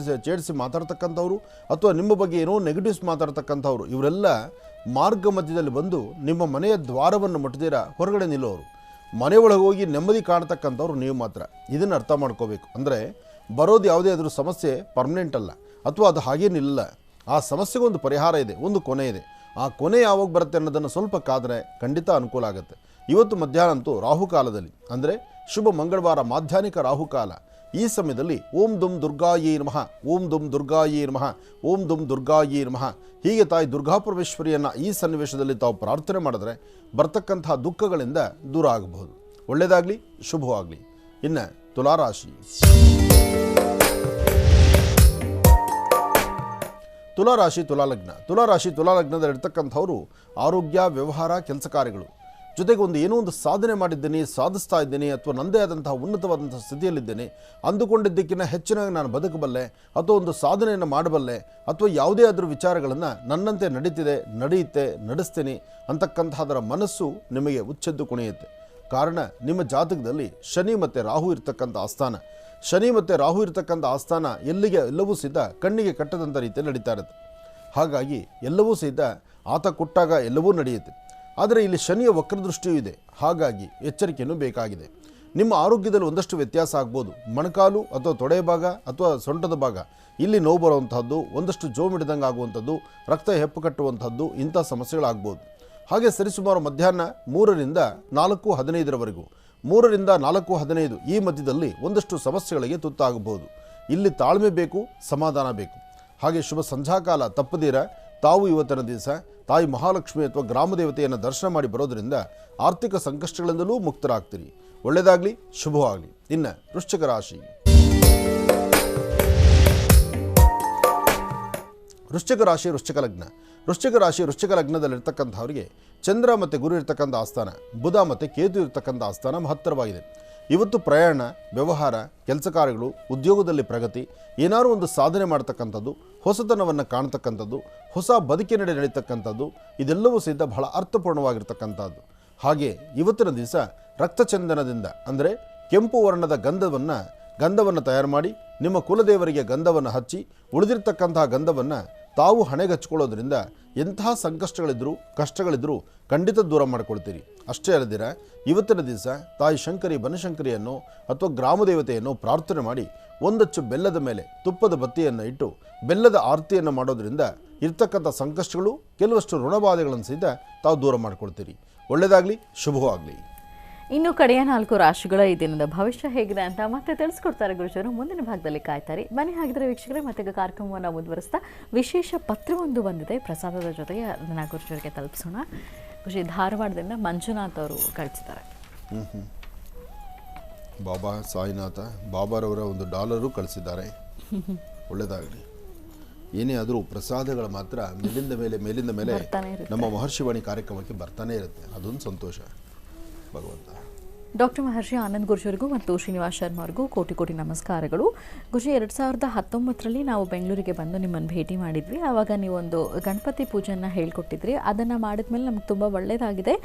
ಚೇಡಿಸಿ ಮಾತಾಡ್ತಕ್ಕಂಥವ್ರು ಅಥವಾ ನಿಮ್ಮ ಬಗ್ಗೆ ಏನೋ ನೆಗೆಟಿವ್ಸ್ ಮಾತಾಡ್ತಕ್ಕಂಥವ್ರು, ಇವರೆಲ್ಲ ಮಾರ್ಗ ಮಧ್ಯದಲ್ಲಿ ಬಂದು ನಿಮ್ಮ ಮನೆಯ ದ್ವಾರವನ್ನು ಮುಟ್ಟದಿರ ಹೊರಗಡೆ ನಿಲ್ಲೋರು. ಮನೆಯೊಳಗೆ ಹೋಗಿ ನೆಮ್ಮದಿ ಕಾಣ್ತಕ್ಕಂಥವ್ರು ನೀವು ಮಾತ್ರ. ಇದನ್ನು ಅರ್ಥ ಮಾಡ್ಕೋಬೇಕು. ಅಂದರೆ ಬರೋದು ಯಾವುದೇ ಆದರೂ ಸಮಸ್ಯೆ ಪರ್ಮನೆಂಟ್ ಅಲ್ಲ, ಅಥವಾ ಅದು ಹಾಗೇನಿಲ್ಲ. ಆ ಸಮಸ್ಯೆಗೆ ಒಂದು ಪರಿಹಾರ ಇದೆ, ಒಂದು ಕೊನೆ ಇದೆ. ಆ ಕೊನೆ ಯಾವಾಗ ಬರುತ್ತೆ ಅನ್ನೋದನ್ನು ಸ್ವಲ್ಪ ಕಾದರೆ ಖಂಡಿತ ಅನುಕೂಲ ಆಗುತ್ತೆ. ಇವತ್ತು ಮಧ್ಯಾಹ್ನ ಅಂತೂ ರಾಹುಕಾಲದಲ್ಲಿ, ಅಂದರೆ ಶುಭ ಮಂಗಳವಾರ ಮಾಧ್ಯಾಹ್ನಿಕ ರಾಹುಕಾಲ. ಈ ಸಮಯದಲ್ಲಿ ಓಂ ದುಂ ದುರ್ಗಾಯೇ ನಮಃ, ಓಂ ದುಂ ದುರ್ಗಾಯೇ ನಮಃ, ಓಂ ದುಂ ದುರ್ಗಾಯೇ ನಮಃ ಹೀಗೆ ತಾಯಿ ದುರ್ಗಾಪರಮೇಶ್ವರಿಯನ್ನು ಈ ಸನ್ನಿವೇಶದಲ್ಲಿ ತಾವು ಪ್ರಾರ್ಥನೆ ಮಾಡಿದ್ರೆ ಬರ್ತಕ್ಕಂತಹ ದುಃಖಗಳಿಂದ ದೂರ ಆಗಬಹುದು. ಒಳ್ಳೆಯದಾಗಲಿ, ಶುಭವಾಗಲಿ. ಇನ್ನು ತುಲಾರಾಶಿ. ತುಲಾರಾಶಿ ತುಲಾಲಗ್ನ. ತುಲಾಲಗ್ನದಲ್ಲಿರ್ತಕ್ಕಂಥವರು ಆರೋಗ್ಯ, ವ್ಯವಹಾರ, ಕೆಲಸ ಕಾರ್ಯಗಳು ಜೊತೆಗೆ ಏನೋ ಒಂದು ಸಾಧನೆ ಮಾಡಿದ್ದೇನೆ, ಸಾಧಿಸ್ತಾ ಇದ್ದೇನೆ, ಅಥವಾ ನನ್ನದೇ ಆದಂತಹ ಉನ್ನತವಾದಂಥ ಸ್ಥಿತಿಯಲ್ಲಿದ್ದೇನೆ, ಅಂದುಕೊಂಡಿದ್ದಕ್ಕಿಂತ ಹೆಚ್ಚಿನಾಗಿ ನಾನು ಬದುಕಬಲ್ಲೆ, ಅಥವಾ ಒಂದು ಸಾಧನೆಯನ್ನು ಮಾಡಬಲ್ಲೆ, ಅಥವಾ ಯಾವುದೇ ಆದರೂ ವಿಚಾರಗಳನ್ನು ನನ್ನಂತೆ ನಡೆಯುತ್ತೆ, ನಡೆಸ್ತೀನಿ ಅಂತಕ್ಕಂಥದರ ಮನಸ್ಸು ನಿಮಗೆ ಉಚ್ಚೆದ್ದು ಕುಣಿಯುತ್ತೆ. ಕಾರಣ ನಿಮ್ಮ ಜಾತಕದಲ್ಲಿ ಶನಿ ಮತ್ತು ರಾಹು ಇರ್ತಕ್ಕಂಥ ಆಸ್ಥಾನ. ಶನಿ ಮತ್ತು ರಾಹು ಇರ್ತಕ್ಕಂಥ ಆಸ್ಥಾನ ಎಲ್ಲವೂ ಸಹಿತ ಕಣ್ಣಿಗೆ ಕಟ್ಟದಂಥ ರೀತಿಯಲ್ಲಿ ನಡೀತಾ ಇರುತ್ತೆ. ಹಾಗಾಗಿ ಎಲ್ಲವೂ ಸಹಿತ ಆತ ಕೊಟ್ಟಾಗ ಎಲ್ಲವೂ ನಡೆಯುತ್ತೆ. ಆದರೆ ಇಲ್ಲಿ ಶನಿಯ ವಕ್ರದೃಷ್ಟಿಯೂ ಇದೆ. ಹಾಗಾಗಿ ಎಚ್ಚರಿಕೆಯೂ ಬೇಕಾಗಿದೆ. ನಿಮ್ಮ ಆರೋಗ್ಯದಲ್ಲಿ ಒಂದಷ್ಟು ವ್ಯತ್ಯಾಸ ಆಗ್ಬೋದು. ಮೊಣಕಾಲು ಅಥವಾ ತೊಡೆಯ ಭಾಗ ಅಥವಾ ಸೊಂಟದ ಭಾಗ ಇಲ್ಲಿ ನೋವು ಬರುವಂಥದ್ದು, ಒಂದಷ್ಟು ಜೋಮಿಡಿದಂಗೆ ಆಗುವಂಥದ್ದು, ರಕ್ತ ಹೆಪ್ಪು ಕಟ್ಟುವಂಥದ್ದು, ಇಂಥ ಸಮಸ್ಯೆಗಳಾಗ್ಬೋದು. ಹಾಗೆ ಸರಿಸುಮಾರು ಮಧ್ಯಾಹ್ನ 3ರಿಂದ 4:15 3ರಿಂದ 4:15 ಈ ಮಧ್ಯದಲ್ಲಿ ಒಂದಷ್ಟು ಸಮಸ್ಯೆಗಳಿಗೆ ತುತ್ತಾಗಬಹುದು. ಇಲ್ಲಿ ತಾಳ್ಮೆ ಬೇಕು, ಸಮಾಧಾನ ಬೇಕು. ಹಾಗೆ ಶುಭ ಸಂಧ್ಯಾಕಾಲ ತಪ್ಪದಿರ ತಾವು ಇವತ್ತಿನ ದಿವಸ ತಾಯಿ ಮಹಾಲಕ್ಷ್ಮಿ ಅಥವಾ ಗ್ರಾಮ ದೇವತೆಯನ್ನು ದರ್ಶನ ಮಾಡಿ ಬರೋದರಿಂದ ಆರ್ಥಿಕ ಸಂಕಷ್ಟಗಳಿಂದಲೂ ಮುಕ್ತರಾಗ್ತೀರಿ. ಒಳ್ಳೆಯದಾಗಲಿ, ಶುಭವಾಗಲಿ. ಇನ್ನು ವೃಶ್ಚಿಕ ರಾಶಿ. ವೃಶ್ಚಿಕ ಲಗ್ನದಲ್ಲಿರ್ತಕ್ಕಂಥವರಿಗೆ ಚಂದ್ರ ಮತ್ತು ಗುರು ಇರ್ತಕ್ಕಂಥ ಆಸ್ಥಾನ, ಬುಧ ಮತ್ತು ಕೇತು ಇರ್ತಕ್ಕಂಥ ಆಸ್ಥಾನ ಮಹತ್ತರವಾಗಿದೆ. ಇವತ್ತು ಪ್ರಯಾಣ, ವ್ಯವಹಾರ, ಕೆಲಸ ಕಾರ್ಯಗಳು, ಉದ್ಯೋಗದಲ್ಲಿ ಪ್ರಗತಿ, ಏನಾದರೂ ಒಂದು ಸಾಧನೆ ಮಾಡ್ತಕ್ಕಂಥದ್ದು, ಹೊಸತನವನ್ನು ಕಾಣ್ತಕ್ಕಂಥದ್ದು, ಹೊಸ ಬದುಕಿನಡೆ ನಡೀತಕ್ಕಂಥದ್ದು, ಇದೆಲ್ಲವೂ ಸಹಿತ ಬಹಳ ಅರ್ಥಪೂರ್ಣವಾಗಿರ್ತಕ್ಕಂಥದ್ದು. ಹಾಗೆ ಇವತ್ತಿನ ದಿವಸ ರಕ್ತಚಂದನದಿಂದ, ಅಂದರೆ ಕೆಂಪು ವರ್ಣದ ಗಂಧವನ್ನು ತಯಾರು ಮಾಡಿ ನಿಮ್ಮ ಕುಲದೇವರಿಗೆ ಗಂಧವನ್ನು ಹಚ್ಚಿ ಉಳಿದಿರ್ತಕ್ಕಂತಹ ಗಂಧವನ್ನು ತಾವು ಹಣೆಗೆ ಹಚ್ಕೊಳ್ಳೋದ್ರಿಂದ ಎಂತಹ ಸಂಕಷ್ಟಗಳಿದ್ರೂ ಕಷ್ಟಗಳಿದ್ರೂ ಖಂಡಿತ ದೂರ ಮಾಡಿಕೊಳ್ತೀರಿ. ಅಷ್ಟೇ ಅಲ್ಲದಿರ ಇವತ್ತಿನ ದಿವಸ ತಾಯಿ ಶಂಕರಿ ಬನಶಂಕರಿಯನ್ನು ಅಥವಾ ಗ್ರಾಮದೇವತೆಯನ್ನು ಪ್ರಾರ್ಥನೆ ಮಾಡಿ ಒಂದಚ್ಚು ಬೆಲ್ಲದ ಮೇಲೆ ತುಪ್ಪದ ಬತ್ತಿಯನ್ನು ಇಟ್ಟು ಬೆಲ್ಲದ ಆರತಿಯನ್ನು ಮಾಡೋದ್ರಿಂದ ಇರ್ತಕ್ಕಂಥ ಸಂಕಷ್ಟಗಳು, ಕೆಲವಷ್ಟು ಋಣಬಾಧೆಗಳನ್ನು ಸಹಿತ ತಾವು ದೂರ ಮಾಡಿಕೊಳ್ತೀರಿ. ಒಳ್ಳೆಯದಾಗಲಿ, ಶುಭವಾಗಲಿ. ಇನ್ನು ಕಡೆಯ 4 ರಾಶಿಗಳ ಈ ದಿನದ ಭವಿಷ್ಯ ಹೇಗಿದೆ ಅಂತ ಮತ್ತೆ ತಿಳಿಸ್ಕೊಡ್ತಾರೆ ಗುರುಜರು. ಮುಂದಿನ ಭಾಗದಲ್ಲಿ ಕಾಯ್ತಾರೆ. ಬನ್ನಿ ಹಾಗಿದ್ರೆ ವೀಕ್ಷಕರೇ, ಮತ್ತೆ ಕಾರ್ಯಕ್ರಮವನ್ನು ಮುಂದುವರಿಸ್ತಾ ವಿಶೇಷ ಪತ್ರವೊಂದು ಬಂದಿದೆ ಪ್ರಸಾದದ ಜೊತೆಗೆ, ಅದನ್ನು ಗುರುಜರಿಗೆ ತಲುಪಿಸೋಣ. ಖುಷಿ ಧಾರವಾಡದಿಂದ ಮಂಜುನಾಥ್ ಅವರು ಕಳಿಸಿದ್ದಾರೆ. ಬಾಬಾ ಸಾಯಿನಾಥ ಬಾಬಾರವರ $1 ಕಳಿಸಿದ್ದಾರೆ. ಒಳ್ಳೆಯದಾಗಲಿ. ಏನೇ ಆದರೂ ಪ್ರಸಾದಗಳು ಮಾತ್ರ ಮೇಲಿಂದ ಮೇಲೆ ನಮ್ಮ ಮಹರ್ಷಿವಾಣಿ ಕಾರ್ಯಕ್ರಮಕ್ಕೆ ಬರ್ತಾನೆ ಇರುತ್ತೆ. ಅದೊಂದು ಸಂತೋಷ. ಭಗವಂತ. ಡಾಕ್ಟರ್ ಮಹರ್ಷಿ ಆನಂದ್ ಗುರುಜರಿಗೂ ಮತ್ತು ಶ್ರೀನಿವಾಸ್ ಶರ್ಮಾ ಅವ್ರಿಗೂ ಕೋಟಿ ನಮಸ್ಕಾರಗಳು. ಗುರುಜಿ, 2019ರಲ್ಲಿ ನಾವು ಬೆಂಗಳೂರಿಗೆ ಬಂದು ನಿಮ್ಮನ್ನು ಭೇಟಿ ಮಾಡಿದ್ವಿ. ಆವಾಗ ನೀವೊಂದು ಗಣಪತಿ ಪೂಜೆಯನ್ನು ಹೇಳ್ಕೊಟ್ಟಿದ್ರಿ. ಅದನ್ನು ಮಾಡಿದ್ಮೇಲೆ ನಮ್ಗೆ ತುಂಬ ಒಳ್ಳೆಯದಾಗಿದೆ.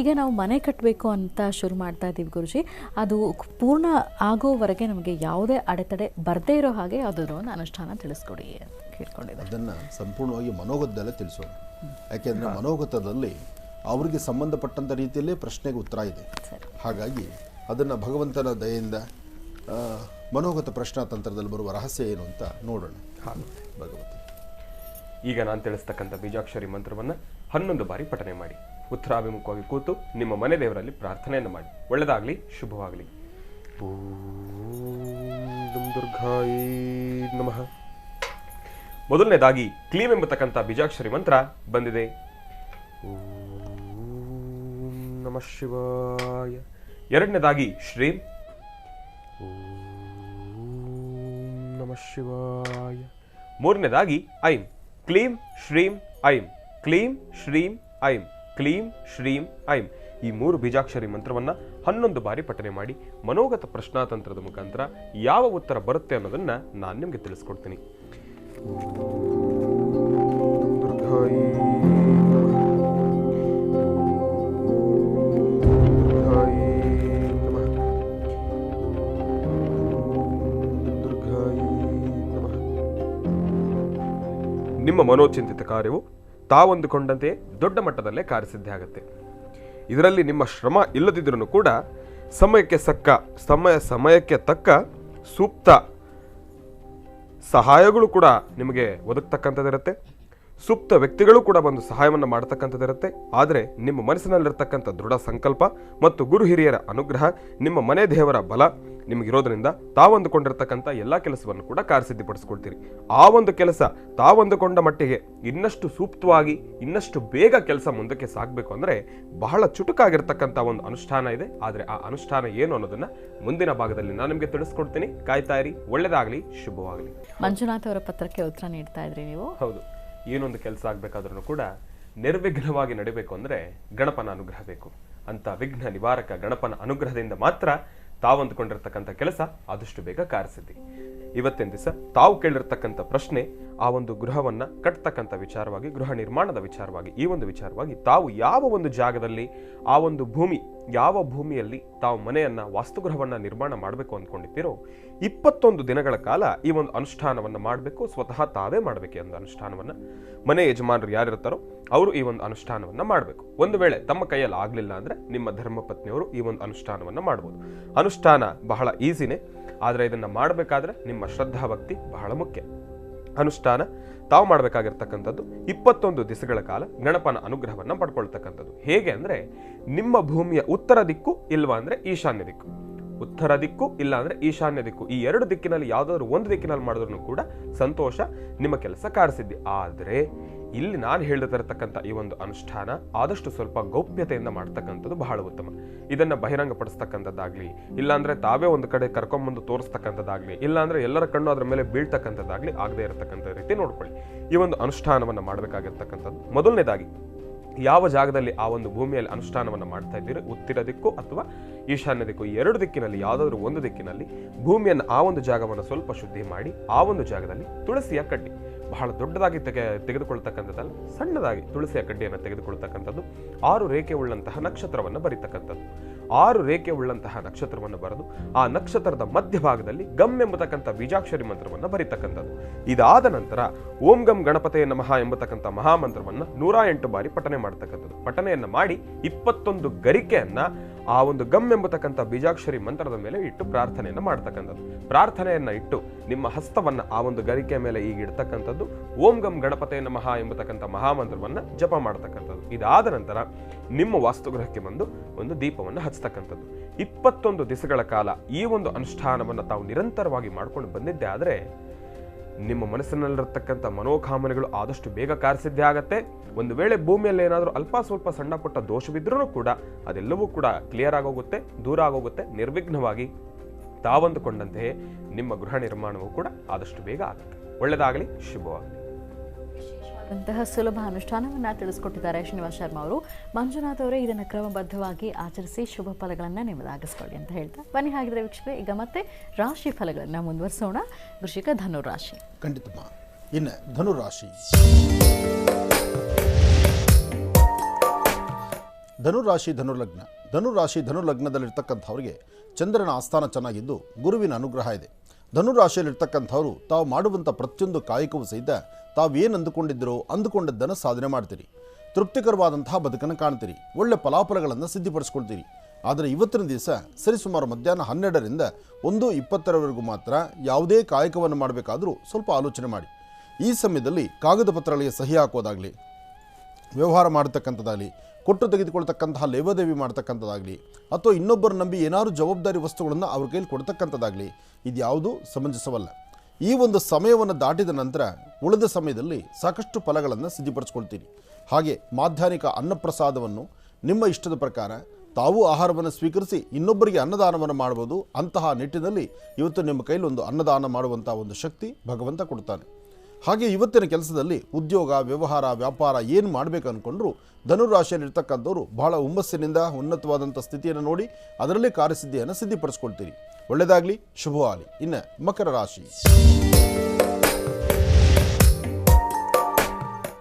ಈಗ ನಾವು ಮನೆ ಕಟ್ಟಬೇಕು ಅಂತ ಶುರು ಮಾಡ್ತಾ ಇದ್ದೀವಿ ಗುರುಜಿ. ಅದು ಪೂರ್ಣ ಆಗೋವರೆಗೆ ನಮಗೆ ಯಾವುದೇ ಅಡೆತಡೆ ಬರದೇ ಇರೋ ಹಾಗೆ ಯಾವುದಾದ್ರೂ ಒಂದು ಅನುಷ್ಠಾನ ತಿಳಿಸ್ಕೊಡಿ ಕೇಳ್ಕೊಂಡಿದ್ದೆ. ಅದನ್ನು ಸಂಪೂರ್ಣವಾಗಿ ಮನೋಗತದಲ್ಲೇ ತಿಳಿಸೋಣ. ಯಾಕೆಂದರೆ ಮನೋಗತದಲ್ಲಿ ಅವರಿಗೆ ಸಂಬಂಧಪಟ್ಟಂಥ ರೀತಿಯಲ್ಲೇ ಪ್ರಶ್ನೆಗೆ ಉತ್ತರ ಇದೆ. ಹಾಗಾಗಿ ಅದನ್ನು ಭಗವಂತನ ದಯೆಯಿಂದ ಮನೋಗತ ಪ್ರಶ್ನಾ ತಂತ್ರದಲ್ಲಿ ಬರುವ ರಹಸ್ಯ ಏನು ಅಂತ ನೋಡೋಣ. ಭಗವಂತ, ಈಗ ನಾನು ತಿಳಿಸ್ತಕ್ಕಂಥ ಬೀಜಾಕ್ಷರಿ ಮಂತ್ರವನ್ನು 11 ಬಾರಿ ಪಠನೆ ಮಾಡಿ ಉತ್ತರಾಭಿಮುಖವಾಗಿ ಕೂತು ನಿಮ್ಮ ಮನೆ ದೇವರಲ್ಲಿ ಪ್ರಾರ್ಥನೆಯನ್ನು ಮಾಡಿ. ಒಳ್ಳೆಯದಾಗಲಿ, ಶುಭವಾಗಲಿ. ಓಂ ದುರ್ಗಾಯೇ ನಮಃ. ಮೊದಲನೇದಾಗಿ ಕ್ಲೀಮ್ ಎಂಬತಕ್ಕಂಥ ಬೀಜಾಕ್ಷರಿ ಮಂತ್ರ ಬಂದಿದೆ. ನಮಃ ಶಿವಾಯ. ಎರಡನೇದಾಗಿ ಶ್ರೀಂ. ನಮಃ ಶಿವಾಯ. ಮೂರನೇದಾಗಿ ಐಂ. ಕ್ಲೀಂ ಶ್ರೀಂ ಐಂ. ಕ್ಲೀಂ ಶ್ರೀಂ ಐಂ. ಕ್ಲೀಂ ಶ್ರೀಂ ಐಂ ಈ 3 ಬೀಜಾಕ್ಷರಿ ಮಂತ್ರವನ್ನು 11 ಬಾರಿ ಪಠನೆ ಮಾಡಿ ಮನೋಗತ ಪ್ರಶ್ನಾತಂತ್ರದ ಮುಖಾಂತರ ಯಾವ ಉತ್ತರ ಬರುತ್ತೆ ಅನ್ನೋದನ್ನ ನಾನು ನಿಮಗೆ ತಿಳಿಸ್ಕೊಡ್ತೀನಿ. ನಿಮ್ಮ ಮನೋಚಿಂತಿತ ಕಾರ್ಯವು ತಾವೊಂದುಕೊಂಡಂತೆ ದೊಡ್ಡ ಮಟ್ಟದಲ್ಲೇ ಕಾರ್ಯಸಿದ್ಧಿ ಆಗುತ್ತೆ. ಇದರಲ್ಲಿ ನಿಮ್ಮ ಶ್ರಮ ಇಲ್ಲದಿದ್ರೂ ಕೂಡ ಸಮಯಕ್ಕೆ ತಕ್ಕ ಸೂಕ್ತ ಸಹಾಯಗಳು ಕೂಡ ನಿಮಗೆ ಒದಗತಕ್ಕಂಥದ್ದಿರುತ್ತೆ. ಸೂಕ್ತ ವ್ಯಕ್ತಿಗಳು ಕೂಡ ಬಂದು ಸಹಾಯವನ್ನು ಮಾಡತಕ್ಕಂಥದ್ದಿರುತ್ತೆ. ಆದರೆ ನಿಮ್ಮ ಮನಸ್ಸಿನಲ್ಲಿರ್ತಕ್ಕಂಥ ದೃಢ ಸಂಕಲ್ಪ ಮತ್ತು ಗುರು ಹಿರಿಯರ ಅನುಗ್ರಹ, ನಿಮ್ಮ ಮನೆ ದೇವರ ಬಲ ನಿಮಗಿರೋದ್ರಿಂದ ತಾವಂದುಕೊಂಡಿರ್ತಕ್ಕಂಥ ಎಲ್ಲ ಕೆಲಸವನ್ನು ಕೂಡ ಕಾರ್ಯಸಿದ್ಧಿಪಡಿಸ್ಕೊಳ್ತೀರಿ. ಆ ಒಂದು ಕೆಲಸ ತಾವಂದುಕೊಂಡ ಮಟ್ಟಿಗೆ ಇನ್ನಷ್ಟು ಸೂಕ್ತವಾಗಿ ಇನ್ನಷ್ಟು ಬೇಗ ಕೆಲಸ ಮುಂದಕ್ಕೆ ಸಾಗಬೇಕು ಅಂದರೆ ಬಹಳ ಚುಟುಕಾಗಿರ್ತಕ್ಕಂಥ ಒಂದು ಅನುಷ್ಠಾನ ಇದೆ. ಆದರೆ ಆ ಅನುಷ್ಠಾನ ಏನು ಅನ್ನೋದನ್ನ ಮುಂದಿನ ಭಾಗದಲ್ಲಿ ನಾನು ನಿಮಗೆ ತಿಳಿಸ್ಕೊಡ್ತೀನಿ. ಕಾಯ್ತಾ ಇರಿ. ಒಳ್ಳೆಯದಾಗಲಿ, ಶುಭವಾಗಲಿ. ಮಂಜುನಾಥ್ ಅವರ ಪತ್ರಕ್ಕೆ ಉತ್ತರ ನೀಡ್ತಾ ಇದ್ರಿ ನೀವು. ಹೌದು, ಏನೊಂದು ಕೆಲಸ ಆಗಬೇಕಾದ್ರೂ ಕೂಡ ನಿರ್ವಿಘ್ನವಾಗಿ ನಡಿಬೇಕು ಅಂದರೆ ಗಣಪನ ಅನುಗ್ರಹ ಬೇಕು. ಅಂತ ವಿಘ್ನ ನಿವಾರಕ ಗಣಪನ ಅನುಗ್ರಹದಿಂದ ಮಾತ್ರ ತಾವಂದುಕೊಂಡಿರ್ತಕ್ಕಂಥ ಕೆಲಸ ಆದಷ್ಟು ಬೇಗ ಕಾರ್ಯಸಿದ್ಧಿ. ಇವತ್ತಿನ ದಿವಸ ತಾವು ಕೇಳಿರ್ತಕ್ಕಂಥ ಪ್ರಶ್ನೆ ಆ ಒಂದು ಗೃಹವನ್ನ ಕಟ್ತಕ್ಕಂಥ ವಿಚಾರವಾಗಿ, ಗೃಹ ನಿರ್ಮಾಣದ ವಿಚಾರವಾಗಿ, ಈ ಒಂದು ವಿಚಾರವಾಗಿ ತಾವು ಯಾವ ಒಂದು ಜಾಗದಲ್ಲಿ ಆ ಒಂದು ಯಾವ ಭೂಮಿಯಲ್ಲಿ ತಾವು ಮನೆಯನ್ನ ವಾಸ್ತುಗೃಹವನ್ನ ನಿರ್ಮಾಣ ಮಾಡಬೇಕು ಅಂದ್ಕೊಂಡಿದ್ದೀರೋ 21 ದಿನಗಳ ಕಾಲ ಈ ಒಂದು ಅನುಷ್ಠಾನವನ್ನ ಮಾಡಬೇಕು. ಸ್ವತಃ ತಾವೇ ಮಾಡಬೇಕು. ಈ ಒಂದು ಅನುಷ್ಠಾನವನ್ನ ಮನೆ ಯಜಮಾನರು ಯಾರಿರ್ತಾರೋ ಅವರು ಈ ಒಂದು ಅನುಷ್ಠಾನವನ್ನ ಮಾಡಬೇಕು. ಒಂದು ವೇಳೆ ತಮ್ಮ ಕೈಯಲ್ಲಿ ಆಗ್ಲಿಲ್ಲ ಅಂದ್ರೆ ನಿಮ್ಮ ಧರ್ಮಪತ್ನಿಯವರು ಈ ಒಂದು ಅನುಷ್ಠಾನವನ್ನ ಮಾಡಬಹುದು. ಅನುಷ್ಠಾನ ಬಹಳ ಈಸಿನೇ, ಆದರೆ ಇದನ್ನ ಮಾಡಬೇಕಾದ್ರೆ ನಿಮ್ಮ ಶ್ರದ್ಧಾ ಭಕ್ತಿ ಬಹಳ ಮುಖ್ಯ. ಅನುಷ್ಠಾನ ತಾವು ಮಾಡಬೇಕಾಗಿರ್ತಕ್ಕಂಥದ್ದು 21 ದಿವಸಗಳ ಕಾಲ ಗಣಪನ ಅನುಗ್ರಹವನ್ನ ಪಡ್ಕೊಳ್ತಕ್ಕಂಥದ್ದು. ಹೇಗೆ ಅಂದ್ರೆ ನಿಮ್ಮ ಭೂಮಿಯ ಉತ್ತರ ದಿಕ್ಕು ಇಲ್ವಾ ಅಂದ್ರೆ ಈಶಾನ್ಯ ದಿಕ್ಕು, ಉತ್ತರ ದಿಕ್ಕು ಇಲ್ಲ ಅಂದ್ರೆ ಈಶಾನ್ಯ ದಿಕ್ಕು, ಈ 2 ದಿಕ್ಕಿನಲ್ಲಿ ಯಾವ್ದಾದ್ರು ಒಂದು ದಿಕ್ಕಿನಲ್ಲಿ ಮಾಡಿದ್ರು ಕೂಡ ಸಂತೋಷ, ನಿಮ್ಮ ಕೆಲಸ ಕಾರ್ಯಸಿದ್ಧಿ. ಆದರೆ ಇಲ್ಲಿ ನಾನು ಹೇಳಿರತಕ್ಕಂಥ ಈ ಒಂದು ಅನುಷ್ಠಾನ ಆದಷ್ಟು ಸ್ವಲ್ಪ ಗೌಪ್ಯತೆಯಿಂದ ಮಾಡ್ತಕ್ಕಂಥದ್ದು ಬಹಳ ಉತ್ತಮ. ಇದನ್ನ ಬಹಿರಂಗಪಡಿಸ್ತಕ್ಕಂಥದ್ದಾಗ್ಲಿ, ಇಲ್ಲಾಂದ್ರೆ ತಾವೇ ಒಂದು ಕಡೆ ಕರ್ಕೊಂಡ್ಬಂದು ತೋರಿಸ್ತಕ್ಕಂಥದ್ದಾಗ್ಲಿ, ಇಲ್ಲಾಂದ್ರೆ ಎಲ್ಲರ ಕಣ್ಣು ಅದ್ರ ಮೇಲೆ ಬೀಳ್ತಕ್ಕಂಥದ್ದಾಗ್ಲಿ ಆಗದೆ ಇರತಕ್ಕಂಥ ರೀತಿ ನೋಡ್ಕೊಳ್ಳಿ. ಈ ಒಂದು ಅನುಷ್ಠಾನವನ್ನ ಮಾಡಬೇಕಾಗಿರ್ತಕ್ಕಂಥದ್ದು ಮೊದಲನೇದಾಗಿ ಯಾವ ಜಾಗದಲ್ಲಿ ಆ ಒಂದು ಭೂಮಿಯಲ್ಲಿ ಅನುಷ್ಠಾನವನ್ನು ಮಾಡ್ತಾ ಇದ್ದೀರಿ, ಉತ್ತರ ದಿಕ್ಕು ಅಥವಾ ಈಶಾನ್ಯ ದಿಕ್ಕು, ಈ 2 ದಿಕ್ಕಿನಲ್ಲಿ ಯಾವುದಾದ್ರೂ ಒಂದು ದಿಕ್ಕಿನಲ್ಲಿ ಭೂಮಿಯನ್ನು ಆ ಒಂದು ಜಾಗವನ್ನು ಸ್ವಲ್ಪ ಶುದ್ಧಿ ಮಾಡಿ ಆ ಒಂದು ಜಾಗದಲ್ಲಿ ತುಳಸಿಯ ಕಡ್ಡಿ, ಬಹಳ ದೊಡ್ಡದಾಗಿ ತೆಗೆದುಕೊಳ್ತಕ್ಕಂಥದ್ದಲ್ಲ, ಸಣ್ಣದಾಗಿ ತುಳಸಿಯ ಕಡ್ಡಿಯನ್ನು ತೆಗೆದುಕೊಳ್ತಕ್ಕಂಥದ್ದು, 6 ರೇಖೆ ಉಳ್ಳಂತಹ ನಕ್ಷತ್ರವನ್ನು ಬರೀತಕ್ಕಂಥದ್ದು. 6 ರೇಖೆ ಉಳ್ಳಂತಹ ನಕ್ಷತ್ರವನ್ನು ಬರೆದು ಆ ನಕ್ಷತ್ರದ ಮಧ್ಯಭಾಗದಲ್ಲಿ ಗಮ್ ಎಂಬತಕ್ಕಂಥ ಬೀಜಾಕ್ಷರಿ ಮಂತ್ರವನ್ನು ಬರೀತಕ್ಕಂಥದ್ದು. ಇದಾದ ನಂತರ ಓಂ ಗಂ ಗಣಪತೇ ನಮಃ ಎಂಬತಕ್ಕಂಥ ಮಹಾಮಂತ್ರವನ್ನು 108 ಬಾರಿ ಪಠನೆ ಮಾಡತಕ್ಕಂಥದ್ದು. ಪಠನೆಯನ್ನು ಮಾಡಿ 21 ಗರಿಕೆಯನ್ನ ಆ ಒಂದು ಗಮ್ ಎಂಬತಕ್ಕಂಥ ಬೀಜಾಕ್ಷರಿ ಮಂತ್ರದ ಮೇಲೆ ಇಟ್ಟು ಪ್ರಾರ್ಥನೆಯನ್ನು ಮಾಡತಕ್ಕಂಥದ್ದು. ಪ್ರಾರ್ಥನೆಯನ್ನ ಇಟ್ಟು ನಿಮ್ಮ ಹಸ್ತವನ್ನ ಆ ಒಂದು ಗರಿಕೆಯ ಮೇಲೆ ಈಗ ಇಡ್ತಕ್ಕಂಥದ್ದು, ಓಂ ಗಂ ಗಣಪತೇ ನಮಃ ಎಂಬತಕ್ಕಂಥ ಮಹಾಮಂತ್ರವನ್ನ ಜಪ ಮಾಡತಕ್ಕಂಥದ್ದು. ಇದಾದ ನಂತರ ನಿಮ್ಮ ವಾಸ್ತುಗೃಹಕ್ಕೆ ಬಂದು ಒಂದು ದೀಪವನ್ನು ಹಚ್ಚತಕ್ಕಂಥದ್ದು. 21 ದಿವಸಗಳ ಕಾಲ ಈ ಒಂದು ಅನುಷ್ಠಾನವನ್ನು ತಾವು ನಿರಂತರವಾಗಿ ಮಾಡ್ಕೊಂಡು ಬಂದಿದ್ದೆ ಆದರೆ ನಿಮ್ಮ ಮನಸ್ಸಿನಲ್ಲಿರತಕ್ಕಂಥ ಮನೋಕಾಮನೆಗಳು ಆದಷ್ಟು ಬೇಗ ಕಾರ್ಯಸಿದ್ಧಿ ಆಗತ್ತೆ. ಒಂದು ವೇಳೆ ಭೂಮಿಯಲ್ಲಿ ಏನಾದರೂ ಅಲ್ಪ ಸ್ವಲ್ಪ ಸಣ್ಣ ಪುಟ್ಟ ದೋಷವಿದ್ರೂ ಕೂಡ ಅದೆಲ್ಲವೂ ಕೂಡ ಕ್ಲಿಯರ್ ಆಗೋಗುತ್ತೆ, ದೂರ ಆಗೋಗುತ್ತೆ. ನಿರ್ವಿಘ್ನವಾಗಿ ತಾವಂದುಕೊಂಡಂತೆಯೇ ನಿಮ್ಮ ಗೃಹ ನಿರ್ಮಾಣವೂ ಕೂಡ ಆದಷ್ಟು ಬೇಗ ಆಗುತ್ತೆ. ಒಳ್ಳೆಯದಾಗಲಿ, ಶುಭವಾಗಲಿ. ಅಂತಹ ಸುಲಭ ಅನುಷ್ಠಾನವನ್ನು ತಿಳಿಸ್ಕೊಟ್ಟಿದ್ದಾರೆ ಶ್ರೀನಿವಾಸ್ ಶರ್ಮಾ ಅವರು. ಮಂಜುನಾಥ್ ಅವರೇ ಇದನ್ನು ಕ್ರಮಬದ್ಧವಾಗಿ ಆಚರಿಸಿ ಶುಭ ಫಲಗಳನ್ನು ನಿಮ್ಮದಾಗಿಸ್ಕೊಳ್ಳಿ ಅಂತ ಹೇಳ್ತಾ ಬನ್ನಿ. ಹಾಗಿದ್ರೆ ವೀಕ್ಷಕರೇ, ಈಗ ಮತ್ತೆ ರಾಶಿ ಫಲಗಳನ್ನು ಮುಂದುವರಿಸೋಣ. ವೃಶ್ಚಿಕ ಧನುರಾಶಿ. ಖಂಡಿತಮ್ಮ. ಇನ್ನು ಧನುರಾಶಿ. ಧನುಲಗ್ನದಲ್ಲಿರ್ತಕ್ಕಂಥವ್ರಿಗೆ ಚಂದ್ರನ ಆಸ್ಥಾನ ಚೆನ್ನಾಗಿದ್ದು ಗುರುವಿನ ಅನುಗ್ರಹ ಇದೆ. ಧನುರಾಶಿಯಲ್ಲಿರ್ತಕ್ಕಂಥವ್ರು ತಾವು ಮಾಡುವಂಥ ಪ್ರತಿಯೊಂದು ಕಾಯಕವೂ ಸಹಿತ ತಾವೇನು ಅಂದುಕೊಂಡಿದ್ದರೋ ಅಂದುಕೊಂಡದ್ದನ್ನು ಸಾಧನೆ ಮಾಡ್ತೀರಿ. ತೃಪ್ತಿಕರವಾದಂತಹ ಬದುಕನ್ನು ಕಾಣ್ತೀರಿ. ಒಳ್ಳೆ ಫಲಾಫಲಗಳನ್ನು ಸಿದ್ಧಿಪಡಿಸ್ಕೊಳ್ತೀರಿ. ಆದರೆ ಇವತ್ತಿನ ದಿವಸ ಸರಿಸುಮಾರು ಮಧ್ಯಾಹ್ನ 12ರಿಂದ 1:20ರವರೆಗೂ ಮಾತ್ರ ಯಾವುದೇ ಕಾಯಕವನ್ನು ಮಾಡಬೇಕಾದರೂ ಸ್ವಲ್ಪ ಆಲೋಚನೆ ಮಾಡಿ. ಈ ಸಮಯದಲ್ಲಿ ಕಾಗದ ಪತ್ರಗಳಿಗೆ ಸಹಿ ಹಾಕೋದಾಗಲಿ, ವ್ಯವಹಾರ ಮಾಡತಕ್ಕಂಥದ್ದಾಗಲಿ, ಕೊಟ್ಟು ತೆಗೆದುಕೊಳ್ತಕ್ಕಂತಹ ಲೇವಾದೇವಿ ಮಾಡ್ತಕ್ಕಂಥದ್ದಾಗಲಿ, ಅಥವಾ ಇನ್ನೊಬ್ಬರು ನಂಬಿ ಏನಾದರೂ ಜವಾಬ್ದಾರಿ ವಸ್ತುಗಳನ್ನು ಅವ್ರ ಕೈಲಿ ಕೊಡ್ತಕ್ಕಂಥದ್ದಾಗಲಿ, ಇದ್ಯಾವುದೂ ಸಮಂಜಸವಲ್ಲ. ಈ ಒಂದು ಸಮಯವನ್ನು ದಾಟಿದ ನಂತರ ಉಳಿದ ಸಮಯದಲ್ಲಿ ಸಾಕಷ್ಟು ಫಲಗಳನ್ನು ಸಿದ್ಧಿಪಡಿಸ್ಕೊಳ್ತೀರಿ. ಹಾಗೆ ಮಾಧ್ಯಾಹ್ನಿಕ ಅನ್ನಪ್ರಸಾದವನ್ನು ನಿಮ್ಮ ಇಷ್ಟದ ಪ್ರಕಾರ ತಾವು ಆಹಾರವನ್ನು ಸ್ವೀಕರಿಸಿ ಇನ್ನೊಬ್ಬರಿಗೆ ಅನ್ನದಾನವನ್ನು ಮಾಡ್ಬೋದು. ಅಂತಹ ನಿಟ್ಟಿನಲ್ಲಿ ಇವತ್ತು ನಿಮ್ಮ ಕೈಲಿ ಒಂದು ಅನ್ನದಾನ ಮಾಡುವಂಥ ಒಂದು ಶಕ್ತಿ ಭಗವಂತ ಕೊಡ್ತಾನೆ. ಹಾಗೆ ಇವತ್ತಿನ ಕೆಲಸದಲ್ಲಿ ಉದ್ಯೋಗ, ವ್ಯವಹಾರ, ವ್ಯಾಪಾರ ಏನು ಮಾಡಬೇಕು ಅಂದ್ಕೊಂಡ್ರು ಧನುರಾಶಿಯಲ್ಲಿರ್ತಕ್ಕಂಥವ್ರು ಬಹಳ ಹುಮ್ಮಸ್ಸಿನಿಂದ ಉನ್ನತವಾದಂಥ ಸ್ಥಿತಿಯನ್ನು ನೋಡಿ ಅದರಲ್ಲಿ ಕಾರ್ಯಸಿದ್ಧಿಯನ್ನು ಸಿದ್ಧಿಪಡಿಸ್ಕೊಳ್ತೀರಿ. ಒಳ್ಳೆಯದಾಗಲಿ, ಶುಭವಾಗಲಿ. ಇನ್ನು ಮಕರ ರಾಶಿ.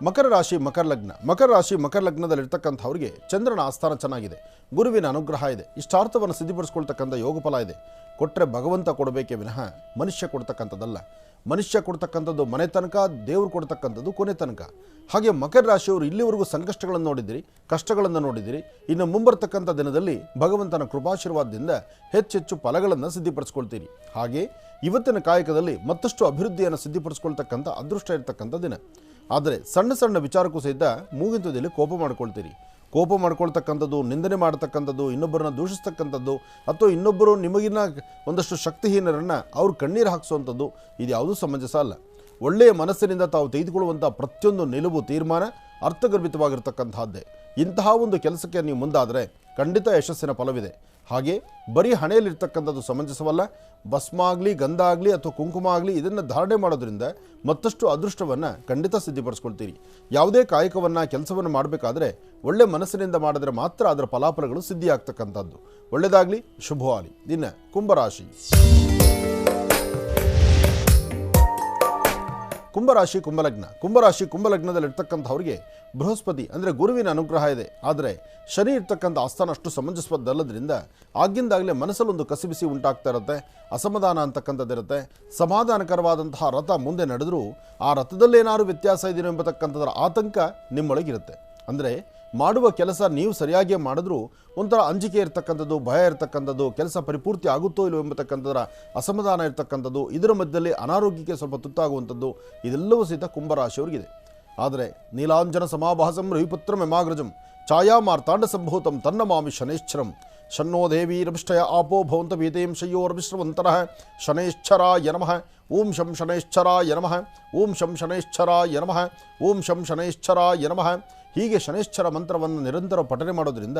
ಮಕರ ರಾಶಿ, ಮಕರ ಲಗ್ನ. ಮಕರ ರಾಶಿ, ಮಕರ ಲಗ್ನದಲ್ಲಿರ್ತಕ್ಕಂಥವ್ರಿಗೆ ಚಂದ್ರನ ಆಸ್ಥಾನ ಚೆನ್ನಾಗಿದೆ, ಗುರುವಿನ ಅನುಗ್ರಹ ಇದೆ, ಇಷ್ಟಾರ್ಥವನ್ನು ಸಿದ್ಧಿಪಡಿಸ್ಕೊಳ್ತಕ್ಕಂಥ ಯೋಗ ಫಲ ಇದೆ. ಕೊಟ್ಟರೆ ಭಗವಂತ ಕೊಡಬೇಕೇ ವಿನಃ ಮನುಷ್ಯ ಕೊಡ್ತಕ್ಕಂಥದ್ದಲ್ಲ. ಮನುಷ್ಯ ಕೊಡ್ತಕ್ಕಂಥದ್ದು ಮನೆ ತನಕ, ದೇವರು ಕೊಡ್ತಕ್ಕಂಥದ್ದು ಕೊನೆ ತನಕ. ಹಾಗೆ ಮಕರ ರಾಶಿಯವರು ಇಲ್ಲಿವರೆಗೂ ಸಂಕಷ್ಟಗಳನ್ನು ನೋಡಿದಿರಿ, ಕಷ್ಟಗಳನ್ನು ನೋಡಿದಿರಿ. ಇನ್ನು ಮುಂಬರ್ತಕ್ಕಂಥ ದಿನದಲ್ಲಿ ಭಗವಂತನ ಕೃಪಾಶೀರ್ವಾದದಿಂದ ಹೆಚ್ಚೆಚ್ಚು ಫಲಗಳನ್ನು ಸಿದ್ಧಿಪಡಿಸ್ಕೊಳ್ತೀರಿ. ಹಾಗೆ ಇವತ್ತಿನ ಕಾಯಕದಲ್ಲಿ ಮತ್ತಷ್ಟು ಅಭಿವೃದ್ಧಿಯನ್ನು ಸಿದ್ಧಿಪಡಿಸ್ಕೊಳ್ತಕ್ಕಂಥ ಅದೃಷ್ಟ ಇರತಕ್ಕಂಥ ದಿನ. ಆದರೆ ಸಣ್ಣ ಸಣ್ಣ ವಿಚಾರಕ್ಕೂ ಸಹಿತ ಮೂಗಿನ ತುದಿಯಲ್ಲಿ ಕೋಪ ಮಾಡ್ಕೊಳ್ತೀರಿ. ಕೋಪ ಮಾಡ್ಕೊಳ್ತಕ್ಕಂಥದ್ದು, ನಿಂದನೆ ಮಾಡ್ತಕ್ಕಂಥದ್ದು, ಇನ್ನೊಬ್ಬರನ್ನ ದೂಷಿಸ್ತಕ್ಕಂಥದ್ದು, ಅಥವಾ ಇನ್ನೊಬ್ಬರು ನಿಮಗಿನ ಒಂದಷ್ಟು ಶಕ್ತಿಹೀನರನ್ನು ಅವ್ರು ಕಣ್ಣೀರು ಹಾಕಿಸುವಂಥದ್ದು, ಇದು ಯಾವುದೂ ಸಮಂಜಸ ಅಲ್ಲ. ಒಳ್ಳೆಯ ಮನಸ್ಸಿನಿಂದ ತಾವು ತೆಗೆದುಕೊಳ್ಳುವಂಥ ಪ್ರತಿಯೊಂದು ನಿಲುವು, ತೀರ್ಮಾನ ಅರ್ಥಗರ್ಭಿತವಾಗಿರ್ತಕ್ಕಂಥದ್ದೇ. ಇಂತಹ ಒಂದು ಕೆಲಸಕ್ಕೆ ನೀವು ಮುಂದಾದರೆ ಖಂಡಿತ ಯಶಸ್ಸಿನ ಫಲವಿದೆ. ಹಾಗೆ ಬರೀ ಹಣೆಯಲ್ಲಿರ್ತಕ್ಕಂಥದ್ದು ಸಮಂಜಸವಲ್ಲ. ಭಸ್ಮ ಆಗಲಿ, ಗಂಧ ಆಗಲಿ ಅಥವಾ ಕುಂಕುಮ ಆಗಲಿ ಇದನ್ನು ಧಾರಣೆ ಮಾಡೋದ್ರಿಂದ ಮತ್ತಷ್ಟು ಅದೃಷ್ಟವನ್ನು ಖಂಡಿತ ಸಿದ್ಧಿಪಡಿಸ್ಕೊಳ್ತೀರಿ. ಯಾವುದೇ ಕಾಯಕವನ್ನು, ಕೆಲಸವನ್ನು ಮಾಡಬೇಕಾದ್ರೆ ಒಳ್ಳೆ ಮನಸ್ಸಿನಿಂದ ಮಾಡಿದ್ರೆ ಮಾತ್ರ ಅದರ ಫಲಾಫಲಗಳು ಸಿದ್ಧಿಯಾಗ್ತಕ್ಕಂಥದ್ದು. ಒಳ್ಳೆಯದಾಗಲಿ, ಶುಭವಾಗಲಿ. ಇನ್ನು ಕುಂಭರಾಶಿ. ಕುಂಭರಾಶಿ, ಕುಂಭಲಗ್ನ. ಕುಂಭರಾಶಿ, ಕುಂಭಲಗ್ನದಲ್ಲಿರ್ತಕ್ಕಂಥವ್ರಿಗೆ ಬೃಹಸ್ಪತಿ ಅಂದರೆ ಗುರುವಿನ ಅನುಗ್ರಹ ಇದೆ. ಆದರೆ ಶನಿ ಇರ್ತಕ್ಕಂಥ ಆಸ್ಥಾನ ಅಷ್ಟು ಸಮಂಜಸವದ್ದಲ್ಲದ್ರಿಂದ ಆಗಿಂದಾಗಲೇ ಮನಸ್ಸಲ್ಲೊಂದು ಕಸಿಬಿಸಿ ಉಂಟಾಗ್ತಾ ಇರುತ್ತೆ, ಅಸಮಾಧಾನ ಅಂತಕ್ಕಂಥದ್ದಿರುತ್ತೆ. ಸಮಾಧಾನಕರವಾದಂತಹ ರಥ ಮುಂದೆ ನಡೆದರೂ ಆ ರಥದಲ್ಲೇನಾದ್ರು ವ್ಯತ್ಯಾಸ ಇದೆಯೋ ಎಂಬತಕ್ಕಂಥದ್ರ ಆತಂಕ ನಿಮ್ಮೊಳಗಿರುತ್ತೆ. ಅಂದರೆ ಮಾಡುವ ಕೆಲಸ ನೀವು ಸರಿಯಾಗಿಯೇ ಮಾಡಿದ್ರೂ ಒಂಥರ ಅಂಜಿಕೆ ಇರ್ತಕ್ಕಂಥದ್ದು, ಭಯ ಇರ್ತಕ್ಕಂಥದ್ದು, ಕೆಲಸ ಪರಿಪೂರ್ತಿ ಆಗುತ್ತೋ ಇಲ್ಲೋ ಎಂಬತಕ್ಕಂಥದ್ರ ಅಸಮಾಧಾನ ಇರ್ತಕ್ಕಂಥದ್ದು, ಇದರ ಮಧ್ಯದಲ್ಲಿ ಅನಾರೋಗ್ಯಕ್ಕೆ ಸ್ವಲ್ಪ ತುತ್ತಾಗುವಂಥದ್ದು, ಇದೆಲ್ಲವೂ ಸಹಿತ ಕುಂಭರಾಶಿಯವರಿಗಿದೆ. ಆದರೆ ನೀಲಾಂಜನ ಸಮಾಭಾಸಂ ರವಿಪುತ್ರಂ ಯಮಾಗ್ರಜಂ ಛಾಯಾ ಮಾರ್ತಾಂಡ ಸಂಭೂತಂ ತನ್ನ ಮಾಮಿ ಶನೈಶ್ಚರಂ ಶನ್ನೋ ದೇವಿ ರಭಿಷ್ಠಯ ಆಪೋ ಭವಂತ ಭೀತೇಂ ಶಯ್ಯೋರ್ವಿಶ್ರವಂತರಃ ಶನೈಶ್ಚರಾಯ ನಮಃ. ಓಂ ಶಂ ಶನೈಶ್ಚರಾಯ ನಮಃ. ಓಂ ಶಂ ಶನೈಶ್ಚರಾಯ ನಮಃ. ಓಂ ಶಂ ಶನೈಶ್ಚರಾಯ ನಮಃ. ಹೀಗೆ ಶನೈಶ್ಚರ ಮಂತ್ರವನ್ನು ನಿರಂತರ ಪಠನೆ ಮಾಡೋದ್ರಿಂದ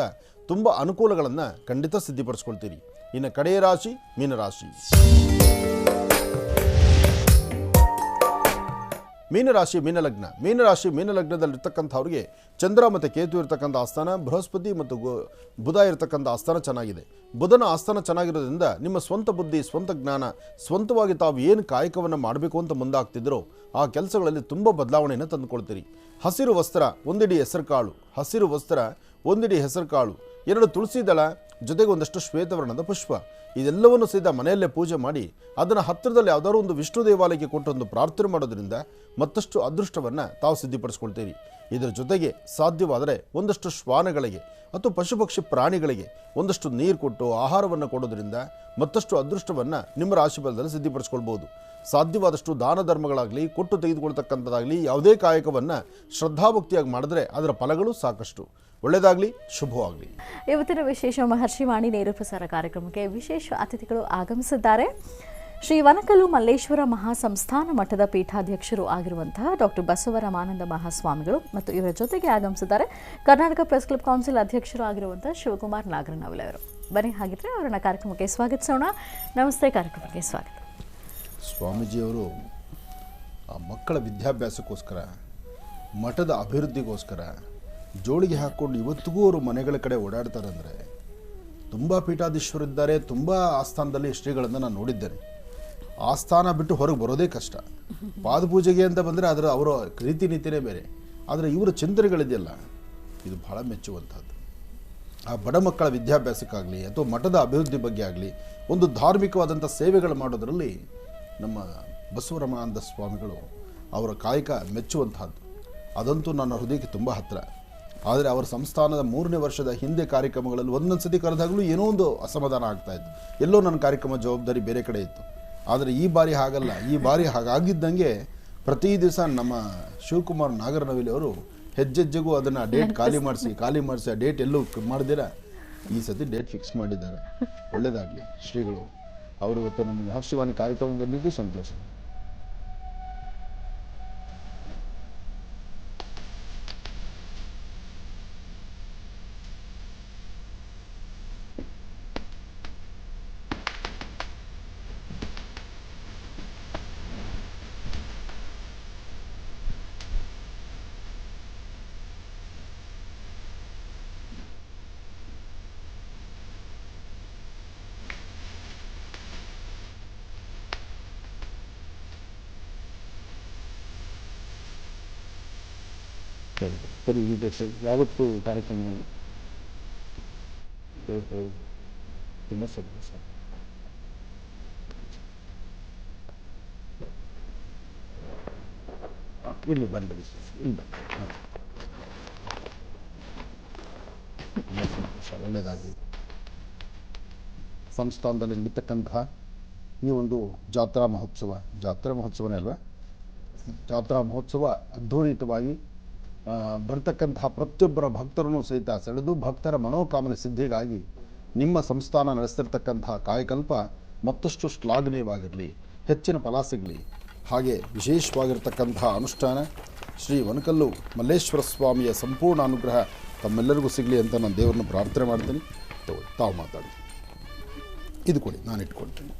ತುಂಬ ಅನುಕೂಲಗಳನ್ನು ಖಂಡಿತ ಸಿದ್ಧಿಪಡಿಸ್ಕೊಳ್ತೀರಿ. ಇನ್ನು ಕಡೆಯ ರಾಶಿ ಮೀನರಾಶಿ. ಮೀನರಾಶಿ, ಮೀನಲಗ್ನ. ಮೀನರಾಶಿ, ಮೀನಲಗ್ನದಲ್ಲಿರ್ತಕ್ಕಂಥವ್ರಿಗೆ ಚಂದ್ರ ಮತ್ತು ಕೇತು ಇರ್ತಕ್ಕಂಥ ಆಸ್ಥಾನ, ಬೃಹಸ್ಪತಿ ಮತ್ತು ಬುಧ ಇರತಕ್ಕಂಥ ಆಸ್ಥಾನ ಚೆನ್ನಾಗಿದೆ. ಬುಧನ ಆಸ್ಥಾನ ಚೆನ್ನಾಗಿರೋದ್ರಿಂದ ನಿಮ್ಮ ಸ್ವಂತ ಬುದ್ಧಿ, ಸ್ವಂತ ಜ್ಞಾನ, ಸ್ವಂತವಾಗಿ ತಾವು ಏನು ಕಾಯಕವನ್ನು ಮಾಡಬೇಕು ಅಂತ ಮುಂದಾಗ್ತಿದ್ರೋ ಆ ಕೆಲಸಗಳಲ್ಲಿ ತುಂಬ ಬದಲಾವಣೆಯನ್ನು ತಂದುಕೊಳ್ತೀರಿ. ಹಸಿರು ವಸ್ತ್ರ, ಒಂದಿಡಿ ಹೆಸರು ಕಾಳು. ಹಸಿರು ವಸ್ತ್ರ, ಒಂದಿಡಿ ಹೆಸರು ಕಾಳು, 2 ತುಳಸಿ ದಳ, ಜೊತೆಗೆ ಒಂದಷ್ಟು ಶ್ವೇತವರ್ಣದ ಪುಷ್ಪ, ಇದೆಲ್ಲವನ್ನು ಸಹಿತ ಮನೆಯಲ್ಲೇ ಪೂಜೆ ಮಾಡಿ ಅದನ್ನು ಹತ್ತಿರದಲ್ಲಿ ಯಾವುದಾದ್ರು ಒಂದು ವಿಷ್ಣು ದೇವಾಲಯಕ್ಕೆ ಕೊಟ್ಟು ಒಂದು ಪ್ರಾರ್ಥನೆ ಮಾಡೋದ್ರಿಂದ ಮತ್ತಷ್ಟು ಅದೃಷ್ಟವನ್ನು ತಾವು ಸಿದ್ಧಿಪಡಿಸ್ಕೊಳ್ತೀರಿ. ಇದರ ಜೊತೆಗೆ ಸಾಧ್ಯವಾದರೆ ಒಂದಷ್ಟು ಶ್ವಾನಗಳಿಗೆ ಅಥವಾ ಪಶುಪಕ್ಷಿ ಪ್ರಾಣಿಗಳಿಗೆ ಒಂದಷ್ಟು ನೀರು ಕೊಟ್ಟು ಆಹಾರವನ್ನು ಕೊಡೋದ್ರಿಂದ ಮತ್ತಷ್ಟು ಅದೃಷ್ಟವನ್ನು ನಿಮ್ಮ ರಾಶಿ ಫಲದಲ್ಲಿ ಸಿದ್ಧಿಪಡಿಸ್ಕೊಳ್ಬೋದು. ಸಾಧ್ಯವಾದಷ್ಟು ದಾನ ಧರ್ಮಗಳಾಗಲಿ, ಕೊಟ್ಟು ತೆಗೆದುಕೊಳ್ತಕ್ಕಂಥದ್ದಾಗಲಿ ಯಾವುದೇ ಕಾಯಕವನ್ನು ಶ್ರದ್ಧಾಭಕ್ತಿಯಾಗಿ ಮಾಡಿದ್ರೆ ಅದರ ಫಲಗಳು ಸಾಕಷ್ಟು. ಒಳ್ಳೆಯದಾಗಲಿ, ಶುಭವಾಗಲಿ. ಇವತ್ತಿನ ವಿಶೇಷ ಮಹರ್ಷಿ ವಾಣಿ ನೇರ ಪ್ರಸಾರ ಕಾರ್ಯಕ್ರಮಕ್ಕೆ ವಿಶೇಷ ಅತಿಥಿಗಳು ಆಗಮಿಸಿದ್ದಾರೆ. ಶ್ರೀ ವನಕಲ್ಲು ಮಲ್ಲೇಶ್ವರ ಮಹಾಸಂಸ್ಥಾನ ಮಠದ ಪೀಠಾಧ್ಯಕ್ಷರು ಆಗಿರುವಂತಹ ಡಾಕ್ಟರ್ ಬಸವರಾಮಾನಂದ ಮಹಾಸ್ವಾಮಿಗಳು ಮತ್ತು ಇವರ ಜೊತೆಗೆ ಆಗಮಿಸಿದ್ದಾರೆ ಕರ್ನಾಟಕ ಪ್ರೆಸ್ ಕ್ಲಬ್ ಕೌನ್ಸಿಲ್ ಅಧ್ಯಕ್ಷರು ಆಗಿರುವಂತಹ ಶಿವಕುಮಾರ್ ನಾಗರನವಲೆ ಅವರು. ಬನ್ನಿ, ಹಾಗಿದ್ರೆ ಅವರನ್ನ ಕಾರ್ಯಕ್ರಮಕ್ಕೆ ಸ್ವಾಗತಿಸೋಣ. ನಮಸ್ತೆ, ಕಾರ್ಯಕ್ರಮಕ್ಕೆ ಸ್ವಾಗತ. ಸ್ವಾಮೀಜಿಯವರು ಆ ಮಕ್ಕಳ ವಿದ್ಯಾಭ್ಯಾಸಕ್ಕೋಸ್ಕರ, ಮಠದ ಅಭಿವೃದ್ಧಿಗೋಸ್ಕರ ಜೋಳಿಗೆ ಹಾಕ್ಕೊಂಡು ಇವತ್ತಿಗೂ ಅವರು ಮನೆಗಳ ಕಡೆ ಓಡಾಡ್ತಾರೆ. ಅಂದರೆ ತುಂಬ ಪೀಠಾಧೀಶ್ವರಿದ್ದಾರೆ, ತುಂಬ ಆಸ್ಥಾನದಲ್ಲಿ ಶ್ರೀಗಳನ್ನು ನಾನು ನೋಡಿದ್ದೇನೆ. ಆಸ್ಥಾನ ಬಿಟ್ಟು ಹೊರಗೆ ಬರೋದೇ ಕಷ್ಟ. ಪಾದಪೂಜೆಗೆ ಅಂತ ಬಂದರೆ ಅವರ ರೀತಿ ನೀತಿನೇ ಬೇರೆ. ಆದರೆ ಇವರ ಚಿಂತನೆಗಳಿದೆಯಲ್ಲ, ಇದು ಬಹಳ ಮೆಚ್ಚುವಂಥದ್ದು. ಆ ಬಡ ಮಕ್ಕಳ ವಿದ್ಯಾಭ್ಯಾಸಕ್ಕಾಗಲಿ ಅಥವಾ ಮಠದ ಅಭಿವೃದ್ಧಿ ಬಗ್ಗೆ ಆಗಲಿ ಒಂದು ಧಾರ್ಮಿಕವಾದಂಥ ಸೇವೆಗಳು ಮಾಡೋದರಲ್ಲಿ ನಮ್ಮ ಬಸವರಾಮಾನಂದ ಸ್ವಾಮಿಗಳು ಅವರ ಕಾಯಕ ಮೆಚ್ಚುವಂಥದ್ದು. ಅದಂತೂ ನನ್ನ ಹೃದಯಕ್ಕೆ ತುಂಬ ಹತ್ತಿರ. ಆದರೆ ಅವರ ಸಂಸ್ಥಾನದ 3ನೇ ವರ್ಷದ ಹಿಂದೆ ಕಾರ್ಯಕ್ರಮಗಳಲ್ಲಿ ಒಂದೊಂದು ಸತಿ ಕರೆದಾಗಲೂ ಏನೋ ಒಂದು ಅಸಮಾಧಾನ ಆಗ್ತಾಯಿತ್ತು. ಎಲ್ಲೋ ನನ್ನ ಕಾರ್ಯಕ್ರಮ ಜವಾಬ್ದಾರಿ ಬೇರೆ ಕಡೆ ಇತ್ತು. ಆದರೆ ಈ ಬಾರಿ ಹಾಗಲ್ಲ. ಈ ಬಾರಿ ಹಾಗಾಗಿದ್ದಂಗೆ ಪ್ರತಿ ದಿವಸ ನಮ್ಮ ಶಿವಕುಮಾರ್ ನಾಗರನವಿಲಿ ಅವರು ಹೆಜ್ಜೆಜ್ಜೆಗೂ ಅದನ್ನು ಡೇಟ್ ಖಾಲಿ ಮಾಡಿಸಿ ಆ ಡೇಟ್ ಎಲ್ಲೂ ಮಾಡಿದಿರ ಈ ಸತಿ ಡೇಟ್ ಫಿಕ್ಸ್ ಮಾಡಿದ್ದಾರೆ. ಒಳ್ಳೆಯದಾಗಲಿ ಶ್ರೀಗಳು. ಅವರು ಇವತ್ತು ನಮ್ಮ ಮಹರ್ಷಿವಾಣಿ ಕಾರ್ಯಕ್ರಮ ಬಂದಿದ್ದು ಸಂತೋಷ. ಸರಿ ಸರಿ ಇದೆ ಸರ್. ಯಾವತ್ತು ಕಾರ್ಯಕ್ರಮ? ತುಂಬ ಸರಿ ಸರ್. ಇಲ್ಲಿ ಬಂದ್ಬಿಡಿ ಸರ್, ಇಲ್ಲಿ ಸರ್, ಒಳ್ಳೆಯದಾಗಲಿ. ಸಂಸ್ಥಾನದಲ್ಲಿ ನಡೀತಕ್ಕಂತಹ ಈ ಒಂದು ಜಾತ್ರಾ ಮಹೋತ್ಸವನೇ ಅಲ್ವಾ? ಜಾತ್ರಾ ಮಹೋತ್ಸವ ಅದ್ಭುತವಾಗಿ ಬರ್ತಕ್ಕಂತಹ ಪ್ರತಿಯೊಬ್ಬರ ಭಕ್ತರನ್ನು ಸಹಿತ ಸೆಳೆದು ಭಕ್ತರ ಮನೋಕಾಮನೆ ಸಿದ್ಧಿಗಾಗಿ ನಿಮ್ಮ ಸಂಸ್ಥಾನ ನಡೆಸ್ತಿರ್ತಕ್ಕಂತಹ ಕಾಯಕಲ್ಪ ಮತ್ತಷ್ಟು ಶ್ಲಾಘನೀಯವಾಗಿರಲಿ, ಹೆಚ್ಚಿನ ಫಲ ಸಿಗಲಿ. ಹಾಗೆ ವಿಶೇಷವಾಗಿರ್ತಕ್ಕಂತಹ ಅನುಷ್ಠಾನ ಶ್ರೀ ವನಕಲ್ಲು ಮಲ್ಲೇಶ್ವರ ಸ್ವಾಮಿಯ ಸಂಪೂರ್ಣ ಅನುಗ್ರಹ ತಮ್ಮೆಲ್ಲರಿಗೂ ಸಿಗಲಿ ಅಂತ ನಾನು ದೇವರನ್ನು ಪ್ರಾರ್ಥನೆ ಮಾಡ್ತೀನಿ. ತಗೊಳ್ಳಿ, ತಾವು ಮಾತಾಡಿ. ಇದು ಕೊಡಿ, ನಾನು ಇಟ್ಕೊಳ್ತೀನಿ.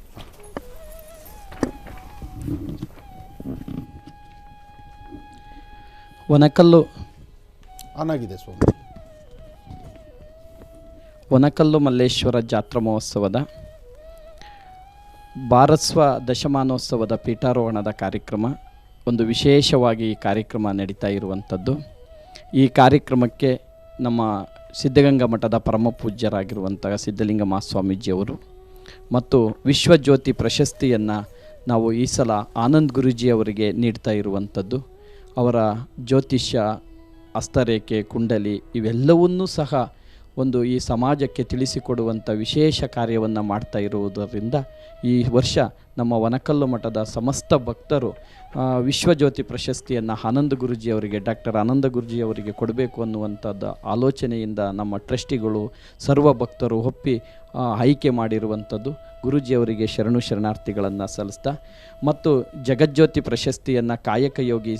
ವನಕಲ್ಲು ಆನಾಗಿದೆ ಸ್ವಾಮಿ. ವನಕಲ್ಲು ಮಲ್ಲೇಶ್ವರ ಜಾತ್ರಾ ಮಹೋತ್ಸವದ ಭಾರತ್ಸ್ವ ದಶಮಾನೋತ್ಸವದ ಪೀಠಾರೋಹಣದ ಕಾರ್ಯಕ್ರಮ ಒಂದು ವಿಶೇಷವಾಗಿ ಈ ಕಾರ್ಯಕ್ರಮ ನಡೀತಾ ಇರುವಂಥದ್ದು. ಈ ಕಾರ್ಯಕ್ರಮಕ್ಕೆ ನಮ್ಮ ಸಿದ್ಧಗಂಗಾ ಮಠದ ಪರಮ ಪೂಜ್ಯರಾಗಿರುವಂತಹ ಸಿದ್ಧಲಿಂಗ ಮಹಾಸ್ವಾಮೀಜಿಯವರು ಮತ್ತು ವಿಶ್ವಜ್ಯೋತಿ ಪ್ರಶಸ್ತಿಯನ್ನು ನಾವು ಈ ಸಲ ಆನಂದ್ ಗುರೂಜಿಯವರಿಗೆ ನೀಡ್ತಾ ಇರುವಂಥದ್ದು. ಅವರ ಜ್ಯೋತಿಷ್ಯ, ಹಸ್ತರೇಖೆ, ಕುಂಡಲಿ ಇವೆಲ್ಲವನ್ನೂ ಸಹ ಒಂದು ಈ ಸಮಾಜಕ್ಕೆ ತಿಳಿಸಿಕೊಡುವಂಥ ವಿಶೇಷ ಕಾರ್ಯವನ್ನು ಮಾಡ್ತಾ ಇರುವುದರಿಂದ ಈ ವರ್ಷ ನಮ್ಮ ವನಕಲ್ಲು ಮಠದ ಸಮಸ್ತ ಭಕ್ತರು ವಿಶ್ವಜ್ಯೋತಿ ಪ್ರಶಸ್ತಿಯನ್ನು ಆನಂದ ಗುರೂಜಿಯವರಿಗೆ, ಡಾಕ್ಟರ್ ಆನಂದ ಗುರೂಜಿಯವರಿಗೆ ಕೊಡಬೇಕು ಅನ್ನುವಂಥದ್ದು ಆಲೋಚನೆಯಿಂದ ನಮ್ಮ ಟ್ರಸ್ಟಿಗಳು ಸರ್ವ ಭಕ್ತರು ಒಪ್ಪಿ ಆಯ್ಕೆ ಮಾಡಿರುವಂಥದ್ದು. ಗುರೂಜಿಯವರಿಗೆ ಶರಣಾರ್ಥಿಗಳನ್ನು ಸಲ್ಲಿಸ್ತಾ ಮತ್ತು ಜಗಜ್ಯೋತಿ ಪ್ರಶಸ್ತಿಯನ್ನು ಕಾಯಕ ಯೋಗಿ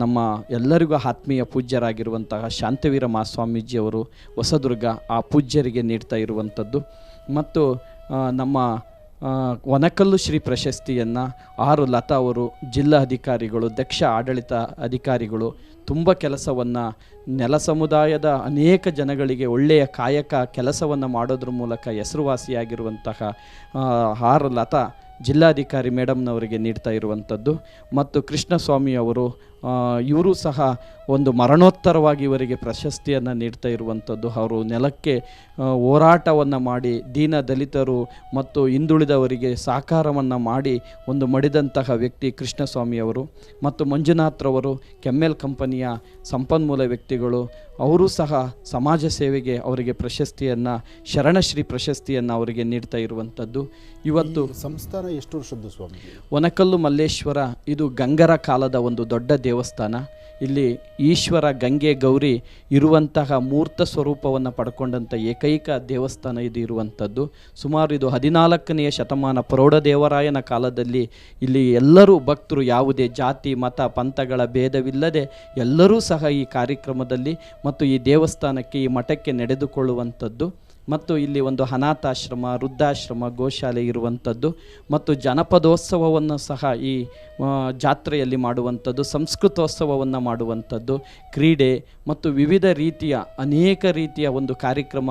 ನಮ್ಮ ಎಲ್ಲರಿಗೂ ಆತ್ಮೀಯ ಪೂಜ್ಯರಾಗಿರುವಂತಹ ಶಾಂತವೀರ ಮಹಾಸ್ವಾಮೀಜಿಯವರು ಹೊಸದುರ್ಗ ಆ ಪೂಜ್ಯರಿಗೆ ನೀಡ್ತಾ ಇರುವಂಥದ್ದು. ಮತ್ತು ನಮ್ಮ ವನಕಲ್ಲು ಶ್ರೀ ಪ್ರಶಸ್ತಿಯನ್ನು ಲತಾ ಅವರು, ಜಿಲ್ಲಾ ಅಧಿಕಾರಿಗಳು, ದಕ್ಷ ಆಡಳಿತ ಅಧಿಕಾರಿಗಳು ತುಂಬ ಕೆಲಸವನ್ನು ನೆಲ ಸಮುದಾಯದ ಅನೇಕ ಜನಗಳಿಗೆ ಒಳ್ಳೆಯ ಕಾಯಕ ಕೆಲಸವನ್ನು ಮಾಡೋದ್ರ ಮೂಲಕ ಹೆಸರುವಾಸಿಯಾಗಿರುವಂತಹ ಲತಾ ಜಿಲ್ಲಾಧಿಕಾರಿ ಮೇಡಮ್ನವರಿಗೆ ನೀಡ್ತಾ ಇರುವಂಥದ್ದು. ಮತ್ತು ಕೃಷ್ಣಸ್ವಾಮಿ ಅವರು ಇವರು ಸಹ ಒಂದು ಮರಣೋತ್ತರವಾಗಿ ಇವರಿಗೆ ಪ್ರಶಸ್ತಿಯನ್ನು ನೀಡ್ತಾ ಇರುವಂಥದ್ದು. ಅವರು ನೆಲಕ್ಕೆ ಹೋರಾಟವನ್ನು ಮಾಡಿ ದೀನ ದಲಿತರು ಮತ್ತು ಹಿಂದುಳಿದವರಿಗೆ ಸಹಕಾರವನ್ನು ಮಾಡಿ ಒಂದು ಮಡಿದಂತಹ ವ್ಯಕ್ತಿ ಕೃಷ್ಣಸ್ವಾಮಿಯವರು. ಮತ್ತು ಮಂಜುನಾಥ್ರವರು ಕೆಮ್ಮೆಲ್ ಕಂಪನಿಯ ಸಂಪನ್ಮೂಲ ವ್ಯಕ್ತಿಗಳು, ಅವರು ಸಹ ಸಮಾಜ ಸೇವೆಗೆ ಅವರಿಗೆ ಪ್ರಶಸ್ತಿಯನ್ನು ಶರಣಶ್ರೀ ಪ್ರಶಸ್ತಿಯನ್ನು ಅವರಿಗೆ ನೀಡ್ತಾ ಇರುವಂಥದ್ದು. ಇವತ್ತು ಸಂಸ್ಥಾನ ಎಷ್ಟು ವರ್ಷದ್ದು ಸ್ವಾಮಿ? ವನಕಲ್ಲು ಮಲ್ಲೇಶ್ವರ ಇದು ಗಂಗರ ಕಾಲದ ಒಂದು ದೊಡ್ಡ ದೇವಸ್ಥಾನ. ಇಲ್ಲಿ ಈಶ್ವರ, ಗಂಗೆ, ಗೌರಿ ಇರುವಂತಹ ಮೂರ್ತ ಸ್ವರೂಪವನ್ನು ಪಡ್ಕೊಂಡಂಥ ಏಕೈಕ ದೇವಸ್ಥಾನ ಇದು ಇರುವಂಥದ್ದು. ಸುಮಾರು ಇದು 14ನೇ ಶತಮಾನ ಪ್ರೌಢದೇವರಾಯನ ಕಾಲದಲ್ಲಿ ಇಲ್ಲಿ ಎಲ್ಲರೂ ಭಕ್ತರು ಯಾವುದೇ ಜಾತಿ ಮತ ಪಂಥಗಳ ಭೇದವಿಲ್ಲದೆ ಎಲ್ಲರೂ ಸಹ ಈ ಕಾರ್ಯಕ್ರಮದಲ್ಲಿ ಮತ್ತು ಈ ದೇವಸ್ಥಾನಕ್ಕೆ ಈ ಮಠಕ್ಕೆ ನಡೆದುಕೊಳ್ಳುವಂಥದ್ದು. ಮತ್ತು ಇಲ್ಲಿ ಒಂದು ಅನಾಥಾಶ್ರಮ, ವೃದ್ಧಾಶ್ರಮ, ಗೋಶಾಲೆ ಇರುವಂಥದ್ದು. ಮತ್ತು ಜನಪದೋತ್ಸವವನ್ನು ಸಹ ಈ ಜಾತ್ರೆಯಲ್ಲಿ ಮಾಡುವಂಥದ್ದು, ಸಂಸ್ಕೃತೋತ್ಸವವನ್ನು ಮಾಡುವಂಥದ್ದು, ಕ್ರೀಡೆ ಮತ್ತು ವಿವಿಧ ರೀತಿಯ ಅನೇಕ ರೀತಿಯ ಒಂದು ಕಾರ್ಯಕ್ರಮ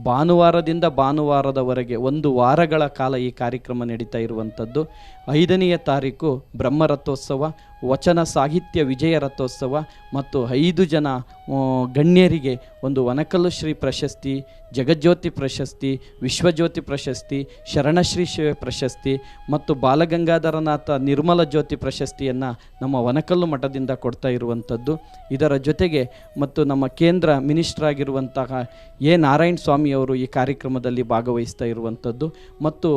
ಭಾನುವಾರದಿಂದ ಭಾನುವಾರದವರೆಗೆ 1 ವಾರಗಳ ಕಾಲ ಈ ಕಾರ್ಯಕ್ರಮ ನಡೀತಾ ಇರುವಂಥದ್ದು. 5ನೇ ತಾರೀಕು ಬ್ರಹ್ಮರಥೋತ್ಸವ, ವಚನ ಸಾಹಿತ್ಯ ವಿಜಯ ರಥೋತ್ಸವ ಮತ್ತು 5 ಜನ ಗಣ್ಯರಿಗೆ ಒಂದು ವನಕಲ್ಲು ಶ್ರೀ ಪ್ರಶಸ್ತಿ, ಜಗಜ್ಯೋತಿ ಪ್ರಶಸ್ತಿ, ವಿಶ್ವಜ್ಯೋತಿ ಪ್ರಶಸ್ತಿ, ಶರಣಶ್ರೀ ಪ್ರಶಸ್ತಿ ಮತ್ತು ಬಾಲಗಂಗಾಧರನಾಥ ನಿರ್ಮಲ ಜ್ಯೋತಿ ಪ್ರಶಸ್ತಿಯನ್ನು ನಮ್ಮ ವನಕಲ್ಲು ಮಠದಿಂದ ಕೊಡ್ತಾ ಇರುವಂಥದ್ದು. ಇದರ ಜೊತೆಗೆ ಮತ್ತು ನಮ್ಮ ಕೇಂದ್ರ ಮಿನಿಸ್ಟರ್ ಆಗಿರುವಂತಹ ನಾರಾಯಣ ಸ್ವಾಮಿಯವರು ಈ ಕಾರ್ಯಕ್ರಮದಲ್ಲಿ ಭಾಗವಹಿಸ್ತಾ ಇರುವಂಥದ್ದು. ಮತ್ತು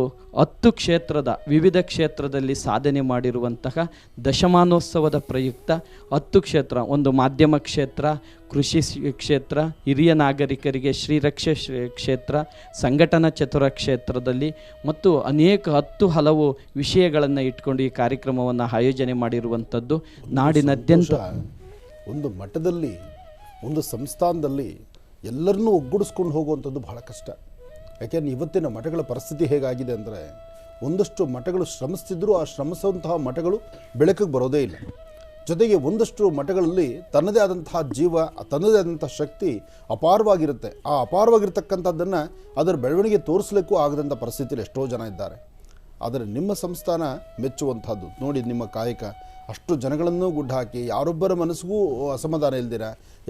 10 ಕ್ಷೇತ್ರದ ವಿವಿಧ ಕ್ಷೇತ್ರದಲ್ಲಿ ಸಾಧನೆ ಮಾಡಿರುವಂತಹ ದಶಮಾನೋತ್ಸವದ ಪ್ರಯುಕ್ತ 10 ಕ್ಷೇತ್ರ, ಒಂದು ಮಾಧ್ಯಮ ಕ್ಷೇತ್ರ, ಕೃಷಿ ಕ್ಷೇತ್ರ, ಹಿರಿಯ ನಾಗರಿಕರಿಗೆ ಶ್ರೀರಕ್ಷೆ ಕ್ಷೇತ್ರ, ಸಂಘಟನಾ ಚತುರ ಕ್ಷೇತ್ರದಲ್ಲಿ ಮತ್ತು ಅನೇಕ 10 ಹಲವು ವಿಷಯಗಳನ್ನು ಇಟ್ಕೊಂಡು ಈ ಕಾರ್ಯಕ್ರಮವನ್ನು ಆಯೋಜನೆ ಮಾಡಿರುವಂಥದ್ದು. ನಾಡಿನಾದ್ಯಂತ ಒಂದು ಮಠದಲ್ಲಿ, ಒಂದು ಸಂಸ್ಥಾನದಲ್ಲಿ ಎಲ್ಲರನ್ನೂ ಒಗ್ಗೂಡಿಸ್ಕೊಂಡು ಹೋಗುವಂಥದ್ದು ಬಹಳ ಕಷ್ಟ. ಯಾಕೆಂದರೆ ಇವತ್ತಿನ ಮಠಗಳ ಪರಿಸ್ಥಿತಿ ಹೇಗಾಗಿದೆ ಅಂದರೆ, ಒಂದಷ್ಟು ಮಠಗಳು ಶ್ರಮಿಸ್ತಿದ್ರೂ ಆ ಶ್ರಮಿಸುವಂತಹ ಮಠಗಳು ಬೆಳಕಿಗೆ ಬರೋದೇ ಇಲ್ಲ. ಜೊತೆಗೆ ಒಂದಷ್ಟು ಮಠಗಳಲ್ಲಿ ತನ್ನದೇ ಆದಂತಹ ಜೀವ, ತನ್ನದೇ ಆದಂಥ ಶಕ್ತಿ ಅಪಾರವಾಗಿರುತ್ತೆ. ಆ ಅಪಾರವಾಗಿರ್ತಕ್ಕಂಥದ್ದನ್ನು ಅದರ ಬೆಳವಣಿಗೆ ತೋರಿಸಲಿಕ್ಕೂ ಆಗದಂಥ ಪರಿಸ್ಥಿತಿಯಲ್ಲಿ ಎಷ್ಟೋ ಜನ ಇದ್ದಾರೆ. ಆದರೆ ನಿಮ್ಮ ಸಂಸ್ಥಾನ ಮೆಚ್ಚುವಂಥದ್ದು ನೋಡಿ. ನಿಮ್ಮ ಕಾಯಕ ಅಷ್ಟು ಜನಗಳನ್ನು ಗುಡ್ಡ ಹಾಕಿ ಯಾರೊಬ್ಬರ ಮನಸ್ಸಿಗೂ ಅಸಮಾಧಾನ ಇಲ್ದಿರ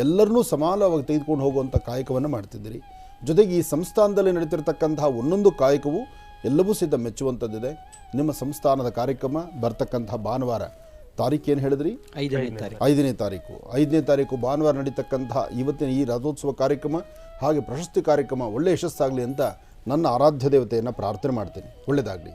ಎಲ್ಲರನ್ನೂ ಸಮಾನವಾಗಿ ತೆಗೆದುಕೊಂಡು ಹೋಗುವಂಥ ಕಾಯಕವನ್ನು ಮಾಡ್ತಿದ್ದೀರಿ. ಜೊತೆಗೆ ಈ ಸಂಸ್ಥಾನದಲ್ಲಿ ನಡೀತಿರ್ತಕ್ಕಂತಹ ಒಂದೊಂದು ಕಾಯಕವು ಎಲ್ಲವೂ ಸಹಿತ ಮೆಚ್ಚುವಂಥದ್ದಿದೆ. ನಿಮ್ಮ ಸಂಸ್ಥಾನದ ಕಾರ್ಯಕ್ರಮ ಬರ್ತಕ್ಕಂತಹ ಭಾನುವಾರ ತಾರೀಕು ಏನು ಹೇಳಿದ್ರಿ? 5ನೇ ತಾರೀಕು. 5ನೇ ತಾರೀಕು ಭಾನುವಾರ ನಡೀತಕ್ಕಂತಹ ಇವತ್ತಿನ ಈ ರಥೋತ್ಸವ ಕಾರ್ಯಕ್ರಮ ಹಾಗೆ ಪ್ರಶಸ್ತಿ ಕಾರ್ಯಕ್ರಮ ಒಳ್ಳೆಯ ಯಶಸ್ಸಾಗಲಿ ಅಂತ ನನ್ನ ಆರಾಧ್ಯ ದೇವತೆಯನ್ನು ಪ್ರಾರ್ಥನೆ ಮಾಡ್ತೀನಿ. ಒಳ್ಳೆಯದಾಗಲಿ.